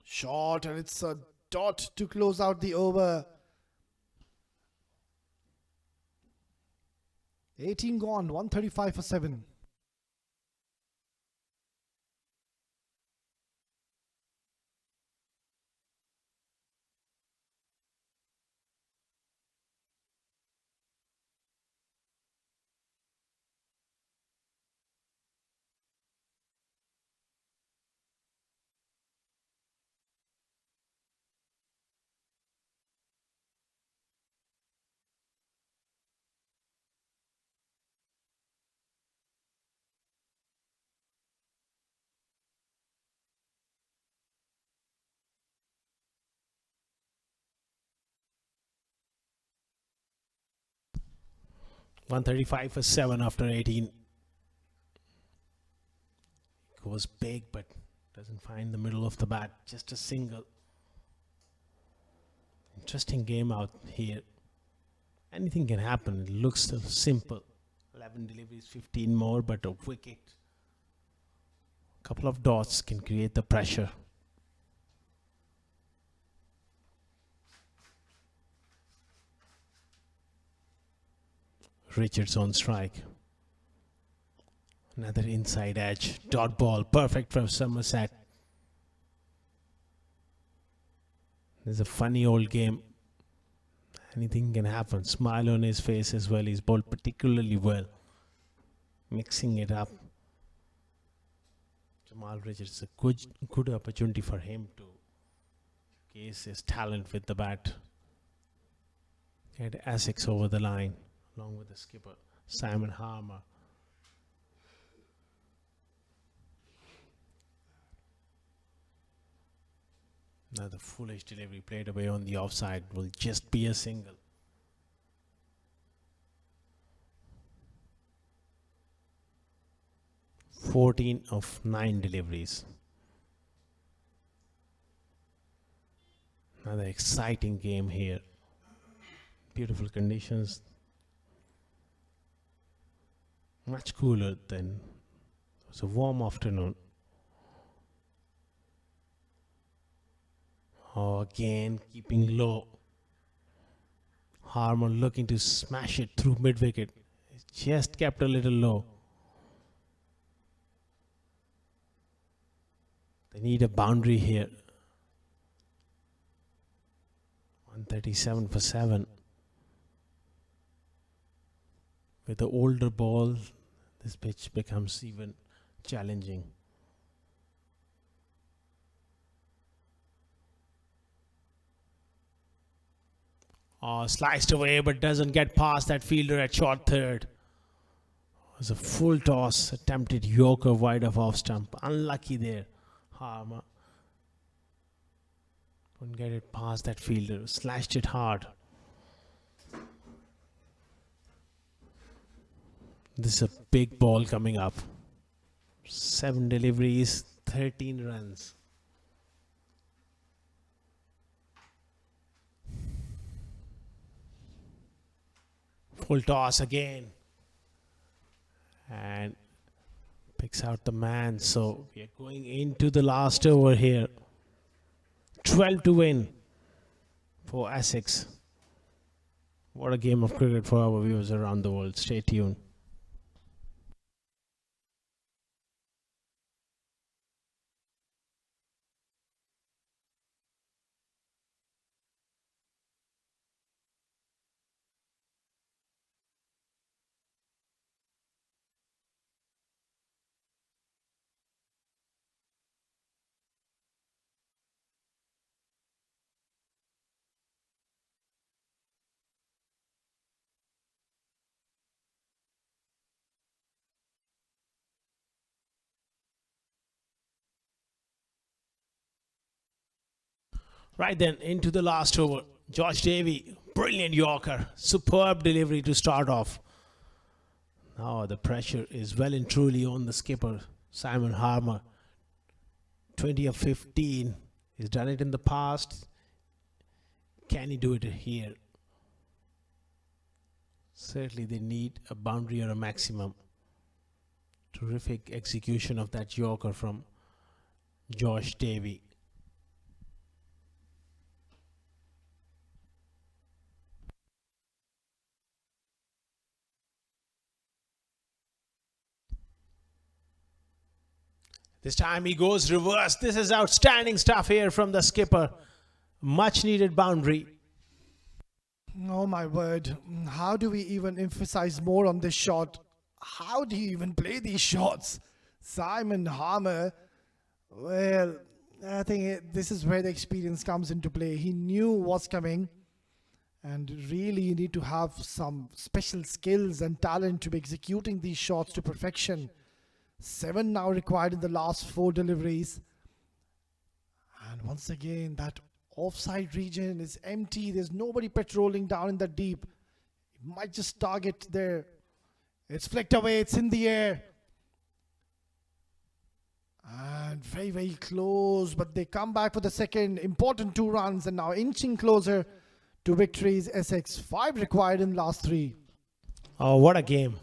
Short, and it's a dot to close out the over. 18 gone, 135 for 7. $135 for 7 after 18. Goes big, but doesn't find the middle of the bat. Just a single. Interesting game out here. Anything can happen. It looks so simple. 11 deliveries, 15 more, but a wicket. A couple of dots can create the pressure. Richards on strike. Another inside edge. Dot ball. Perfect for Somerset. There's a funny old game. Anything can happen. Smile on his face as well. He's bowled particularly well. Mixing it up. Jamal Richards, a good opportunity for him to case his talent with the bat. Get Essex over the line, along with the skipper, Simon Harmer. Now the foolish delivery played away on the offside will just be a single. "14 of 9 deliveries. Another exciting game here. Beautiful conditions. Much cooler than it was a warm afternoon. Oh, again keeping low. Harmer looking to smash it through mid-wicket. Just kept a little low. They need a boundary here. 137 for 7. With the older ball, this pitch becomes even challenging. Oh, sliced away, but doesn't get past that fielder at short third. It was a full toss, attempted Yorker wide of off stump. Unlucky there, Harmer. Couldn't get it past that fielder, slashed it hard. This is a big ball coming up. 7 deliveries, 13 runs. Full toss again. And picks out the man. So we are going into the last over here. 12 to win for Essex. What a game of cricket for our viewers around the world. Stay tuned. Right then, into the last over. Josh Davey, brilliant Yorker. Superb delivery to start off. Now the pressure is well and truly on the skipper, Simon Harmer. 20 of 15. He's done it in the past. Can he do it here? Certainly they need a boundary or a maximum. Terrific execution of that Yorker from Josh Davey. This time he goes reverse. This is outstanding stuff here from the skipper. Much needed boundary. Oh my word. How do we even emphasize more on this shot? How do you even play these shots? Simon Harmer, well, I think this is where the experience comes into play. He knew what's coming. And really you need to have some special skills and talent to be executing these shots to perfection. 7 now required in the last 4 deliveries. And once again, that offside region is empty. There's nobody patrolling down in the deep. It might just target there. It's flicked away. It's in the air. And very, very close. But they come back for the second. Important 2 runs. And now inching closer to victories. Essex 5 required in last 3. Oh, what a game.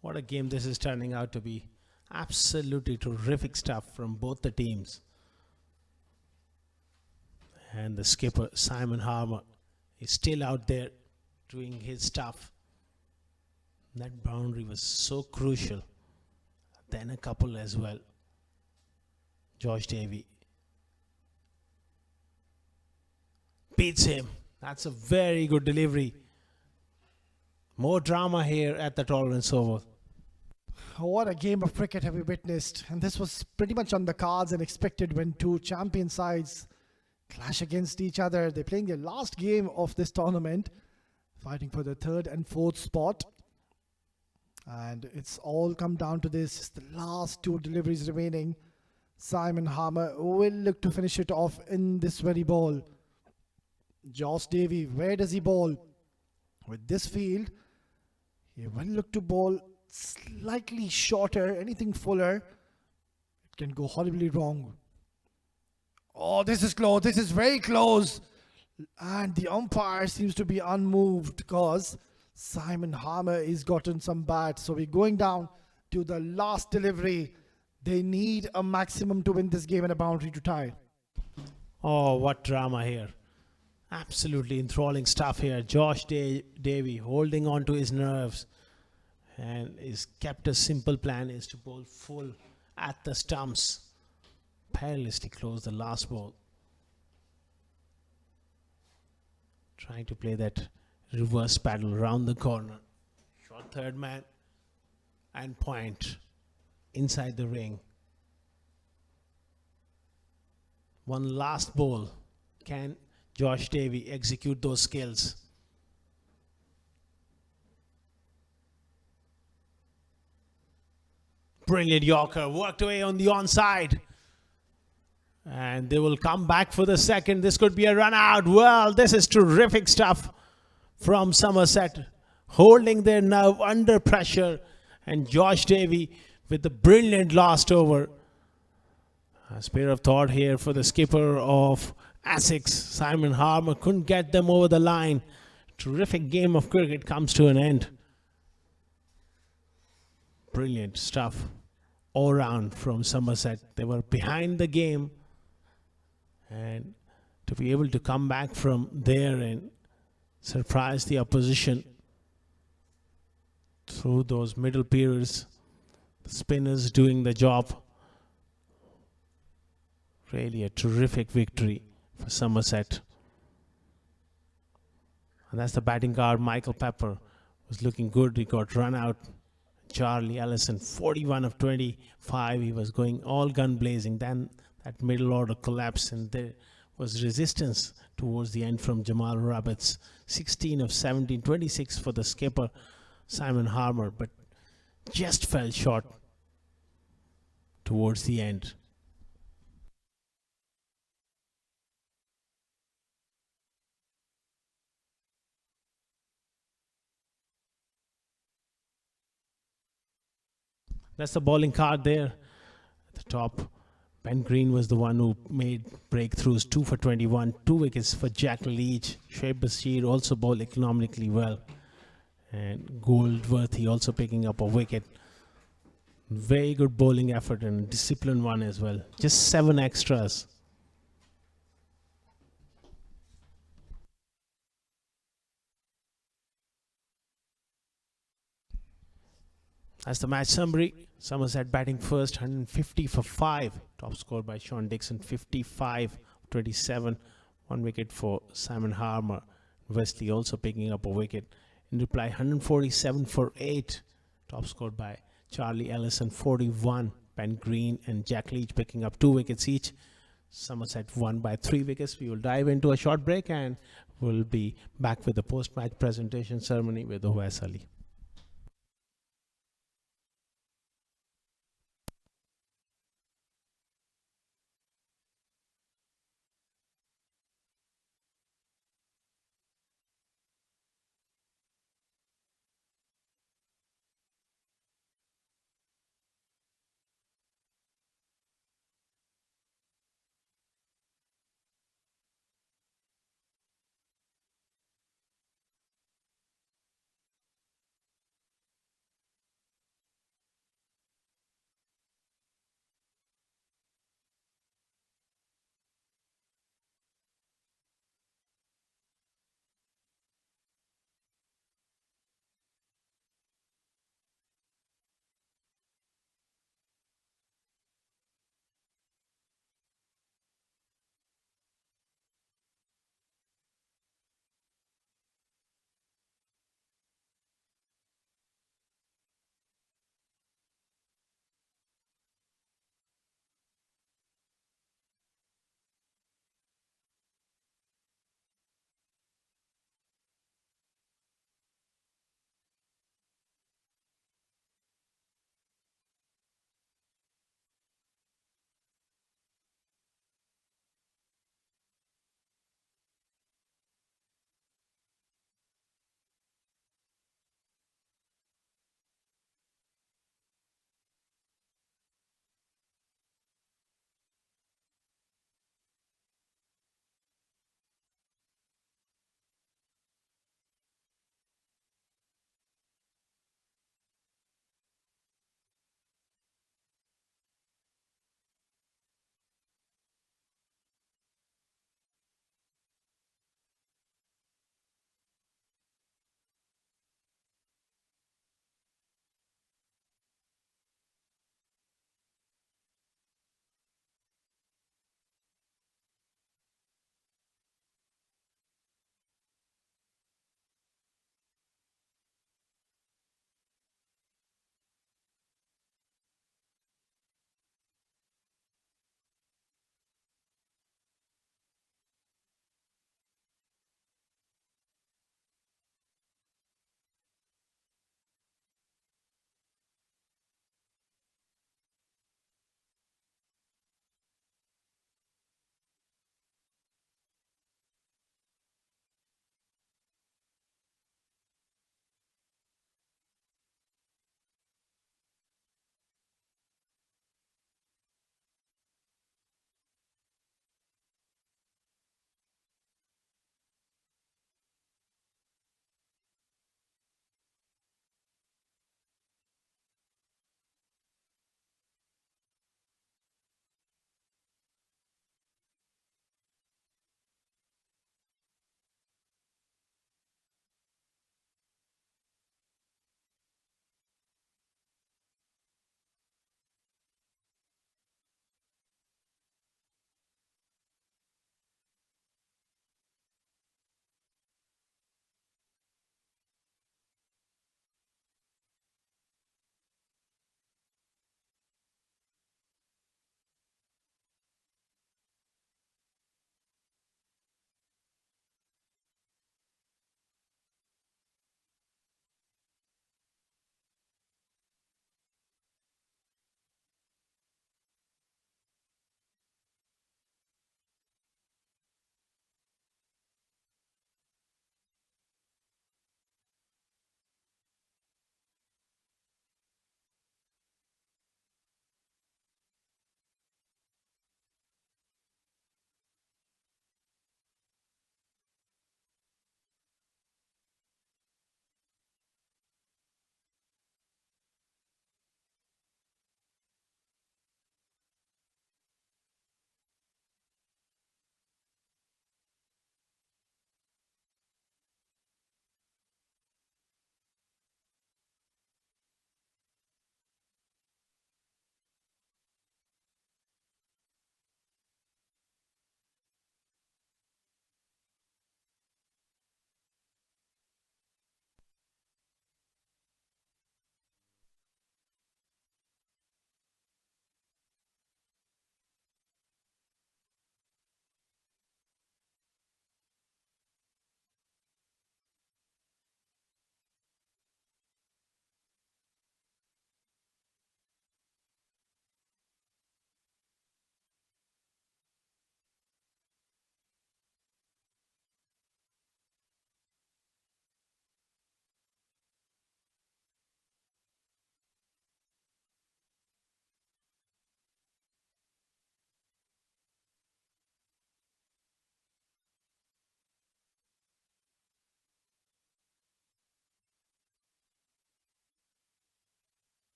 What a game this is turning out to be. Absolutely terrific stuff from both the teams. And the skipper, Simon Harmer, is still out there doing his stuff. That boundary was so crucial. Then a couple as well. Josh Davey beats him. That's a very good delivery. More drama here at the tolerance over. What a game of cricket have we witnessed. And this was pretty much on the cards and expected when 2 champion sides clash against each other. They're playing their last game of this tournament, fighting for the 3rd and 4th spot. And it's all come down to this. It's the last 2 deliveries remaining. Simon Harmer will look to finish it off in this very ball. Josh Davey, where does he bowl? With this field, he will look to bowl slightly shorter, anything fuller. It can go horribly wrong. Oh, this is close. This is very close. And the umpire seems to be unmoved because Simon Harmer is gotten some bat. So we're going down to the last delivery. They need a maximum to win this game and a boundary to tie. Oh, what drama here. Absolutely enthralling stuff here. Josh Davey holding on to his nerves. And is kept a simple plan is to bowl full at the stumps. Perilously close the last ball. Trying to play that reverse paddle around the corner. Short third man and point inside the ring. One last ball. Can Josh Davey execute those skills? Brilliant Yorker, worked away on the onside. And they will come back for the second. This could be a run out. Well, this is terrific stuff from Somerset. Holding their nerve under pressure. And Josh Davey with the brilliant last over. A spare of thought here for the skipper of Essex, Simon Harmer. Couldn't get them over the line. Terrific game of cricket comes to an end. Brilliant stuff all round from Somerset. They were behind the game, and to be able to come back from there and surprise the opposition through those middle periods, the spinners doing the job. Really a terrific victory for Somerset. And that's the batting guard. Michael Pepper was looking good. He got run out. Charlie Ellison, 41 of 25. He was going all gun blazing. Then that middle order collapsed, and there was resistance towards the end from Jamal Roberts. 16 of 17, 26 for the skipper, Simon Harmer, but just fell short towards the end. That's the bowling card there at the top. Ben Green was the one who made breakthroughs, 2 for 21, 2 wickets for Jack Leach. Shoaib Bashir also bowled economically well. And Goldworthy also picking up a wicket. Very good bowling effort and disciplined one as well. Just 7 extras. That's the match summary. Somerset batting first, 150 for 5. Top score by Sean Dixon, 55-27. 1 wicket for Simon Harmer. Wesley also picking up a wicket. In reply, 147 for 8. Top scored by Charlie Ellison, 41. Ben Green and Jack Leach picking up 2 wickets each. Somerset won by 3 wickets. We will dive into a short break and we'll be back with the post-match presentation ceremony with Owais Ali.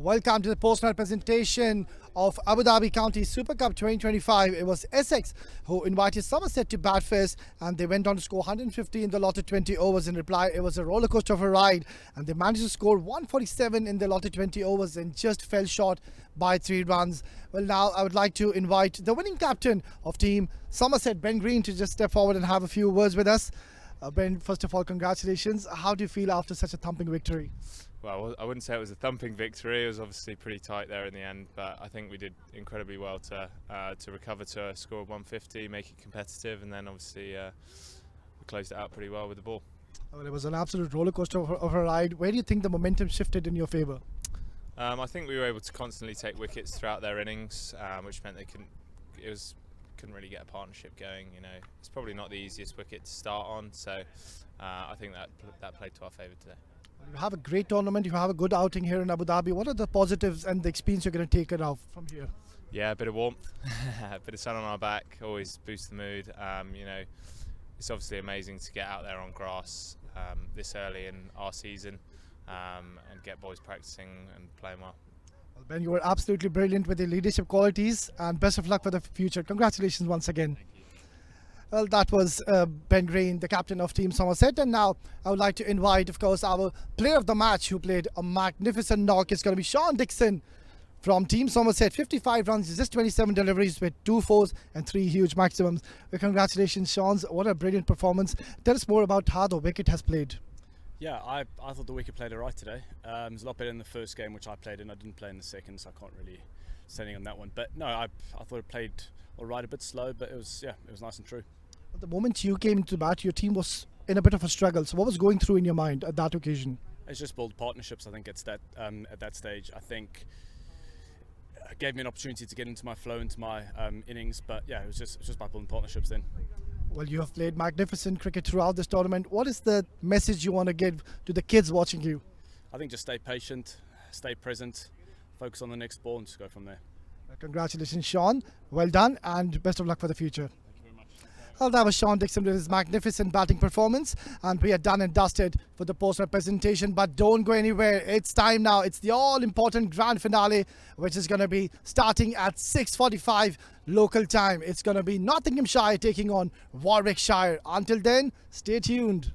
Welcome to the post-match presentation of Abu Dhabi County Super Cup 2025. It was Essex who invited Somerset to bat first, and they went on to score 150 in the allotted 20 overs. In reply, it was a roller coaster of a ride, and they managed to score 147 in the allotted 20 overs and just fell short by 3 runs. Well, now I would like to invite the winning captain of team Somerset, Ben Green, to just step forward and have a few words with us. Ben, first of all, congratulations. How do you feel after such a thumping victory? Well, I wouldn't say it was a thumping victory. It was obviously pretty tight there in the end, but I think we did incredibly well to recover to a score of 150, make it competitive, and then obviously we closed it out pretty well with the ball. Well, it was an absolute roller coaster of a ride. Where do you think the momentum shifted in your favour? I think we were able to constantly take wickets throughout their innings, which meant they couldn't really get a partnership going. You know, it's probably not the easiest wicket to start on, so I think that played to our favour today. You have a great tournament, you have a good outing here in Abu Dhabi. What are the positives and the experience you're going to take it out from here? Yeah, a bit of warmth, a bit of sun on our back, always boosts the mood. You know, it's obviously amazing to get out there on grass this early in our season and get boys practicing and playing well. Well, Ben, you were absolutely brilliant with your leadership qualities, and best of luck for the future. Congratulations once again. Well, that was Ben Green, the captain of Team Somerset. And now I would like to invite, of course, our player of the match who played a magnificent knock. It's going to be Sean Dixon from Team Somerset. 55 runs, just 27 deliveries with 2 fours and 3 huge maximums. Well, congratulations, Sean. What a brilliant performance. Tell us more about how the wicket has played. Yeah, I thought the wicket played all right today. It was a lot better in the first game, which I played in. I didn't play in the second, so I can't really say anything on that one. But no, I thought it played all right, a bit slow, but it was nice and true. The moment you came into the bat, your team was in a bit of a struggle. So what was going through in your mind at that occasion? It's just build partnerships. I think it's that at that stage. I think it gave me an opportunity to get into my flow, into my innings. But yeah, it was just by building partnerships then. Well, you have played magnificent cricket throughout this tournament. What is the message you want to give to the kids watching you? I think just stay patient, stay present, focus on the next ball, and just go from there. Congratulations, Sean. Well done, and best of luck for the future. Well, that was Sean Dixon with his magnificent batting performance, and we are done and dusted for the post-match presentation. But don't go anywhere. It's time now. It's the all-important grand finale, which is going to be starting at 6:45 local time. It's going to be Nottinghamshire taking on Warwickshire. Until then, stay tuned.